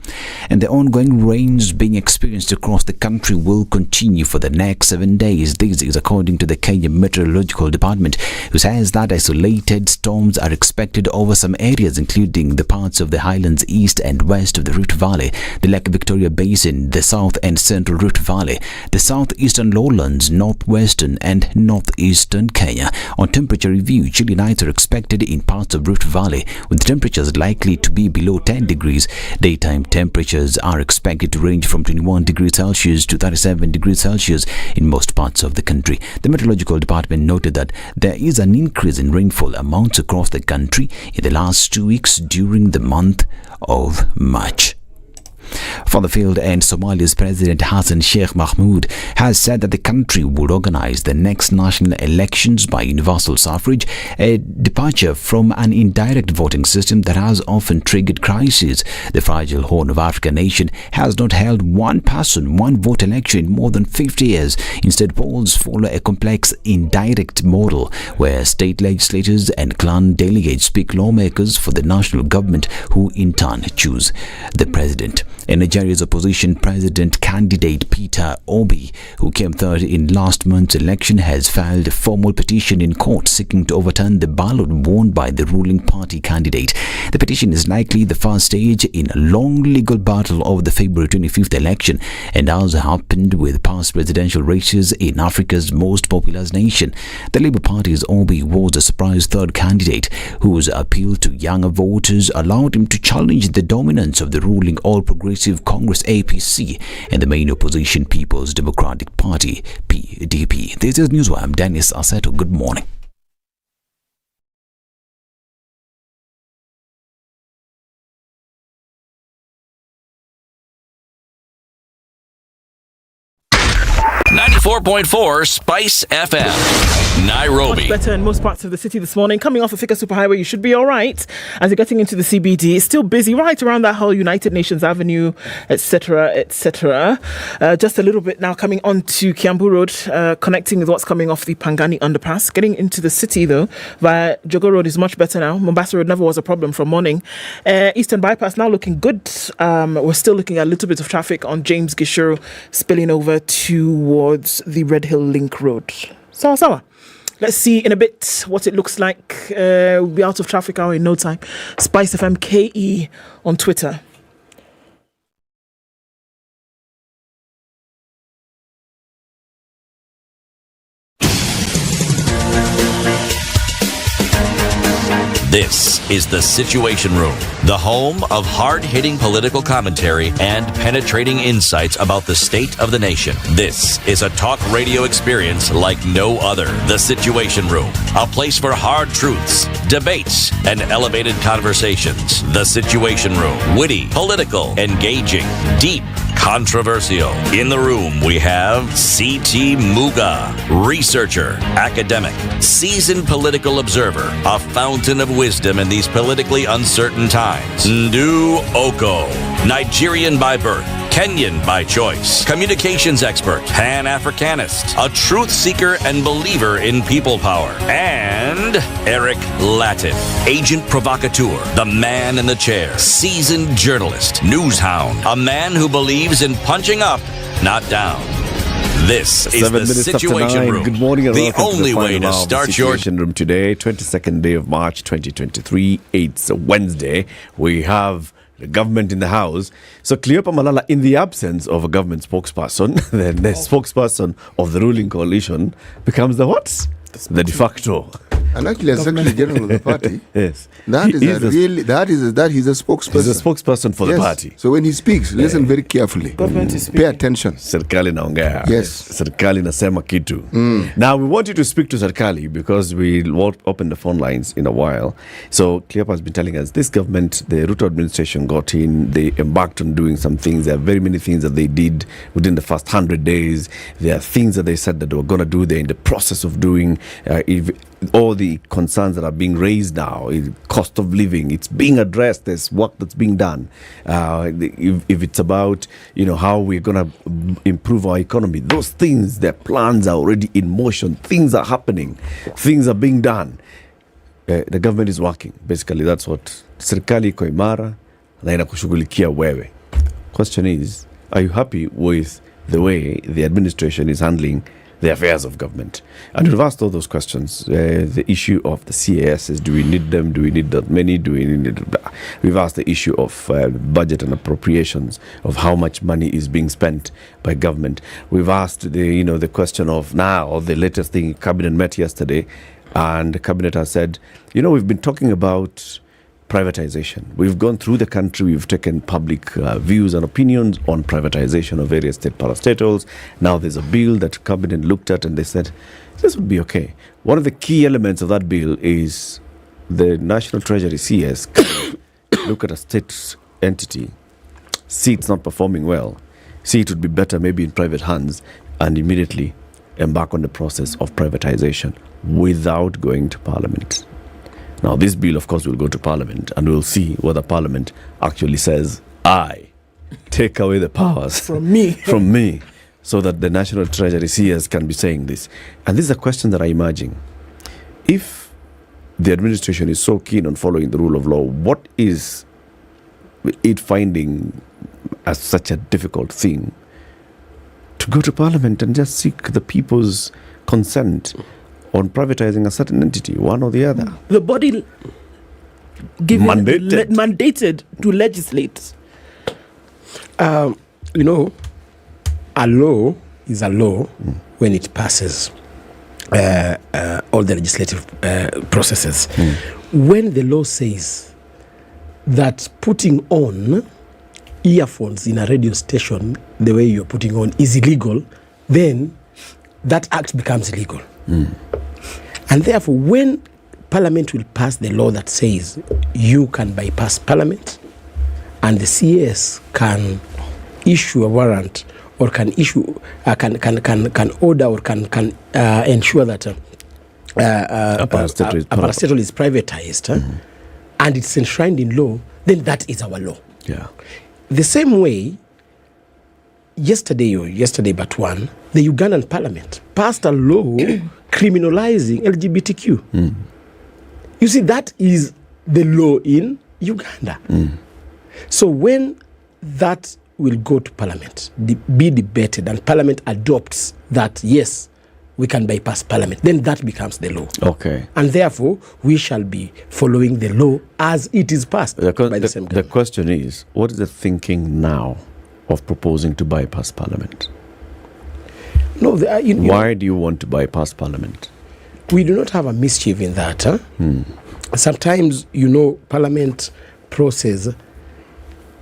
And the ongoing rains being experienced across the country will continue for the next 7 days. This is according to the Kenya Meteorological Department, who says that isolated storms are expected over some areas, including the parts of the highlands east and west of the Rift Valley, the Lake Victoria Basin, the south and central Rift Valley, the southeastern lowlands, northwestern and northeastern Kenya. On temperature review, chilly nights are expected in parts of Rift Valley, with temperatures likely to be below 10 degrees. Daytime temperatures are expected to range from 21 degrees Celsius to 37 degrees Celsius in most parts of the country. The Meteorological Department noted that there is an increase in rainfall amounts across the country in the last 2 weeks during the month of March. for the field, and Somalia's President Hassan Sheikh Mahmoud has said that the country would organize the next national elections by universal suffrage, a departure from an indirect voting system that has often triggered crises. The fragile Horn of Africa nation has not held one person, one vote election in more than 50 years. Instead, polls follow a complex indirect model where state legislators and clan delegates pick lawmakers for the national government, who in turn choose the president. And Nigeria's opposition president candidate Peter Obi, who came third in last month's election, has filed a formal petition in court seeking to overturn the ballot won by the ruling party candidate. The petition is likely the first stage in a long legal battle over the February 25th election, and as happened with past presidential races in Africa's most populous nation, the Labour Party's Obi was a surprise third candidate whose appeal to younger voters allowed him to challenge the dominance of the ruling All Progressive Congress APC and the main opposition People's Democratic Party PDP. This is Newswire. I'm Dennis Aseto. Good morning. .4 Spice FM, Nairobi. Much better in most parts of the city this morning. Coming off a Thika Superhighway, you should be all right. As you're getting into the CBD, it's still busy right around that whole United Nations Avenue, etc., etc. Just a little bit now coming on to Kiambu Road, connecting with what's coming off the Pangani Underpass. Getting into the city, though, via Jogo Road is much better now. Mombasa Road never was a problem from morning. Eastern Bypass now looking good. We're still looking at a little bit of traffic on James Gishuru spilling over towards the Red Hill Link Road. Sawa. Let's see in a bit what it looks like. We'll be out of traffic hour in no time. SpiceFM KE on Twitter. This is the Situation Room, the home of hard-hitting political commentary and penetrating insights about the state of the nation. This is a talk radio experience like no other. The Situation Room, a place for hard truths, debates, and elevated conversations. The Situation Room, witty, political, engaging, deep, controversial. In the room, we have C.T. Muga, researcher, academic, seasoned political observer, a fountain of wisdom in these politically uncertain times. Ndu Oko, Nigerian by birth, Kenyan by choice, communications expert, Pan-Africanist, a truth seeker and believer in people power, and Eric Latin, agent provocateur, the man in the chair, seasoned journalist, news hound, a man who believes in punching up, not down. This is the Situation Room. Good morning and the welcome only to the way to final start your Situation Room today, 22nd day of March 2023. It's a Wednesday. We have the government in the house. So Cleopa Malala, in the absence of a government spokesperson, then the spokesperson of the ruling coalition becomes the what? The de facto. And actually, as Secretary General of the party, yes, that is he's a spokesperson. He's a spokesperson for the party. So when he speaks, listen very carefully. Pay attention. Serikali naongea. Yes. Serikali nasema kitu. Now we want you to speak to Serikali because we'll open the phone lines in a while. So Cleopa has been telling us this government, the Ruto administration got in, they embarked on doing some things. There are very many things that they did within the first 100 days. There are things that they said that they were going to do. They're in the process of doing. All the concerns that are being raised now, cost of living, it's being addressed. There's work that's being done. If it's about, how we're going to improve our economy, those things, their plans are already in motion. Things are happening. Things are being done. The government is working. Basically, that's what serikali iko imara na inakushughulikia wewe. Question is, are you happy with the way the administration is handling the affairs of government? And we've asked all those questions. The issue of the CAS is, do we need them? Do we need that many? Do we need We've asked the issue of budget and appropriations, of how much money is being spent by government. We've asked the question of now, the latest thing, Cabinet met yesterday, and the Cabinet has said, we've been talking about privatization. We've gone through the country, we've taken public views and opinions on privatization of various state parastatals. Now there's a bill that Cabinet looked at and they said, this would be okay. One of the key elements of that bill is the National Treasury CS look at a state entity see it's not performing well, see it would be better maybe in private hands, and immediately embark on the process of privatization without going to Parliament. Now, this bill, of course, will go to Parliament, and we'll see whether Parliament actually says, I take away the powers from me, so that the National Treasury CS can be saying this. And this is a question that I imagine. If the administration is so keen on following the rule of law, what is it finding as such a difficult thing to go to Parliament and just seek the people's consent on privatizing a certain entity, one or the other? The body mandated to legislate. A law is a law when it passes all the legislative processes. When the law says that putting on earphones in a radio station the way you're putting on is illegal, then that act becomes illegal. And therefore, when Parliament will pass the law that says you can bypass Parliament, and the CS can issue a warrant or can issue can order or can ensure that a parastatal is privatized, and it's enshrined in law, then that is our law. Yeah. The same way, yesterday but one, the Ugandan Parliament passed a law criminalizing LGBTQ. You see, that is the law in Uganda. So when that will go to Parliament, be debated, and Parliament adopts that, yes, we can bypass Parliament, then that becomes the law. Okay. And therefore, we shall be following the law as it is passed by the same government. The question is, what is the thinking now of proposing to bypass Parliament? No, why do you want to bypass Parliament? We do not have a mischief in that. Sometimes, Parliament process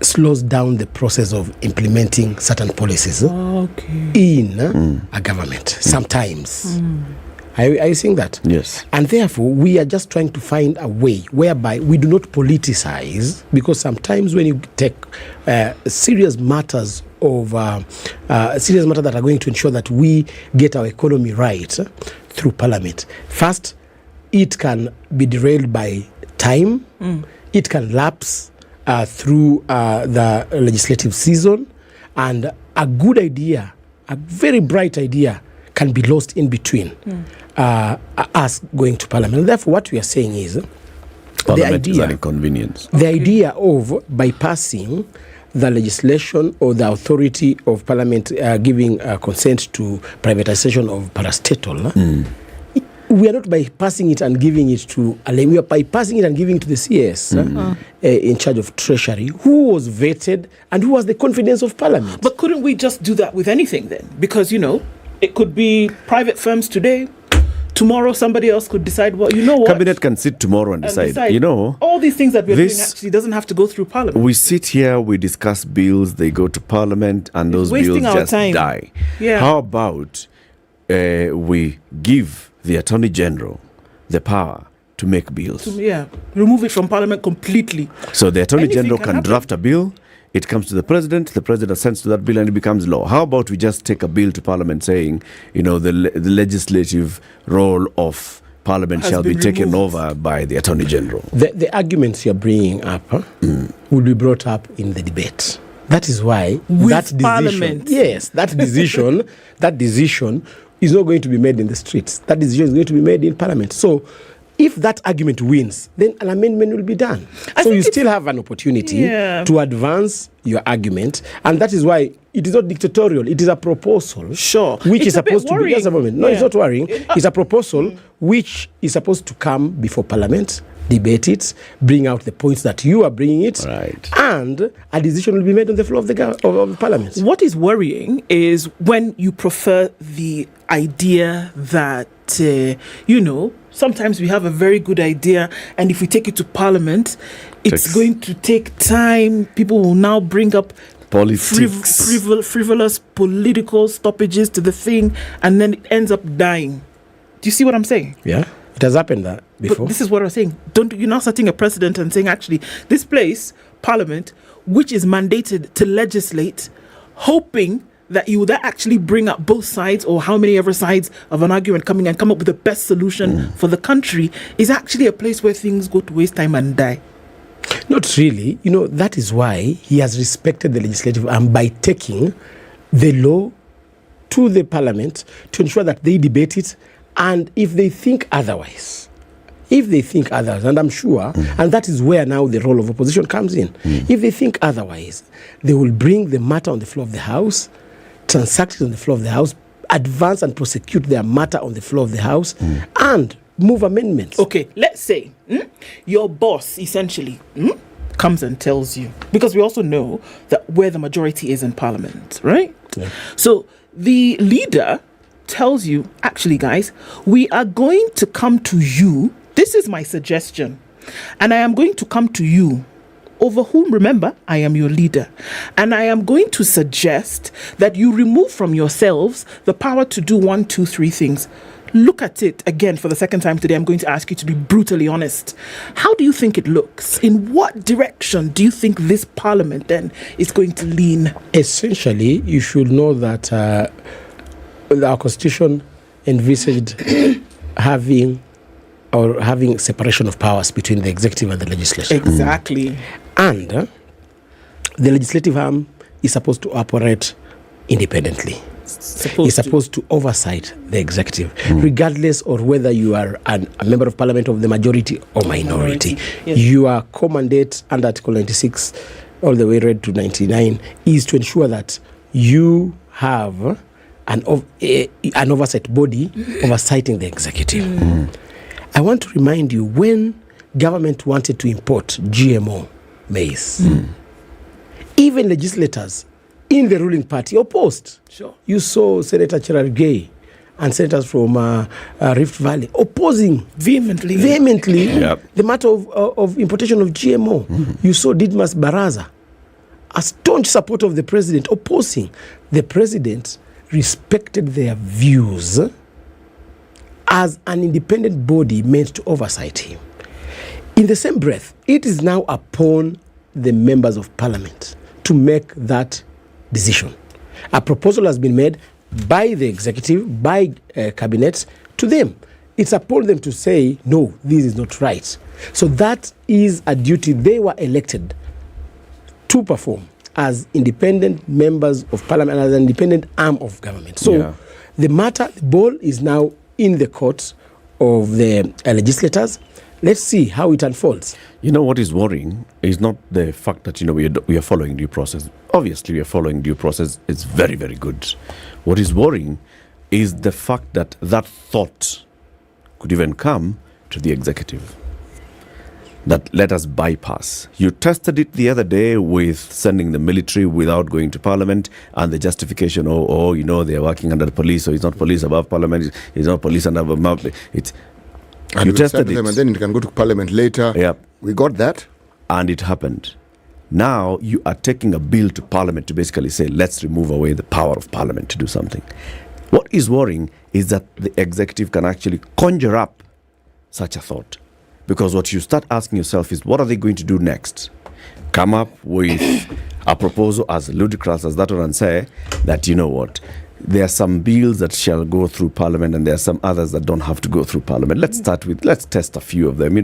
slows down the process of implementing certain policies in a government. Sometimes. Are you seeing that? Yes. And therefore, we are just trying to find a way whereby we do not politicize, because sometimes when you take serious matters that are going to ensure that we get our economy right through Parliament, first, it can be derailed by time. It can lapse through the legislative season, and a good idea, a very bright idea, can be lost in between us going to Parliament. And therefore, what we are saying is Parliament is an inconvenience. The idea of bypassing the legislation or the authority of Parliament giving consent to privatization of parastatal, we are not bypassing it and giving it to Alem. We are bypassing it and giving it to the CS in charge of Treasury, who was vetted and who has the confidence of Parliament. But couldn't we just do that with anything then? Because, it could be private firms today. Tomorrow, somebody else could decide, what. Cabinet can sit tomorrow and decide. All these things that we're doing actually doesn't have to go through Parliament. We sit here, we discuss bills, they go to Parliament, and those bills just die. Yeah. How about we give the Attorney General the power to make bills? Remove it from Parliament completely. So the Attorney General can draft a bill, it comes to the President assents to that bill, and it becomes law. How about we just take a bill to Parliament saying, the legislative role of Parliament shall be taken over by the Attorney General? The arguments you're bringing up will be brought up in the debate. That is why with Parliament. That decision is not going to be made in the streets. That decision is going to be made in Parliament. So if that argument wins, then an amendment will be done. So you still have an opportunity to advance your argument, and that is why it is not dictatorial. It is a proposal. Sure. Which it's is supposed to be... Just a moment. No, it's not worrying. It's a proposal which is supposed to come before Parliament, debate it, bring out the points that you are bringing it, and a decision will be made on the floor of the Parliament. What is worrying is when you prefer the idea that, sometimes we have a very good idea, and if we take it to Parliament, it's going to take time. People will now bring up politics, frivolous political stoppages to the thing, and then it ends up dying. Do you see what I'm saying? Yeah. It has happened that before. But this is what I'm saying. You're now setting a precedent and saying, actually, this place, Parliament, which is mandated to legislate, hoping that you would actually bring up both sides or how many ever sides of an argument coming and come up with the best solution for the country, is actually a place where things go to waste time and die. Not really. That is why he has respected the legislative arm by taking the law to the parliament to ensure that they debate it, and if they think otherwise, and I'm sure, and that is where now the role of opposition comes in, if they think otherwise, they will bring the matter on the floor of the House, transact it on the floor of the House, advance and prosecute their matter on the floor of the House, and move amendments. Okay, let's say your boss essentially comes and tells you, because we also know that where the majority is in parliament, right? Yeah. So the leader tells you, actually, guys, we are going to come to you. This is my suggestion. And I am going to come to you, over whom, remember, I am your leader. And I am going to suggest that you remove from yourselves the power to do 1, 2, 3 things. Look at it again for the second time today. I'm going to ask you to be brutally honest. How do you think it looks? In what direction do you think this parliament then is going to lean? Essentially, you should know that our constitution envisaged having separation of powers between the executive and the legislature. Exactly. And the legislative arm is supposed to operate independently. It's supposed to oversight the executive, regardless of whether you are a member of parliament of the majority or minority. Yes. Your core mandate under Article 96, all the way read to 99, is to ensure that you have an oversight body oversighting the executive. I want to remind you, when government wanted to import GMO maize, even legislators in the ruling party opposed. Sure. You saw Senator Cherargei and senators from Rift Valley opposing vehemently the matter of importation of GMO. You saw Didmas Baraza, a staunch supporter of the president, opposing. The president respected their views as an independent body meant to oversight him. In the same breath, it is now upon the members of parliament to make that decision. A proposal has been made by the executive, by cabinet, to them. It's upon them to say, no, this is not right. So that is a duty they were elected to perform as independent members of parliament, as an independent arm of government. So the ball is now in the court of the legislators. Let's see how it unfolds. What is worrying is not the fact that, we are following due process. Obviously, we are following due process. It's very, very good. What is worrying is the fact that that thought could even come to the executive. That let us bypass. You tested it the other day with sending the military without going to parliament, and the justification, they are working under the police, so it's not police above parliament, it's not police under it's. And you tested it. And then it can go to parliament later. Yeah. We got that. And it happened. Now you are taking a bill to parliament to basically say, let's remove away the power of parliament to do something. What is worrying is that the executive can actually conjure up such a thought. Because what you start asking yourself is, what are they going to do next? Come up with a proposal as ludicrous as that one and say that, there are some bills that shall go through parliament and there are some others that don't have to go through parliament. Let's test a few of them,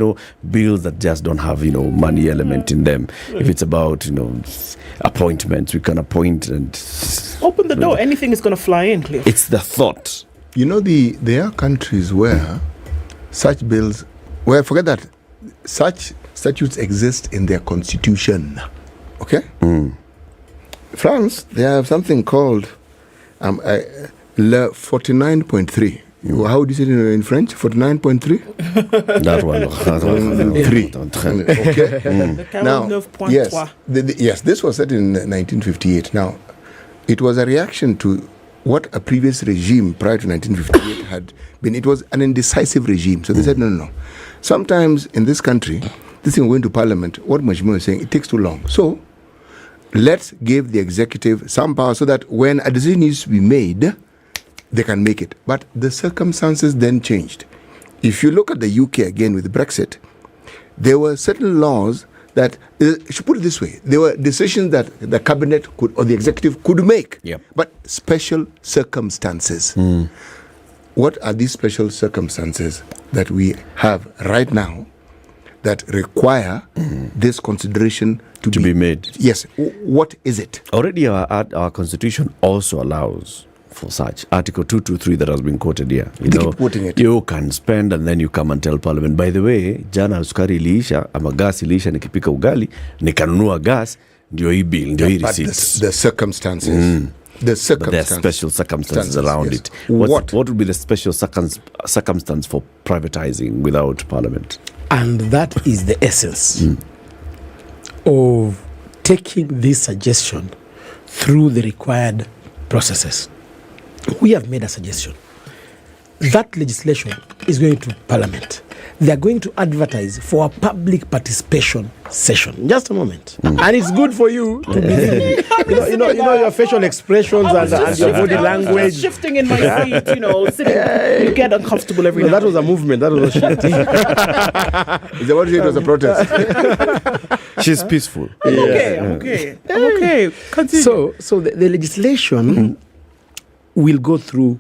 bills that just don't have, money element in them. If it's about, appointments, we can appoint and open the door. Anything is going to fly in, Cliff. It's the thought. There are countries where such bills, forget that, such statutes exist in their constitution. Okay? France, they have something called Le 49.3. How do you say it in French? 49.3? That one. 3. Now, yes, this was set in 1958. Now, it was a reaction to what a previous regime prior to 1958 had been. It was an indecisive regime. So they said, no. Sometimes in this country, this thing going to parliament, what Majmu is saying, it takes too long. So let's give the executive some power so that when a decision needs to be made, they can make it. But the circumstances then changed. If you look at the UK again with Brexit, there were certain laws that, should put it this way, there were decisions that the cabinet could or the executive could make, but special circumstances. What are these special circumstances that we have right now that require this consideration to be made? Yes. What is it? Already our constitution also allows for such. Article 223 that has been quoted here. Keep quoting it. You can spend and then you come and tell parliament, by the way, jana sukari iliisha ama gas iliisha nikipika ugali, nikanunua gas, ndio hii bill, ndio hii receipt. The circumstances. The circumstances. But there are special circumstances around it. What would be the special circumstance for privatizing without parliament? And that is the essence of taking this suggestion through the required processes. We have made a suggestion. That legislation is going to Parliament. They are going to advertise for a public participation session. Just a moment. And it's good for you to be you know your facial expressions and your body language. I was shifting in my seat, sitting. You get uncomfortable every now. That was a movement. That was a shifting. Is that what it was a protest? She's peaceful. I'm okay. Continue. So the legislation will go through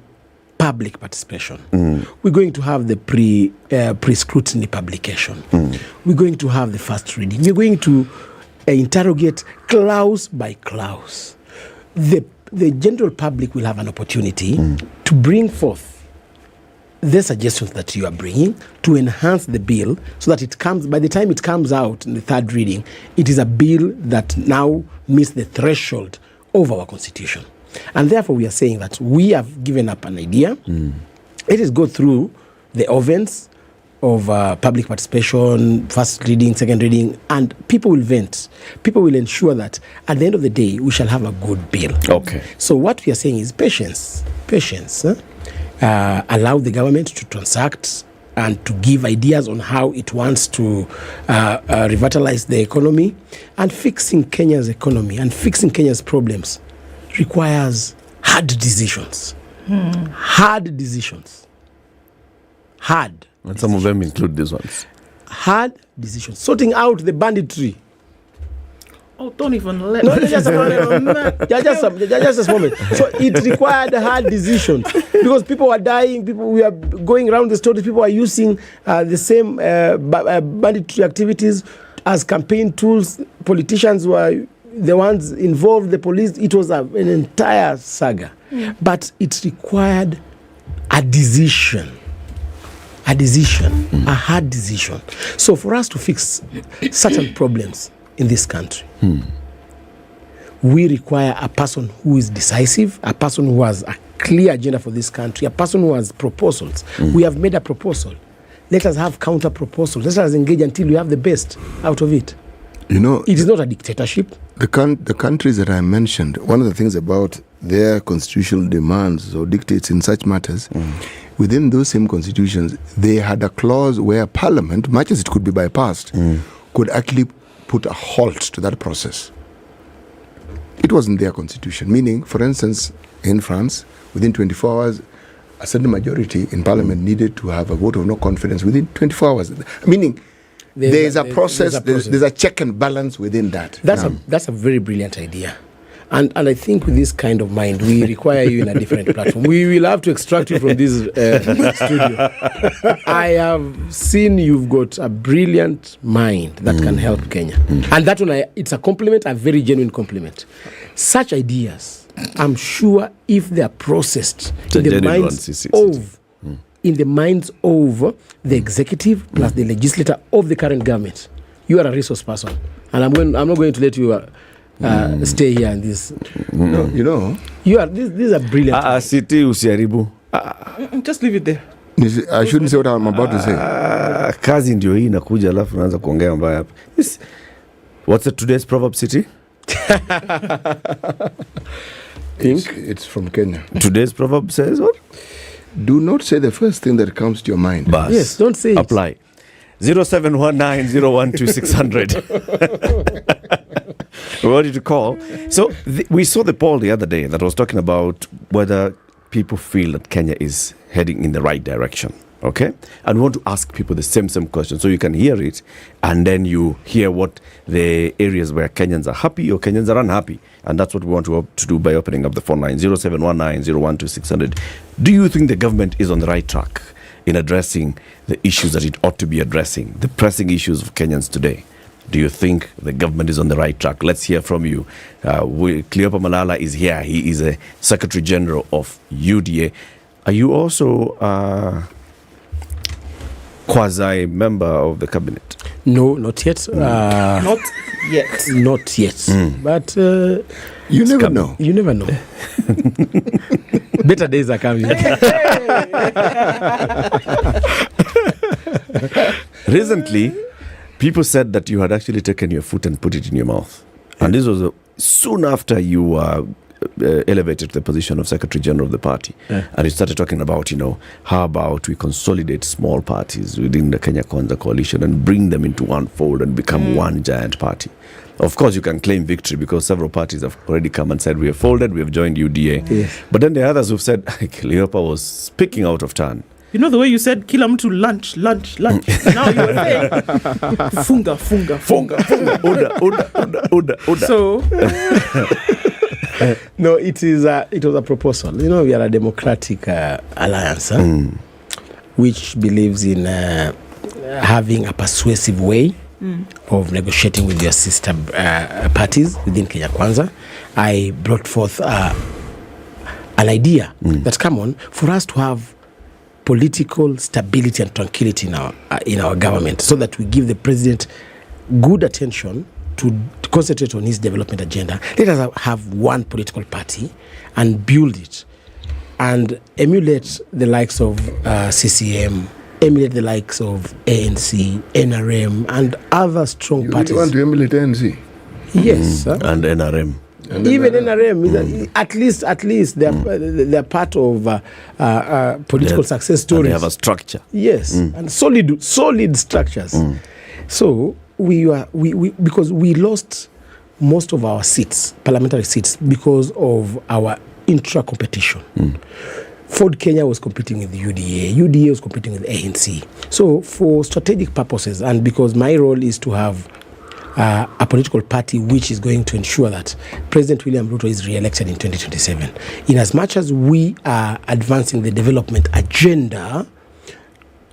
public participation. We're going to have the pre-scrutiny publication. We're going to have the first reading. We're going to interrogate clause by clause. The general public will have an opportunity to bring forth the suggestions that you are bringing to enhance the bill so that it comes, by the time it comes out in the third reading, it is a bill that now meets the threshold of our constitution. And therefore, we are saying that we have given up an idea. It is go through the ovens of public participation, first reading, second reading, and people will vent. People will ensure that at the end of the day, we shall have a good bill. Okay. So what we are saying is patience. Allow the government to transact and to give ideas on how it wants to revitalize the economy. And fixing Kenya's economy and fixing Kenya's problems requires hard decisions. Hard decisions. Hard. And some of them include these ones. Hard decisions. Sorting out the banditry. Oh, don't even let me. No, just a moment. Just a moment. So it required hard decisions because people are dying. We are going around the stories. People are using the same banditry activities as campaign tools. Politicians were the ones involved, the police. It was an entire saga. But it required a decision. A hard decision. So for us to fix certain problems in this country, we require a person who is decisive, a person who has a clear agenda for this country, a person who has proposals. We have made a proposal. Let us have counter proposals. Let us engage until we have the best out of it. It is not a dictatorship. The countries that I mentioned, one of the things about their constitutional demands or dictates in such matters, within those same constitutions, they had a clause where Parliament, much as it could be bypassed, could actually put a halt to that process. It wasn't their constitution. Meaning, for instance, in France, within 24 hours, a certain majority in Parliament needed to have a vote of no confidence within 24 hours. Meaning, there's a process. There's a check and balance within that. That's a very brilliant idea. And I think with this kind of mind, we require you in a different platform. We will have to extract you from this studio. I have seen you've got a brilliant mind that can help Kenya. And that one, it's a compliment, a very genuine compliment. Such ideas, I'm sure if they are processed in the minds of the executive plus the legislator of the current government, you are a resource person. And I'm not going to let you stay here in this. You are. These are brilliant. City usiharibu. Just leave it there. I shouldn't say what I'm about to say. Kazi ndio hii inakuja alafu naanza kuongea mbaya hapa. What's the today's proverb, City? It's from Kenya. Today's proverb says what? Do not say the first thing that comes to your mind. Bas. Yes, don't say it. Apply. 0719012600. We wanted to call. So we saw the poll the other day that was talking about whether people feel that Kenya is heading in the right direction. Okay? And we want to ask people the same question so you can hear it and then you hear what the areas where Kenyans are happy or Kenyans are unhappy. And that's what we want to do by opening up the phone line 0719-012-600. Do you think the government is on the right track in addressing the issues that it ought to be addressing, the pressing issues of Kenyans today? Do you think the government is on the right track? Let's hear from you. Cleopa Malala is here. He is a Secretary General of UDA. Are you also quasi-member of the cabinet? No, not yet. Not yet. Not yet. But you never know. You never know. Better days are coming. Recently, people said that you had actually taken your foot and put it in your mouth. And this was soon after you were elevated to the position of Secretary General of the party. And you started talking about, how about we consolidate small parties within the Kenya Kwanza coalition and bring them into one fold and become one giant party. Of course, you can claim victory because several parties have already come and said, we have folded, we have joined UDA. Yes. But then the others who've said, Cleopa was speaking out of turn. You know the way you said, kila mtu lunch. Now you are saying, funga. Oda. So... No, it was a proposal. We are a democratic alliance which believes in having a persuasive way of negotiating with your sister parties within Kenya Kwanza. I brought forth an idea that, come on, for us to have political stability and tranquility in our government, so that we give the president good attention to concentrate on his development agenda. Let us have one political party and build it and emulate the likes of CCM, emulate the likes of ANC, NRM, and other strong parties. You want to emulate ANC? Yes. And NRM. Even NRM, at least they're part of political success stories. They have a structure. Yes, and solid structures. So because we lost most of our seats, parliamentary seats, because of our intra-competition. Ford Kenya was competing with the UDA was competing with ANC. So for strategic purposes, and because my role is to have a political party which is going to ensure that President William Ruto is re-elected in 2027, in as much as we are advancing the development agenda,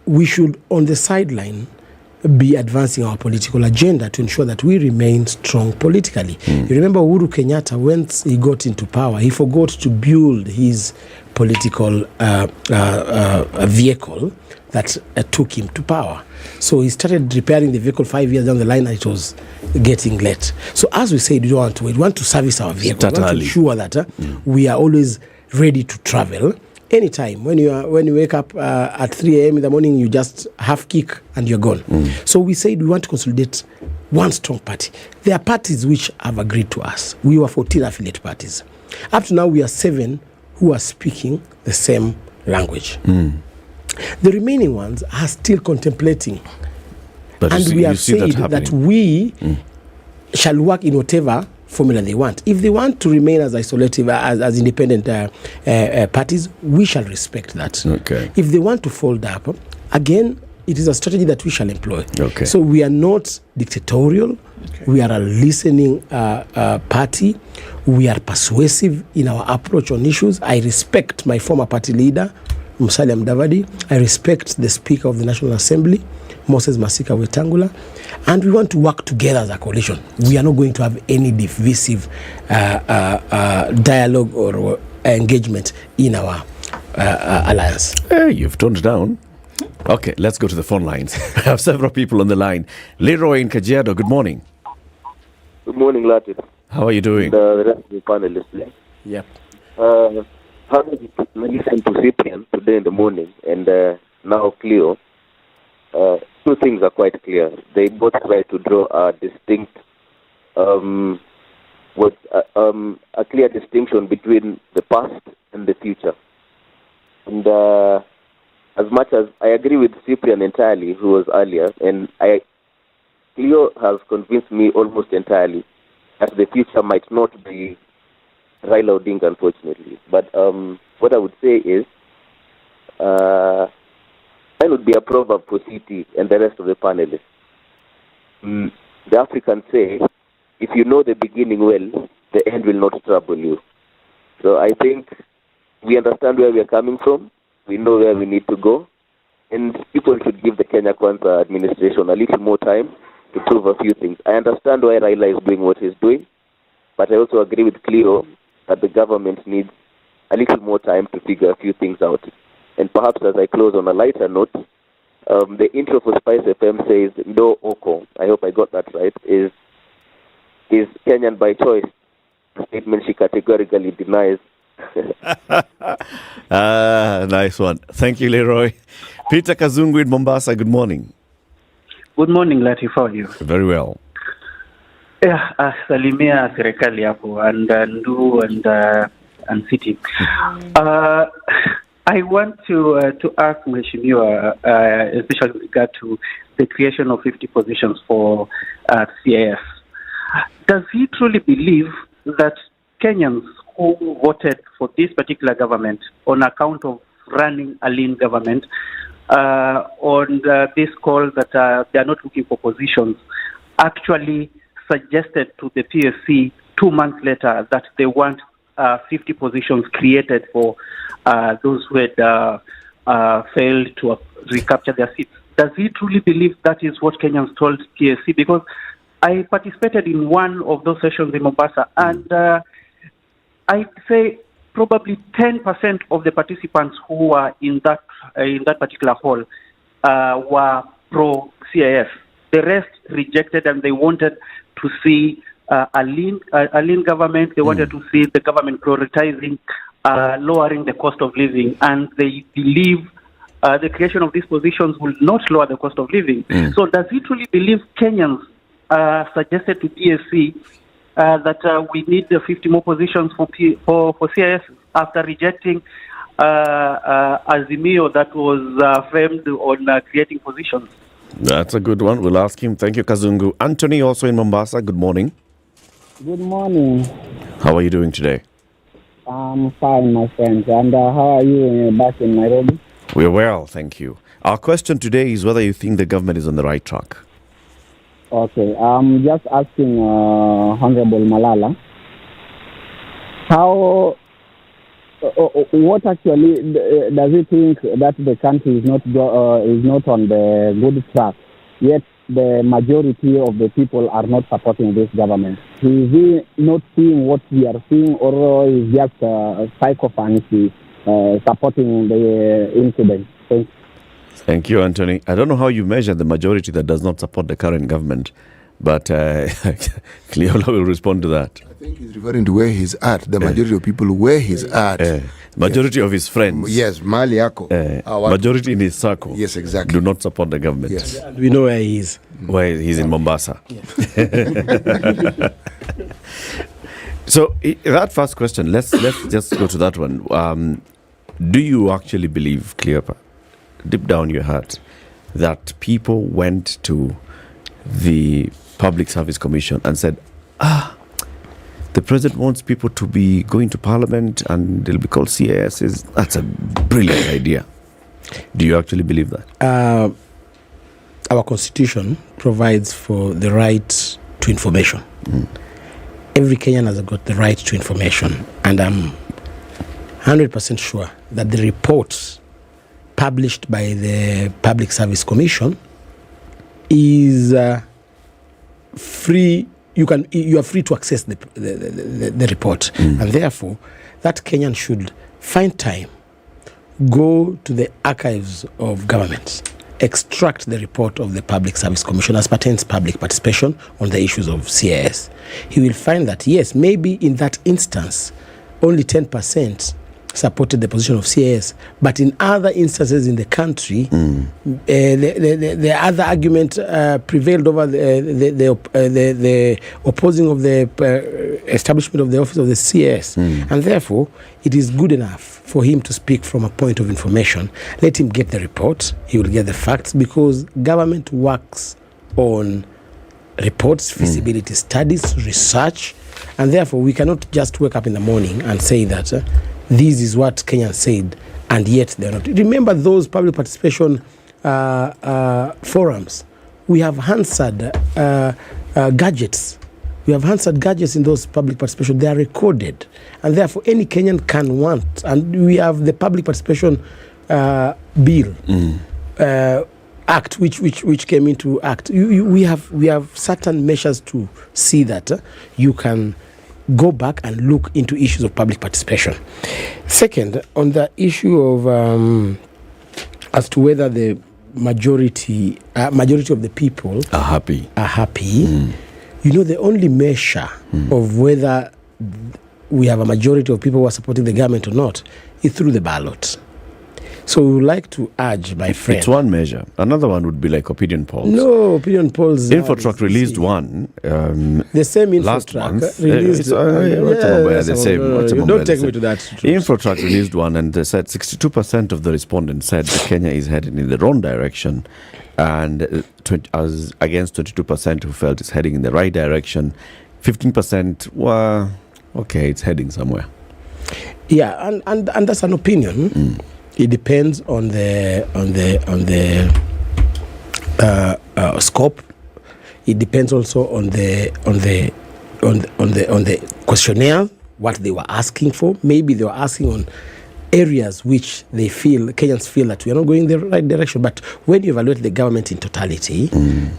we should, on the sideline, be advancing our political agenda to ensure that we remain strong politically. You remember Uhuru Kenyatta, once he got into power, he forgot to build his political vehicle that took him to power. So he started repairing the vehicle 5 years down the line and it was getting late. So as we said, we don't want to wait. We want to service our vehicle. We want to ensure that we are always ready to travel. Anytime, when you wake up at 3 a.m. in the morning, you just half kick and you're gone. So we said we want to consolidate one strong party. There are parties which have agreed to us. We were 14 affiliate parties. Up to now, we are 7 who are speaking the same language. The remaining ones are still contemplating. But and we have said that we shall work in whatever formula they want. If they want to remain as isolative, as independent parties, we shall respect that. Okay. If they want to fold up, again, it is a strategy that we shall employ. Okay. So we are not dictatorial. Okay. We are a listening party. We are persuasive in our approach on issues. I respect my former party leader, Musalia Mudavadi. I respect the Speaker of the National Assembly, Moses Masika Wetangula, and we want to work together as a coalition. We are not going to have any divisive dialogue or engagement in our alliance. Hey, you've toned down. Okay, let's go to the phone lines. I have several people on the line. Leroy in Kajiado, good morning. Good morning, Latif. How are you doing? The rest of the panelists. Yep. Having listened to Cyprian today in the morning and now Cleo, two things are quite clear. They both try to draw a distinct, a clear distinction between the past and the future. And as much as I agree with Cyprian entirely, who was earlier, and Cleo has convinced me almost entirely that the future might not be Raila Odinga, unfortunately. But what I would say is, line would be a proverb for CT and the rest of the panelists. The Africans say, if you know the beginning well, the end will not trouble you. So I think we understand where we are coming from. We know where we need to go. And people should give the Kenya Kwanza administration a little more time to prove a few things. I understand why Raila is doing what he's doing, but I also agree with Cleo that the government needs a little more time to figure a few things out. And perhaps as I close on a lighter note, the intro for SpiceFM says, no Oko, I hope I got that right, is Kenyan by choice. A statement she categorically denies. Nice one. Thank you, Leroy. Peter Kazungu in Mombasa, good morning. Good morning, Latif. How are you? Very well. Yeah, salimia serikali hapo and Ndu and City. I want to ask Mheshimiwa, especially with regard to the creation of 50 positions for CIS. Does he truly believe that Kenyans who voted for this particular government on account of running a lean government, on this call that they are not looking for positions, actually suggested to the PSC 2 months later that they want 50 positions created for those who had failed to recapture their seats? Does he truly believe that is what Kenyans told PSC? Because I participated in one of those sessions in Mombasa, and I'd say probably 10% of the participants who were in that particular hall were pro-CIS. The rest rejected, and they wanted to see a lean government. They wanted to see the government prioritizing lowering the cost of living, and they believe the creation of these positions will not lower the cost of living. So does he truly believe Kenyans suggested to PSC that we need 50 more positions for CIS after rejecting Azimio that was framed on creating positions? That's a good one. We'll ask him. Thank you, Kazungu. Anthony, also in Mombasa. Good morning. Good morning. How are you doing today? I'm fine, my friends. And how are you back in Nairobi? We're well, thank you. Our question today is whether you think the government is on the right track. Okay. I'm just asking Honorable Malala, what actually does he think that the country is not on the good track, yet the majority of the people are not supporting this government? Is he not seeing what we are seeing, or is just psychophancy supporting the incident? Thank you, Anthony. I don't know how you measure the majority that does not support the current government, but Cleola will respond to that. I think he's referring to where he's at, the majority of people where he's at. Majority of his friends. Yes, Mali Yako. Majority in his circle. Yes, exactly. Do not support the government. Yes. We know where he is. Where he's in Mombasa. So that first question, let's just go to that one. Do you actually believe, Cleopa, deep down your heart, that people went to the Public Service Commission and said, the president wants people to be going to parliament and they'll be called CISs? That's a brilliant idea. Do you actually believe that? Our constitution provides for the right to information. Every Kenyan has got the right to information, and I'm 100% sure that the reports published by the Public Service Commission is free. You are free to access the report, and therefore that Kenyan should find time, go to the archives of governments, extract the report of the Public Service Commission as pertains public participation on the issues of CIS. He will find that, yes, maybe in that instance, only 10% supported the position of CIS, but in other instances in the country, the other argument prevailed over the opposing of the establishment of the office of the CIS, and therefore it is good enough for him to speak from a point of information. Let him get the report, he will get the facts, because government works on reports, feasibility studies, research, and therefore we cannot just wake up in the morning and say that this is what Kenyans said, and yet they're not. Remember those public participation forums. We have Hansard gadgets. We have Hansard gadgets in those public participation. They are recorded, and therefore any Kenyan can want. And we have the public participation bill. Act which came into act. We have certain measures to see that you can go back and look into issues of public participation. Second, on the issue of as to whether the majority of the people are happy. You know, the only measure of whether we have a majority of people who are supporting the government or not is through the ballot. So we would like to urge my friend. It's one measure. Another one would be like opinion polls. No, opinion polls. Infotruck released one. The same Infotruck released. Don't take me to that. Infotruck released one, and they said 62% of the respondents said that Kenya is heading in the wrong direction, and as against 22% who felt it's heading in the right direction. 15% were okay, it's heading somewhere. Yeah, and that's an opinion. It depends on the scope. It depends also on the questionnaire, what they were asking for. Maybe they were asking on areas which Kenyans feel that we are not going in the right direction. But when you evaluate the government in totality,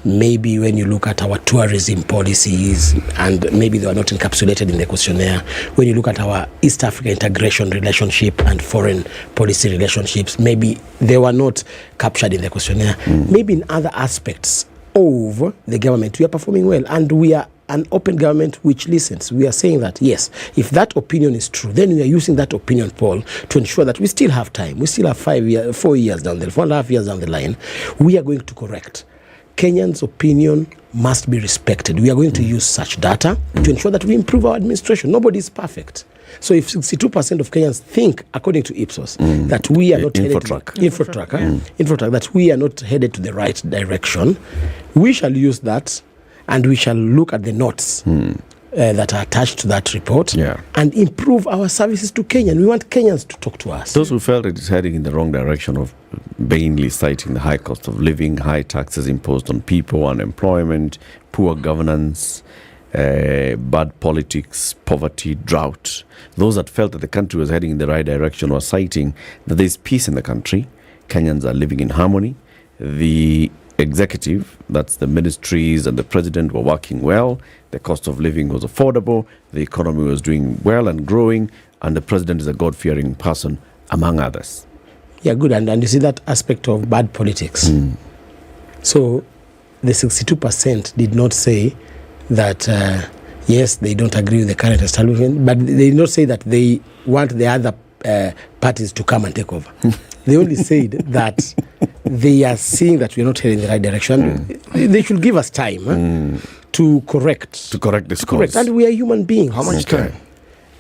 maybe when you look at our tourism policies, and maybe they are not encapsulated in the questionnaire, when you look at our East Africa integration relationship and foreign policy relationships, maybe they were not captured in the questionnaire. Maybe in other aspects of the government, we are performing well, and we are an open government which listens. We are saying that, yes, if that opinion is true, then we are using that opinion poll to ensure that we still have time. We still have 4 years down the 4.5 years down the line. We are going to correct. Kenyans' opinion must be respected. We are going to use such data to ensure that we improve our administration. Nobody is perfect. So if 62% of Kenyans think, according to Ipsos, that we are not Infotruck, that we are not headed to the right direction, we shall use that, and we shall look at the notes that are attached to that report and improve our services to Kenya. We want Kenyans to talk to us. Those who felt it is heading in the wrong direction of mainly citing the high cost of living, high taxes imposed on people, unemployment, poor governance, bad politics, poverty, drought. Those that felt that the country was heading in the right direction were citing that there is peace in the country. Kenyans are living in harmony. The executive, that's the ministries and the president, were working well. The cost of living was affordable. The economy was doing well and growing. And the president is a God-fearing person, among others. Yeah, good. And you see that aspect of bad politics. So the 62% did not say that, yes, they don't agree with the current establishment, but they did not say that they want the other parties to come and take over. They only said that they are seeing that we are not heading in the right direction. They should give us time to correct. To correct this course. And we are human beings. How much time?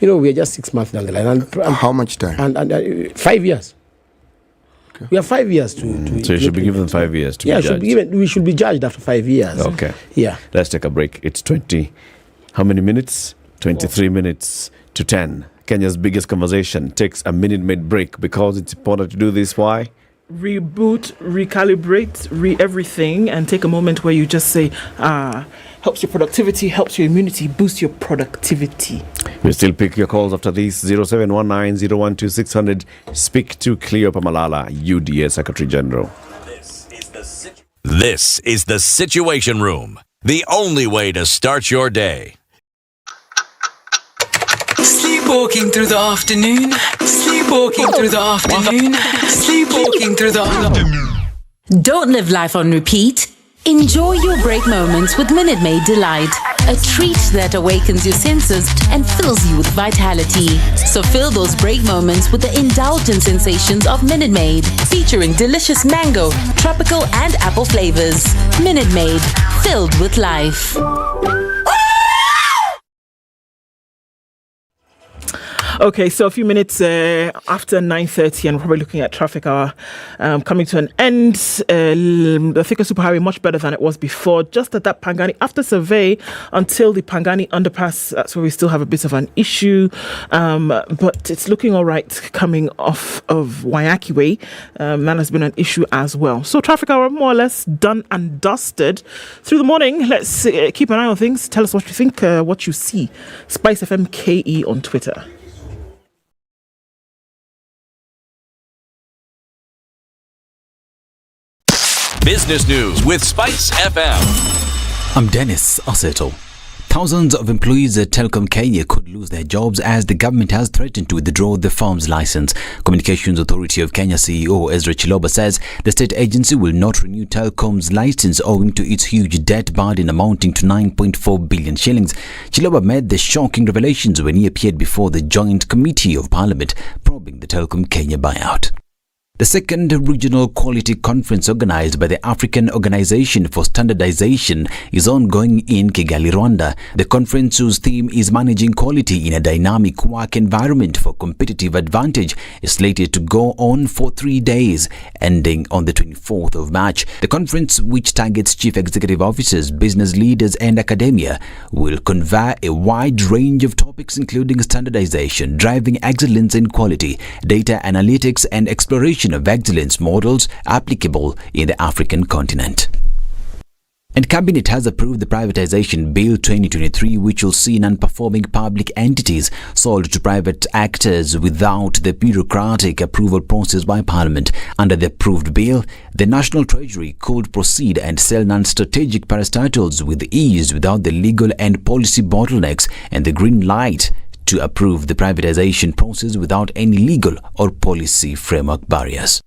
You know, we are just 6 months down the line. And how much time? And 5 years. Okay. We have 5 years to so you should be given 5 years to be judged. We should be judged after 5 years. Okay. Yeah. Let's take a break. It's 20. How many minutes? 23 minutes to 10. Kenya's biggest conversation takes a minute-made break because it's important to do this. Why? Reboot, recalibrate, everything, and take a moment where you just say, helps your productivity, helps your immunity, boosts your productivity. We'll still pick your calls after these. 0719-012-600. Speak to Cleopa Malala, UDA Secretary General. This is the Situation Room, the only way to start your day. Sleepwalking through the afternoon. Sleepwalking through the afternoon. Sleepwalking through the afternoon. Don't live life on repeat. Enjoy your break moments with Minute Maid Delight, a treat that awakens your senses and fills you with vitality. So fill those break moments with the indulgent sensations of Minute Maid, featuring delicious mango, tropical and apple flavors. Minute Maid, filled with life. Okay, so a few minutes after 9:30, and we're probably looking at traffic hour coming to an end. The Thika Superhighway much better than it was before. Just at that Pangani, after survey until the Pangani underpass, that's where we still have a bit of an issue. But it's looking all right coming off of Waiaki Way. That has been an issue as well. So traffic hour more or less done and dusted. Through the morning, let's keep an eye on things. Tell us what you think, what you see. SpiceFM KE on Twitter. Business News with Spice FM. I'm Dennis Aseto. Thousands of employees at Telkom Kenya could lose their jobs as the government has threatened to withdraw the firm's license. Communications Authority of Kenya CEO Ezra Chiloba says the state agency will not renew Telkom's license owing to its huge debt burden amounting to 9.4 billion shillings. Chiloba made the shocking revelations when he appeared before the Joint Committee of Parliament probing the Telkom Kenya buyout. The second regional quality conference organized by the African Organization for Standardization is ongoing in Kigali, Rwanda. The conference, whose theme is managing quality in a dynamic work environment for competitive advantage, is slated to go on for 3 days, ending on the 24th of March. The conference, which targets chief executive officers, business leaders and academia, will cover a wide range of topics including standardization, driving excellence in quality, data analytics and exploration of excellence models applicable in the African continent. And Cabinet has approved the Privatization Bill 2023, which will see non-performing public entities sold to private actors without the bureaucratic approval process by Parliament. Under the approved bill, the National Treasury could proceed and sell non-strategic parastatals with ease without the legal and policy bottlenecks and the green light to approve the privatization process without any legal or policy framework barriers.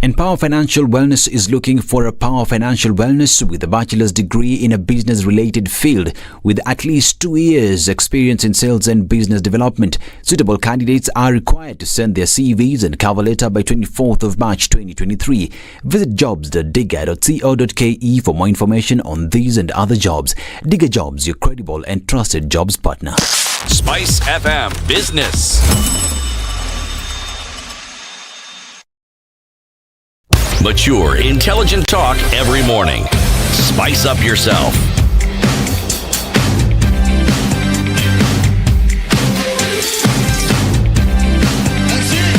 And Power Financial Wellness is looking for a Power Financial Wellness with a bachelor's degree in a business-related field with at least 2 years experience in sales and business development. Suitable candidates are required to send their CVs and cover letter by 24th of March 2023. Visit jobs.digga.co.ke for more information on these and other jobs. Digga Jobs, your credible and trusted jobs partner. Spice FM Business. Mature, intelligent talk every morning. Spice up yourself.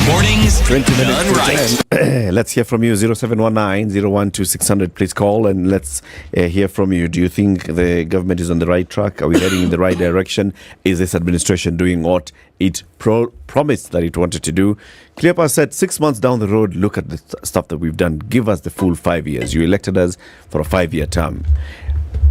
Mornings 20 minutes done right. Let's hear from you. 0719-012-600. Please call and let's hear from you. Do you think the government is on the right track? Are we heading in the right direction? Is this administration doing what it promised that it wanted to do? Cleopas said 6 months down the road, look at the stuff that we've done. Give us the full 5 years. You elected us for a 5-year term.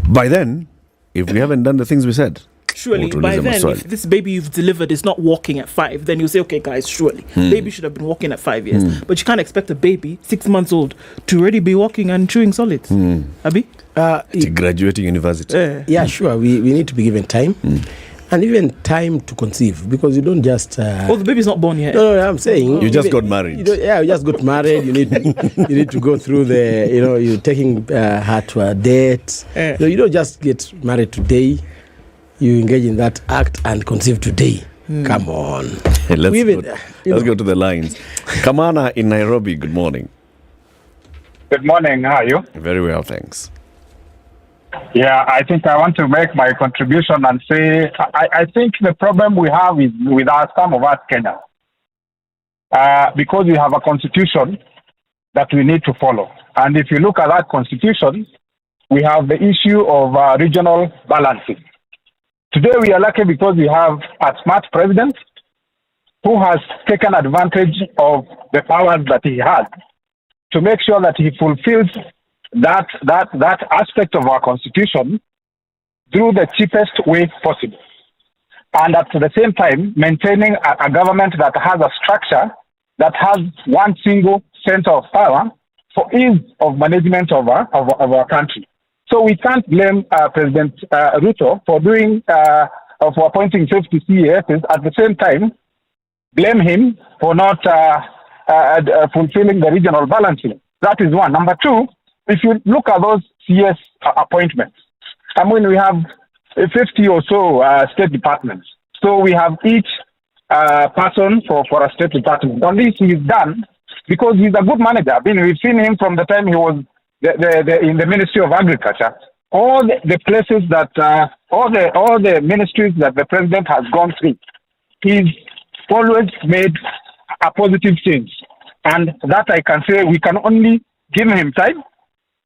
By then, if we haven't done the things we said, surely by then, if this baby you've delivered is not walking at 5, then you say, okay guys, surely baby should have been walking at 5 years. But you can't expect a baby 6 months old to already be walking and chewing solids. Abi? To graduating university. Yeah, sure. We need to be given time. And even time to conceive, because you don't just... the baby's not born yet. No, I'm saying... You just got married. You just got married. You need to go through the... you're taking her to a date. So you don't just get married today. You engage in that act and conceive today. Come on. Let's go to the lines. Kamana in Nairobi, good morning. Good morning. How are you? Very well, thanks. Yeah, I think I want to make my contribution and say I think the problem we have is with some of us Kenya. Because we have a constitution that we need to follow. And if you look at that constitution, we have the issue of regional balancing. Today we are lucky because we have a smart president who has taken advantage of the powers that he has to make sure that he fulfills that aspect of our constitution through the cheapest way possible. And at the same time, maintaining a government that has a structure that has one single center of power for ease of management of our country. So we can't blame President Ruto for for appointing 50 CASs. At the same time, blame him for not fulfilling the regional balancing. That is one. Number two, if you look at those CS appointments, I mean, we have 50 or so state departments. So we have each person for a state department. On this, he's done because he's a good manager. I mean, we've seen him from the time he was in the Ministry of Agriculture. All the places that all the ministries that the president has gone through, he's always made a positive change, and that I can say we can only give him time.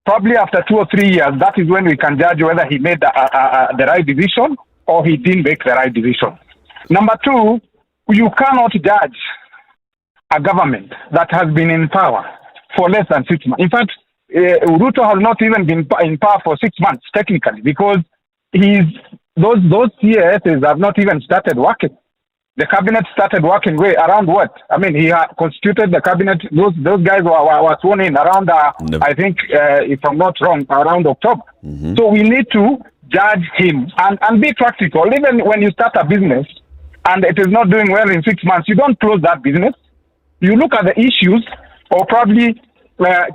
Probably after 2 or 3 years, that is when we can judge whether he made the right decision or he didn't make the right decision. Number two, you cannot judge a government that has been in power for less than 6 months. In fact, Ruto has not even been in power for 6 months, technically, because those CASs have not even started working. The cabinet started working around what? I mean, he had constituted the cabinet. Those guys were sworn in around, I think, if I'm not wrong, around October. Mm-hmm. So we need to judge him and be practical. Even when you start a business and it is not doing well in 6 months, you don't close that business. You look at the issues or probably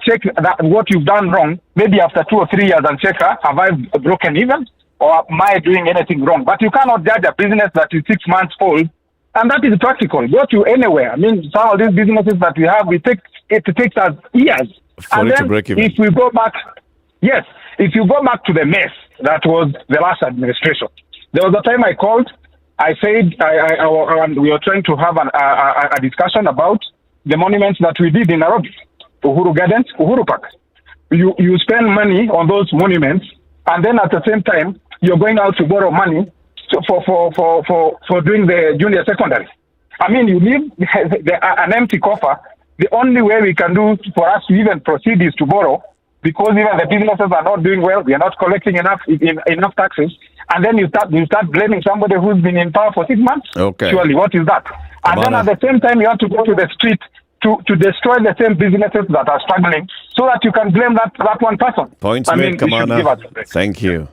check what you've done wrong, maybe after 2 or 3 years and check, have I broken even or am I doing anything wrong? But you cannot judge a business that is 6 months old. And that is practical. Go to anywhere. I mean, some of these businesses that we have, it takes us years. For it to break even. If we go back, yes, if you go back to the mess that was the last administration, there was a time I called, I said, we were trying to have a discussion about the monuments that we did in Nairobi, Uhuru Gardens, Uhuru Park. You spend money on those monuments, and then at the same time, you're going out to borrow money for doing the junior secondary. I mean, you leave an empty coffer. The only way we can do for us to even proceed is to borrow, because even the businesses are not doing well. We are not collecting enough taxes, and then you start blaming somebody who's been in power for 6 months. Okay. Surely, what is that? And then at the same time, you have to go to the street to destroy the same businesses that are struggling, so that you can blame that one person. Points made, Kamana. Thank you.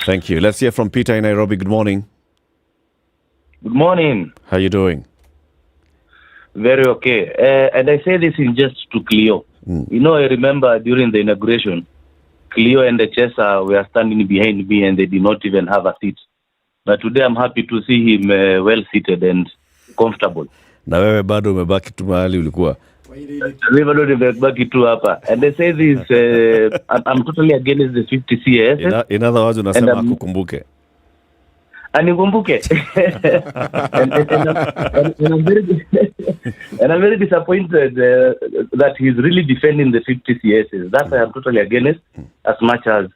Thank you. Let's hear from Peter in Nairobi. Good morning. Good morning. How are you doing? Very okay. And I say this in just to Cleo. You know, I remember during the inauguration, Cleo and the Chesa were standing behind me and they did not even have a seat. But today I'm happy to see him well seated and comfortable. Na wewe bado umebaki tu mahali ulikuwa. And they say this, I'm totally against the 50 CAS. In other words, unasema akukumbuke. Anikumbuke. And I'm very disappointed that he's really defending the 50 CAS. That's why I'm totally against, as much as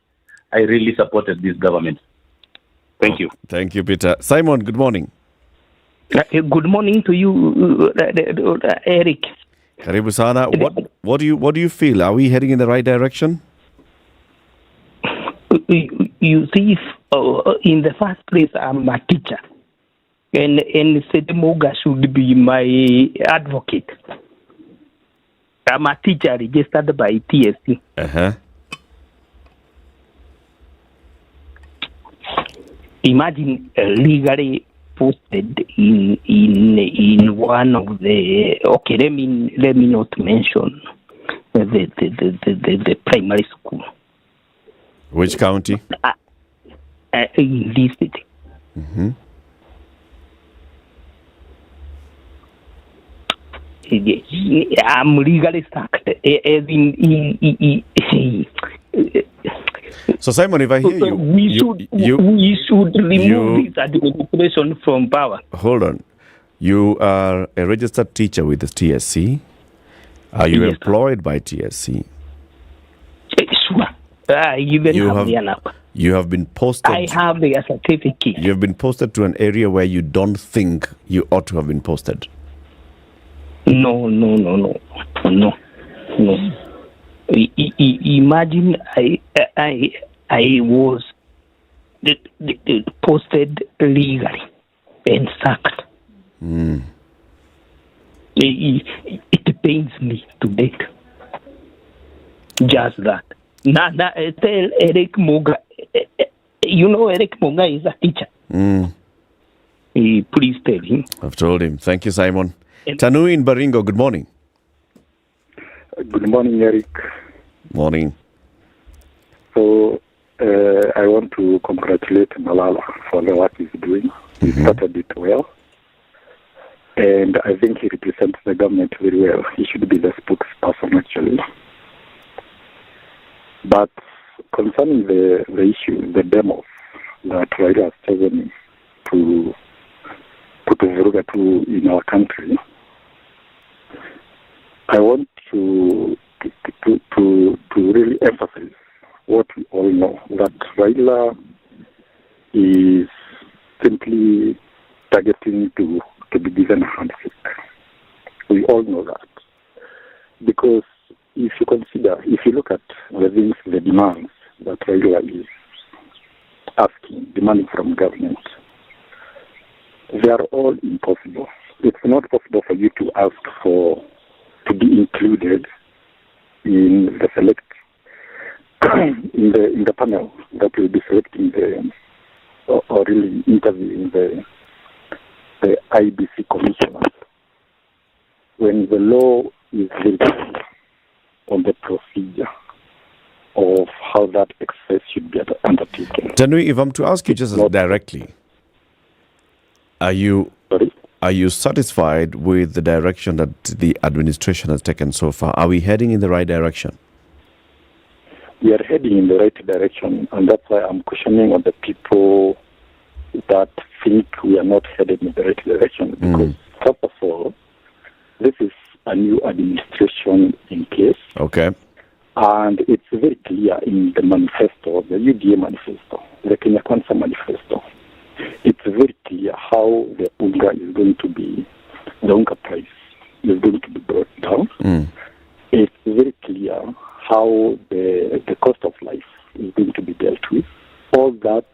I really supported this government. Thank you. Thank you, Peter. Simon, good morning. Good morning to you, Eric. Karibu sana. What do you feel? Are we heading in the right direction? You see, in the first place, I'm a teacher, and Sedemoga should be my advocate. I'm a teacher registered by TSC. Imagine legally posted in one of the let me not mention the primary school. Which county? In this city. I'm legally stuck. So Simon, if I hear you, we should remove this administration from power. Hold on. You are a registered teacher with the TSC. Are you employed by TSC? Sure. I even have the NAP. You have been posted. I have the certificate. You have been posted to an area where you don't think you ought to have been posted. No. Imagine I was posted legally and sacked. It pains me to death. Just that. Tell Eric Moga. You know Eric Moga is a teacher. Please tell him. I've told him. Thank you, Simon. Tanu in Baringo, good morning. Good morning, Eric. Morning. So, I want to congratulate Malala for the work he's doing. He started it well. and I think he represents the government very well. He should be the spokesperson, actually. But concerning the issue, the demos that Raila has chosen to put Vuruga to in our country, I want to really emphasize what we all know, that Raila is simply targeting to be given a handshake. We all know that. Because if you look at the demands that Raila is demanding from government, they are all impossible. It's not possible for you to ask to be included in the select in the panel that will be selecting or really interviewing the IBC commissioners, when the law is very clear on the procedure of how that exercise should be undertaken. Tanui, if I'm to ask you just directly, are you satisfied with the direction that the administration has taken so far? Are we heading in the right direction? We are heading in the right direction, and that's why I'm questioning on the people that think we are not headed in the right direction. Because, first of all, this is a new administration in place. Okay. And it's very clear in the manifesto, the UDA manifesto, the Kenya Kwanza manifesto. It's very clear how the unga price is going to be brought down. It's very clear how the cost of life is going to be dealt with. All that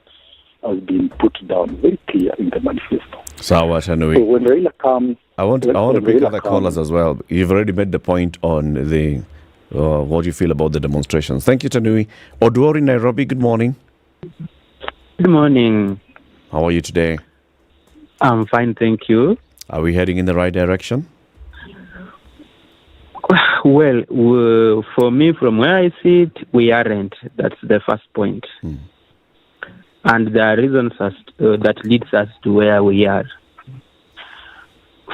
has been put down very clear in the manifesto. So when Raila comes, I want to pick other callers as well. You've already made the point on the what you feel about the demonstrations. Thank you, Tanui. Oduor in Nairobi, good morning. Good morning. How are you today? I'm fine, thank you. Are we heading in the right direction? Well, for me, from where I see it, we aren't. That's the first point. And there are reasons that leads us to where we are.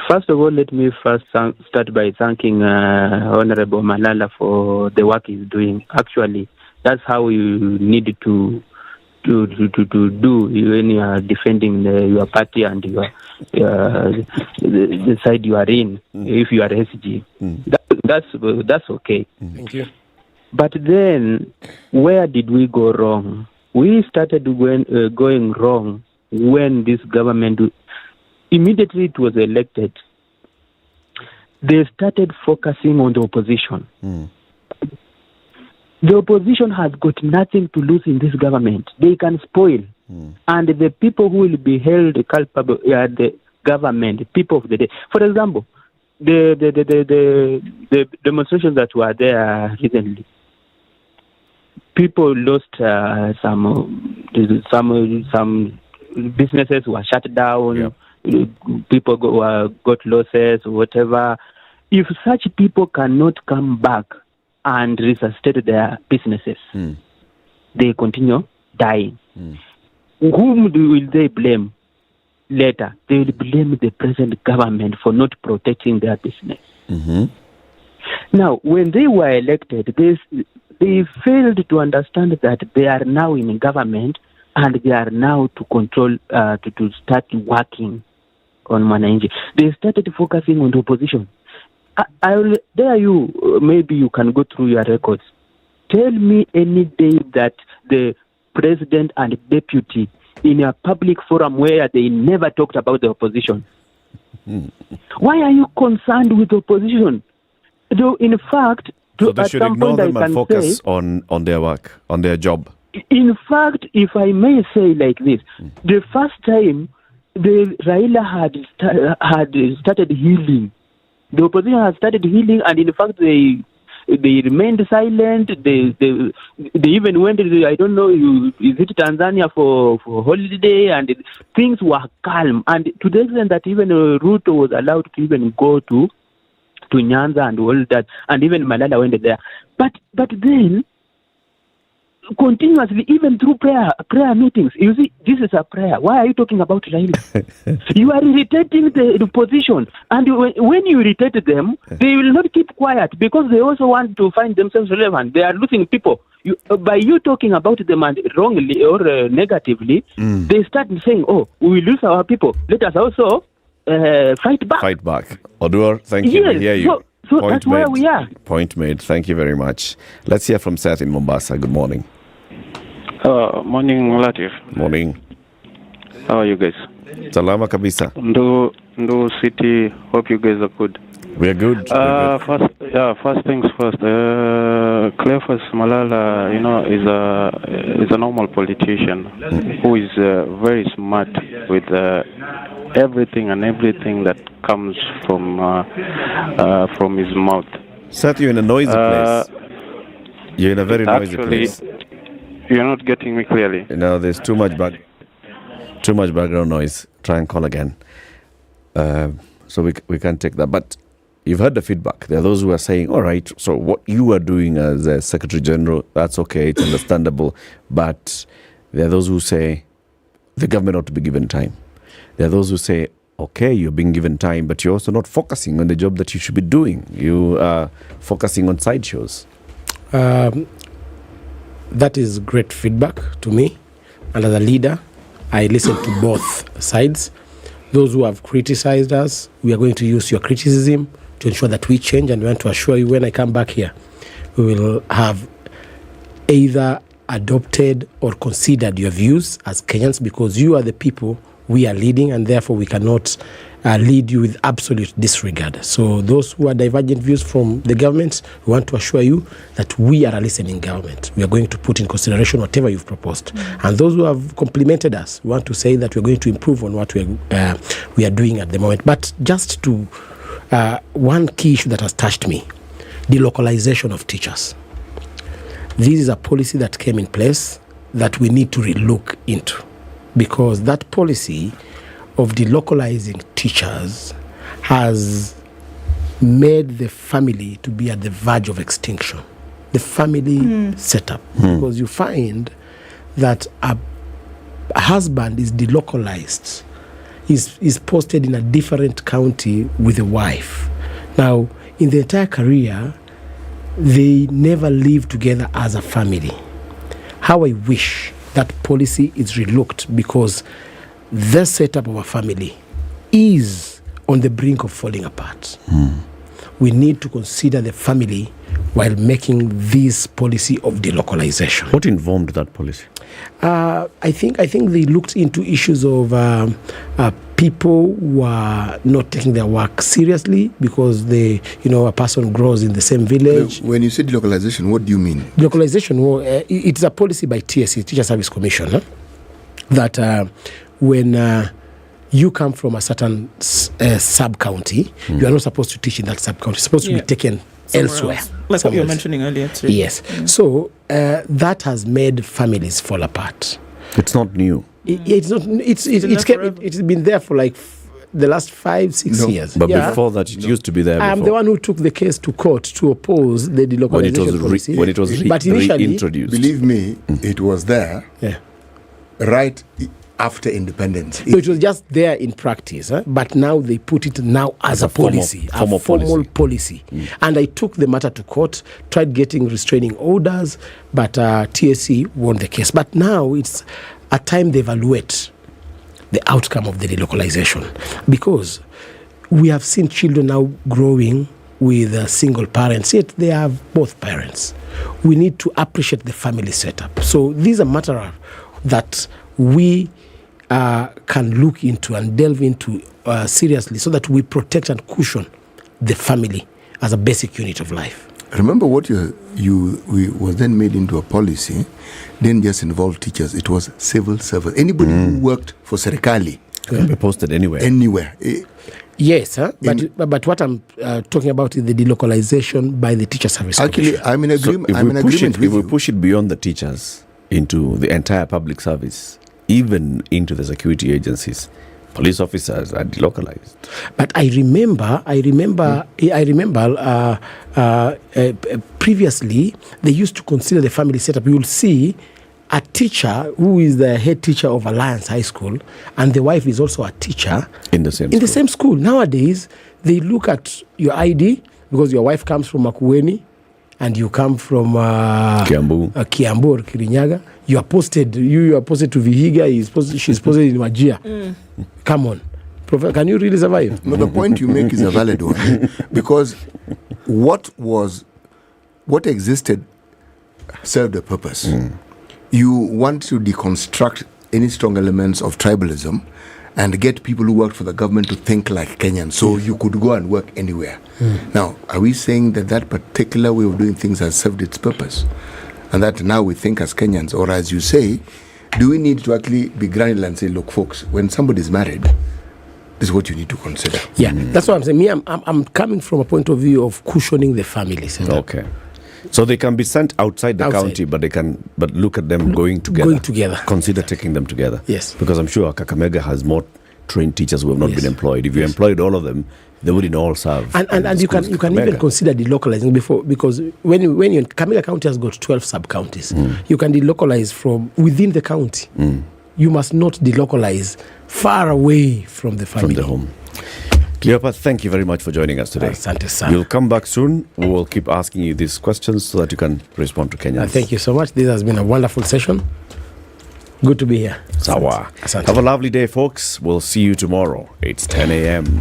First of all, let me first start by thanking Honorable Malala for the work he's doing. Actually, that's how you need to do when you are defending your party and the side you are in. If you are SG, that's okay. Thank you. But then, where did we go wrong? We started going wrong when this government, immediately it was elected, they started focusing on the opposition. The opposition has got nothing to lose in this government. They can spoil. And the people who will be held culpable are the government, people of the day. For example, the demonstrations that were there recently, people lost some businesses were shut down. People got losses, whatever. If such people cannot come back and resuscitate their businesses, they continue dying. Whom will they blame later? They will blame the present government for not protecting their business. Now, when they were elected, they failed to understand that they are now in government and they are now to control, to start working on Mwananchi. They started focusing on the opposition. I will dare you, maybe you can go through your records. Tell me any day that the president and deputy in a public forum where they never talked about the opposition. Why are you concerned with the opposition? Though, in fact, so they should ignore them and focus on their work, on their job. In fact, if I may say like this, the first time the Raila had started healing, the opposition had started healing, and in fact they remained silent. They even went to, I don't know, is it Tanzania for holiday, and things were calm. And to the extent that even Ruto was allowed to even go to Nyanza and all that, and even Malala went there. But then continuously, even through prayer meetings. You see, this is a prayer. Why are you talking about Raila? You are irritating the position. And when you irritate them, they will not keep quiet because they also want to find themselves relevant. They are losing people. By you talking about them wrongly or negatively, they start saying, oh, we will lose our people. Let us also fight back. Fight back. Odur, thank you. Yes, We hear you. So that's where we are. Point made. Thank you very much. Let's hear from Seth in Mombasa. Good morning. Morning, Latif. Morning. How are you guys? Salama kabisa. Ndo City. Hope you guys are good. We are good. First things first. Cleophas Malala, is a normal politician who is very smart with everything that comes from his mouth. Seth, you're in a noisy place. You're in a very noisy place. You're not getting me clearly. No, there's too much background noise. Try and call again. So we can't take that. But you've heard the feedback. There are those who are saying, all right, so what you are doing as a Secretary General, that's okay, it's understandable. But there are those who say the government ought to be given time. There are those who say, okay, you're being given time, but you're also not focusing on the job that you should be doing. You are focusing on sideshows. That is great feedback to me. And as a leader, I listen to both sides. Those who have criticized us, we are going to use your criticism to ensure that we change. And we want to assure you when I come back here, we will have either adopted or considered your views as Kenyans, because you are the people we are leading, and therefore we cannot lead you with absolute disregard. So those who are divergent views from the government, we want to assure you that we are a listening government. We are going to put in consideration whatever you've proposed. And those who have complimented us, we want to say that we're going to improve on what we are doing at the moment. But just to one key issue that has touched me, de-localization of teachers. This is a policy that came in place that we need to relook into, because that policy of delocalizing teachers has made the family to be at the verge of extinction. The family setup. Because you find that a husband is delocalized, is posted in a different county with a wife. Now, in the entire career, they never live together as a family. How I wish that policy is relooked, because the setup of a family is on the brink of falling apart. We need to consider the family while making this policy of delocalization. What informed that policy? I think they looked into issues of people who are not taking their work seriously because a person grows in the same village. When you say delocalization, what do you mean? Delocalization, it's a policy by TSC, Teacher Service Commission, that when you come from a certain sub-county, you are not supposed to teach in that sub-county. You're supposed to be taken elsewhere. Like what you were mentioning earlier too. Yes. So that has made families fall apart. It's not new. It's not. It's been there for like the last 5-6 years. But before that, it used to be there. I'm the one who took the case to court to oppose the delocalization policy. When it was reintroduced. Believe me, it was there. Right after independence. So it was just there in practice, but now they put it now as a policy, a formal policy. And I took the matter to court, tried getting restraining orders, but TSC won the case. But now it's a time they evaluate the outcome of the delocalization, because we have seen children now growing with single parents, yet they have both parents. We need to appreciate the family setup. So these are matters that we can look into and delve into seriously, so that we protect and cushion the family as a basic unit of life. Remember what was then made into a policy, didn't just involve teachers, it was civil servants. Anybody who worked for Serikali can be posted anywhere. Yes, but what I'm talking about is the delocalization by the Teacher Service Commission. Actually, I'm in agreement. If we push it beyond the teachers into the entire public service, even into the security agencies, Police officers are delocalized. But I remember, previously they used to consider the family setup. You will see a teacher who is the head teacher of Alliance High School, and the wife is also a teacher in the same school. Nowadays, they look at your ID because your wife comes from Makueni and you come from Kiambu or Kirinyaga. You are posted to Vihiga. She's posted in Wajir. Come on. Can you really survive? No, the point you make is a valid one. Because what existed served a purpose. You want to deconstruct any strong elements of tribalism and get people who worked for the government to think like Kenyans, so you could go and work anywhere. Now, are we saying that particular way of doing things has served its purpose? And that now we think as Kenyans, or as you say, do we need to actually be granular and say, look, folks, when somebody's married, this is what you need to consider. Yeah, that's what I'm saying. Me, I'm coming from a point of view of cushioning the families. Okay. So they can be sent outside the county, but look at them going together. Consider taking them together. Yes. Because I'm sure Kakamega has more trained teachers who have not been employed. If you employed all of them, they wouldn't all serve. And you can even consider delocalizing before, because when you Kakamega County has got 12 sub-counties, you can delocalize from within the county. You must not delocalize far away from the family. From the home. Cleopa, thank you very much for joining us today. You'll come back soon. We will keep asking you these questions so that you can respond to Kenyans. Thank you so much. This has been a wonderful session. Good to be here. Sawa. Have a lovely day, folks. We'll see you tomorrow. It's 10 a.m.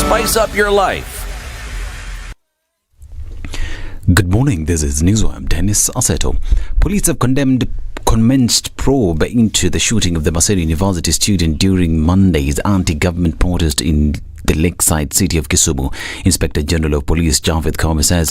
Spice up your life. Good morning, this is Newswire. I'm Dennis Aseto. Police have commenced probe into the shooting of the Maseno University student during Monday's anti-government protest in the lakeside city of Kisumu. Inspector General of Police Javed Kome says